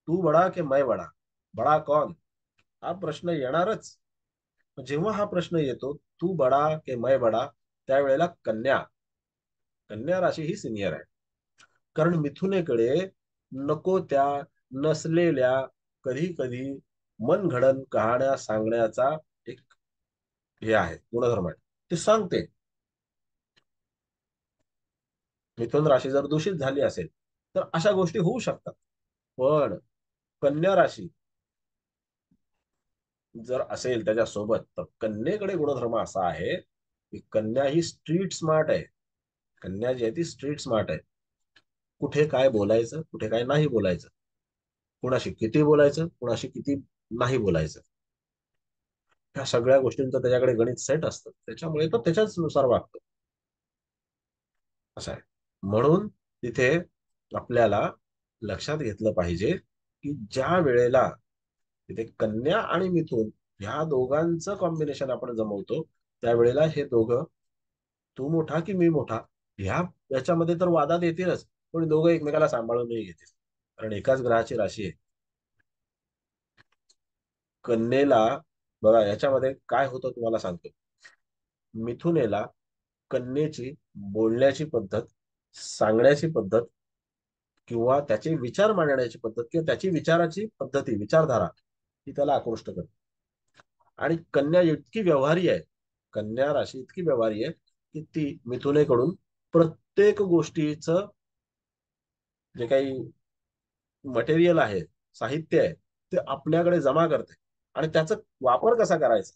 तू बडा की मैं बडा, बडा कौन, हा प्रश्न येणारच. जेव्हा हा प्रश्न येतो तू बडा की मैं बडा, त्यावेळेला कन्या कन्या राशी ही सिनियर आहे. कारण मिथुनेकडे नको त्या नसलेल्या कधी कधी मनगडन कहाण्या सांगण्याचा एक हे आहे, गुणधर्म आहे, ते सांगते. मिथुन राशी जर दूषित झाली असेल तर अशा गोष्टी होऊ शकतात. पण कन्या राशी जर असेल त्याच्यासोबत तर कन्येकडे गुणधर्म असा आहे की कन्या ही स्ट्रीट स्मार्ट आहे. कन्या जी आहे ती स्ट्रीट स्मार्ट आहे. कुठे काय बोलायचं, कुठे काय नाही बोलायचं, कुणाशी किती बोलायचं, कुणाशी किती नाही बोलायचं, ह्या सगळ्या गोष्टींचं त्याच्याकडे गणित सेट असतं. त्याच्यामुळे तो त्याच्याच नुसार वागतो. असं आहे. म्हणून तिथे आपल्याला लक्षात घेतलं पाहिजे की ज्या वेळेला तिथे कन्या आणि मिथुन ह्या दोघांचं कॉम्बिनेशन आपण जमवतो त्यावेळेला हे दोघं, तू मोठा की मी मोठा, ह्या याच्यामध्ये तर वादात येतीलच, पण दोघं एकमेकाला सांभाळूनही घेतील, कारण एकाच ग्रहाची राशी आहे. कन्येला बघा याच्यामध्ये काय होतं तुम्हाला सांगतो. मिथुनेला कन्येची बोलण्याची पद्धत, सांगण्याची पद्धत किंवा त्याचे विचार मांडण्याची पद्धत किंवा त्याची विचाराची पद्धती, विचारधारा ही त्याला आकृष्ट करते. आणि कन्या इतकी व्यवहारी आहे, कन्या राशी इतकी व्यवहारी आहे की ती मिथुनेकडून प्रत्येक गोष्टीचं जे काही मटेरियल आहे, साहित्य आहे, ते आपल्याकडे जमा करते आणि त्याचा वापर कसा करायचा,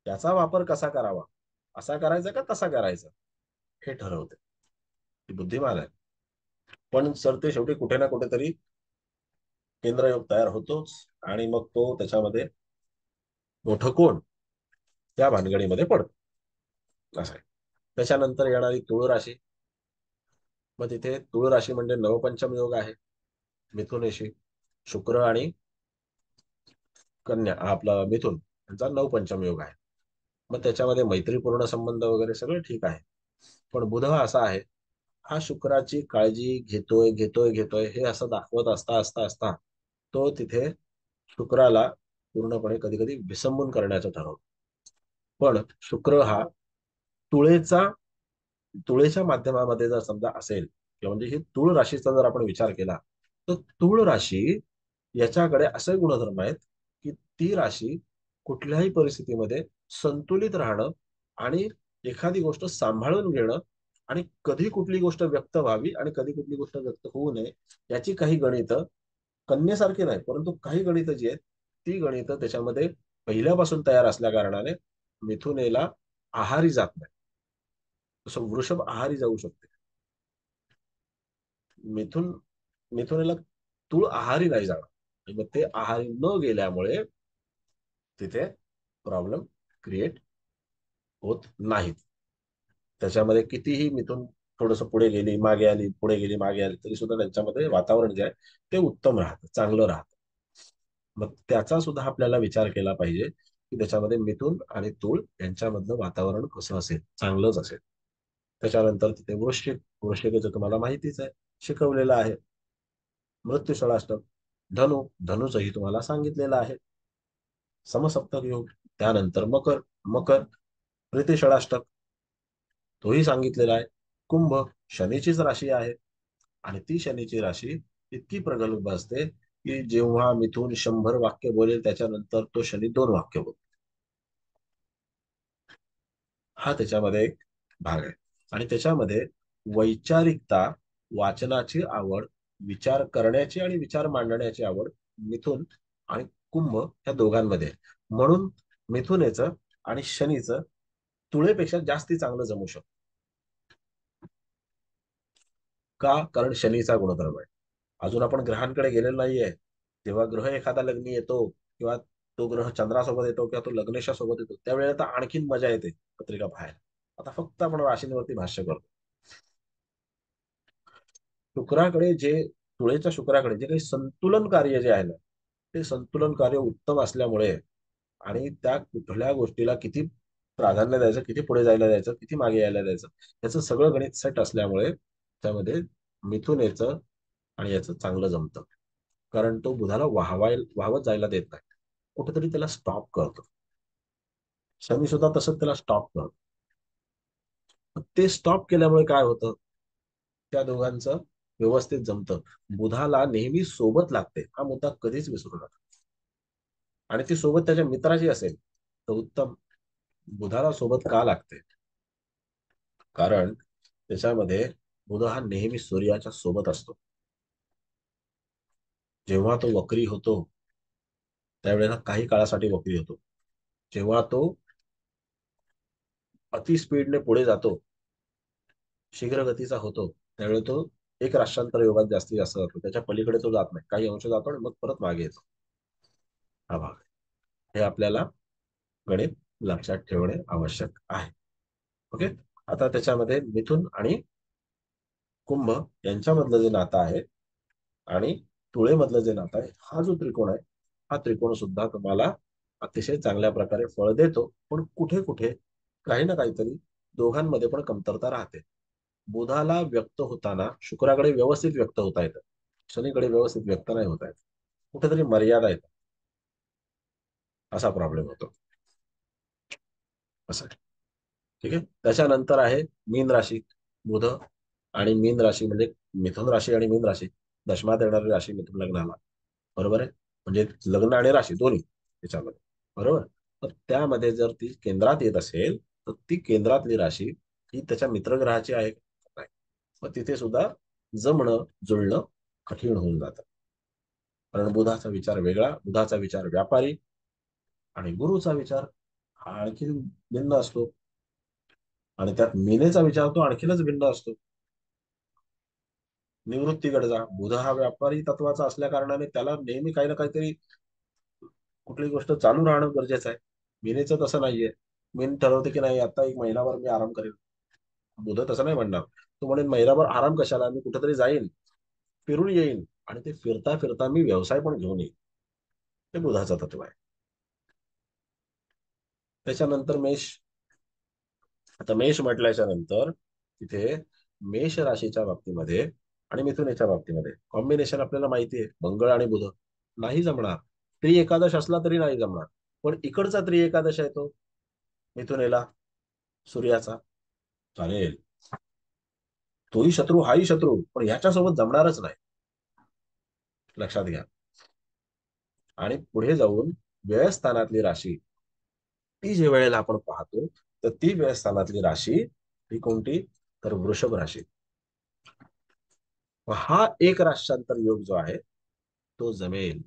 त्याचा वापर कसा करावा, असा करायचा का तसा करायचा, हे ठरवते. ती बुद्धिमान आहे. पण सर ते शेवटी कुठे ना कुठेतरी केंद्रयोग तयार होतोच आणि मग तो त्याच्यामध्ये मोठं कोण त्या भानगडीमध्ये पडतो. असं आहे. त्याच्यानंतर येणारी तुळ राशी. मग तिथे तुळ राशी म्हणजे नवपंचम योग आहे. मिथुनेशी शुक्र आणि कन्या आपला मिथुन यांचा नवपंचम योग आहे. मग त्याच्यामध्ये मैत्रीपूर्ण संबंध वगैरे सगळं ठीक आहे. पण बुध हा असा आहे, हा शुक्राची काळजी घेतोय घेतोय घेतोय हे असं दाखवत असता असता असता तो तिथे शुक्राला पूर्णपणे कधी कधी विसंबून करण्याचं ठरवतो. पण शुक्र हा तुळेचा तुळेच्या माध्यमामध्ये जर समजा असेल किंवा म्हणजे ही तुळ राशीचा जर आपण विचार केला तर तुळ राशी याच्याकडे असे गुणधर्म आहेत की ती राशी कुठल्याही परिस्थितीमध्ये संतुलित राहणं आणि एखादी गोष्ट सांभाळून घेणं आणि कधी कुठली गोष्ट व्यक्त व्हावी आणि कधी कुठली गोष्ट व्यक्त होऊ नये याची काही गणितं कन्येसारखी नाही, परंतु काही गणितं जी आहेत ती गणितं त्याच्यामध्ये पहिल्यापासून तयार असल्या कारणाने मिथुनेला आहारी जात नाही. तसं वृषभ आहारी जाऊ शकते, मिथुन मिथुनेला तूळ आहारी नाही जाणार. आणि मग ते आहारी न गेल्यामुळे तिथे प्रॉब्लेम क्रिएट होत नाहीत. त्याच्यामध्ये कितीही मिथुन थोडस पुढे गेली मागे आली, पुढे गेली मागे आली, तरी सुद्धा त्यांच्यामध्ये वातावरण जे आहे ते उत्तम राहतं, चांगलं राहतं. मग त्याचा सुद्धा आपल्याला विचार केला पाहिजे की त्याच्यामध्ये मिथुन आणि तूळ यांच्यामधलं वातावरण कसं असेल, चांगलंच असेल. त्याच्यानंतर तिथे वृश्चिक. वृश्चिकेचं तुम्हाला माहितीच आहे, शिकवलेलं आहे. मृत्यू षडाष्टक. धनु. धनुचंही तुम्हाला सांगितलेलं आहे. समसप्तक योग. त्यानंतर मकर. मकर प्रीती षडाष्टक तोही सांगितलेला आहे. कुंभ शनीचीच राशी आहे आणि ती शनीची राशी इतकी प्रगल्भ असते की जेव्हा मिथुन 100 वाक्य बोलेल त्याच्यानंतर तो शनी 2 वाक्य बोलतो. हा त्याच्यामध्ये एक भाग आहे. आणि त्याच्यामध्ये वैचारिकता, वाचनाची आवड, विचार करण्याची आणि विचार मांडण्याची आवड मिथुन आणि कुंभ ह्या दोघांमध्ये. म्हणून मिथुनेचं आणि शनीचं तुळेपेक्षा जास्ती चांगलं जमू शकतं. का? कारण शनीचा गुणधर्म आहे. अजून आपण ग्रहांकडे गेलेलो नाहीये. जेव्हा ग्रह एखादा लग्नी येतो किंवा तो ग्रह चंद्रासोबत येतो किंवा तो लग्नेशा सोबत येतो, त्यावेळेला तर आणखीन मजा येते पत्रिका पाहायला. आता फक्त आपण राशींवरती भाष्य करतो. शुक्राकडे जे तुळेच्या शुक्राकडे जे काही संतुलन कार्य जे आहे ना, ते संतुलन कार्य उत्तम असल्यामुळे आणि त्या कुठल्या गोष्टीला किती प्राधान्य द्यायचं, किती पुढे जायला द्यायचं, किती मागे यायला द्यायचं, याचं सगळं गणित सेट असल्यामुळे त्यामध्ये मिथुन याचं आणि याचं चांगलं जमतं. कारण तो बुधाला वाहवत जायला देत नाही, कुठेतरी त्याला स्टॉप करतो. शनी सुद्धा तसंच त्याला स्टॉप करतो. ते स्टॉप केल्यामुळे काय होतं, त्या दोघांचं व्यवस्थित जमतं. बुधाला नेहमी सोबत लागते, हा मुद्दा कधीच विसरू नका. आणि ती सोबत त्याच्या मित्राची असेल तर उत्तम. बुधाला सोबत का लागते? कारण त्याच्यामध्ये बुध हा नेहमी सूर्याच्या सोबत असतो. जेव्हा तो वक्री होतो त्यावेळेला काही काळासाठी वक्री होतो. जेव्हा तो अति स्पीडने पुढे जातो, शीघ्र गतीचा होतो, त्यावेळेला तो एक राष्ट्रांतर योगात जास्तीत जास्त जातो. त्याच्या पलीकडे तो जात नाही, काही अंश जातो आणि मग परत मागे येतो. हा भाग हे आपल्याला गणित लक्षात ठेवणे आवश्यक आहे. ओके. आता त्याच्यामध्ये मिथुन आणि कुंभ यांच्यामधलं जे नातं आहे आणि तुळेमधलं जे नातं आहे, हा जो त्रिकोण आहे, हा त्रिकोण सुद्धा तुम्हाला अतिशय चांगल्या प्रकारे फळ देतो. पण कुठे कुठे काही ना काहीतरी दोघांमध्ये पण कमतरता राहते. बुधाला व्यक्त होताना शुक्राकडे व्यवस्थित व्यक्त होता येतं, शनीकडे व्यवस्थित व्यक्त नाही होता येत. कुठेतरी मर्यादा येतात, असा प्रॉब्लेम होतो. असं ठीक आहे. त्याच्यानंतर आहे मीन राशी. बुध आणि मीन राशी म्हणजे मिथुन राशी आणि मीन राशी दशमात येणारी राशी मिथुन लग्नाला, बरोबर आहे. म्हणजे लग्न आणि राशी दोन्ही त्याच्यामध्ये, बरोबर. तर त्यामध्ये जर ती केंद्रात येत असेल तर ती केंद्रातली राशी ही त्याच्या मित्रग्रहाची आहे नाही. मग तिथे सुद्धा जमणं जुळणं कठीण होऊन जातं. कारण बुधाचा विचार वेगळा, बुधाचा विचार व्यापारी आणि गुरुचा विचार हा आणखी भिन्न असतो. आणि त्यात मीनेचा विचार तो आणखीनच भिन्न असतो. निवृत्तीकडे जा. बुध हा व्यापारी तत्वाचा असल्या कारणाने त्याला नेहमी काही ना काहीतरी कुठली गोष्ट चालू राहणं गरजेचं आहे. मीनेचं तसं नाहीये. मीन ठरवते की नाही आता एक महिनाभर मी आराम करेन. बुध तसं नाही म्हणणार. तो म्हणेन महिनाभर आराम कशाला, मी कुठेतरी जाईन, फिरून येईन आणि ते फिरता फिरता मी व्यवसाय पण घेऊन येईन. हे बुधाचं तत्व आहे. त्याच्यानंतर मेष. आता मेष म्हटल्याच्या नंतर तिथे मेष राशीच्या बाबतीमध्ये आणि मिथुनेच्या बाबतीमध्ये कॉम्बिनेशन आपल्याला माहिती आहे, मंगळ आणि बुध नाही जमणार. त्रि एकादश असला तरी नाही जमणार. पण इकडचा त्रि एकादश आहे तो मिथुनेला सूर्याचा, चालेल. तोही शत्रू हाही शत्रू, पण ह्याच्यासोबत जमणारच नाही, लक्षात घ्या. आणि पुढे जाऊन व्ययस्थानातली राशी ती जे वेळेला आपण पाहतो तर ती व्ययस्थानातली राशी ही कोणती, तर वृषभ राशी. हा एक राष्ट्रांतर योग जो आहे तो जमेल.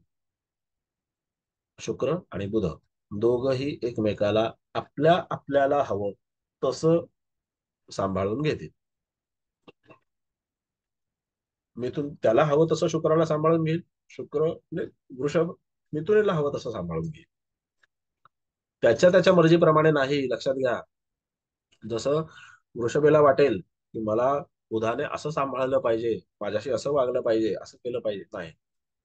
शुक्र आणि बुध दोघही एकमेकाला आपल्याला हवं तसं सांभाळून घेतील. मिथुन त्याला हवं तसं शुक्राला सांभाळून घेईल, शुक्र वृषभ मिथुनेला हवं तसं सांभाळून घेईल. त्याच्या मर्जीप्रमाणे नाही, लक्षात घ्या. जसं वृषभेला वाटेल की मला बुधाने असं सांभाळलं पाहिजे, माझ्याशी असं वागलं पाहिजे, असं केलं पाहिजे, नाही.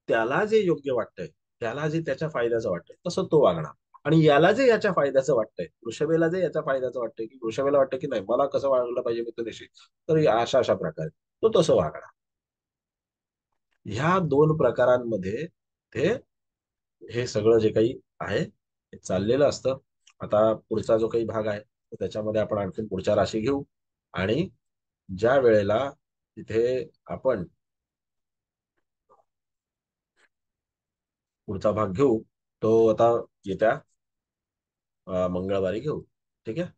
त्याला जे योग्य वाटतंय, त्याला जे त्याच्या फायद्याचं वाटतंय तसं तो वागणार. आणि याला जे याच्या फायद्याचं वाटतंय, वृषभेला जे याच्या फायद्याचं वाटतंय, की वृषभेला वाटतं की नाही मला कसं वागलं पाहिजे मिथुनेशी, तर अशा प्रकारे तो तसं वागणार. ह्या दोन प्रकारांमध्ये ते हे सगळं जे काही आहे ते चाललेलं असतं. आता पुढचा जो काही भाग आहे त्याच्यामध्ये आपण आणखी पुढच्या राशी घेऊ आणि ज्या वेळेला तिथे आपण पुढचा भाग घेऊ तो आता येत्या मंगळवारी घेऊ. ठीक आहे.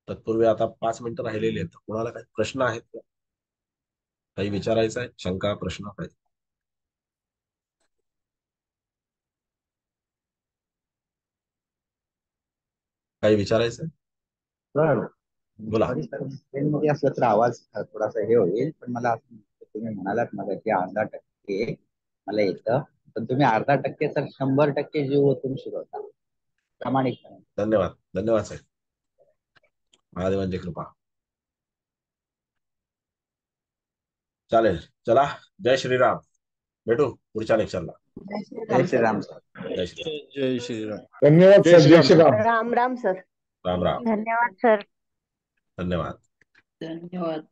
तत्पूर्वी आता 5 मिनिटं राहिलेली आहेत. कोणाला काही प्रश्न आहेत का, काही विचारायचं आहे, शंका प्रश्न काही? काही विचारायचं? बोला. ट्रेनमध्ये असलं तर आवाज थोडासा हे होईल, पण मला तुम्ही म्हणालात मला की 10% मला येतं, पण तुम्ही 10% तर 100% जीव ओतून शिकवता प्रामाणिकपणे. धन्यवाद, धन्यवाद साहेब. महादेवांची कृपा. चालेल, चला. जय श्रीराम. भेटू पुढच्या लेक्चरला. जय श्रीराम सर. जय श्रीराम. जय श्रीराम. धन्यवाद जय सर. जय श्रीराम. श्रीराम. राम राम सर. राम राम. धन्यवाद सर. धन्यवाद. धन्यवाद.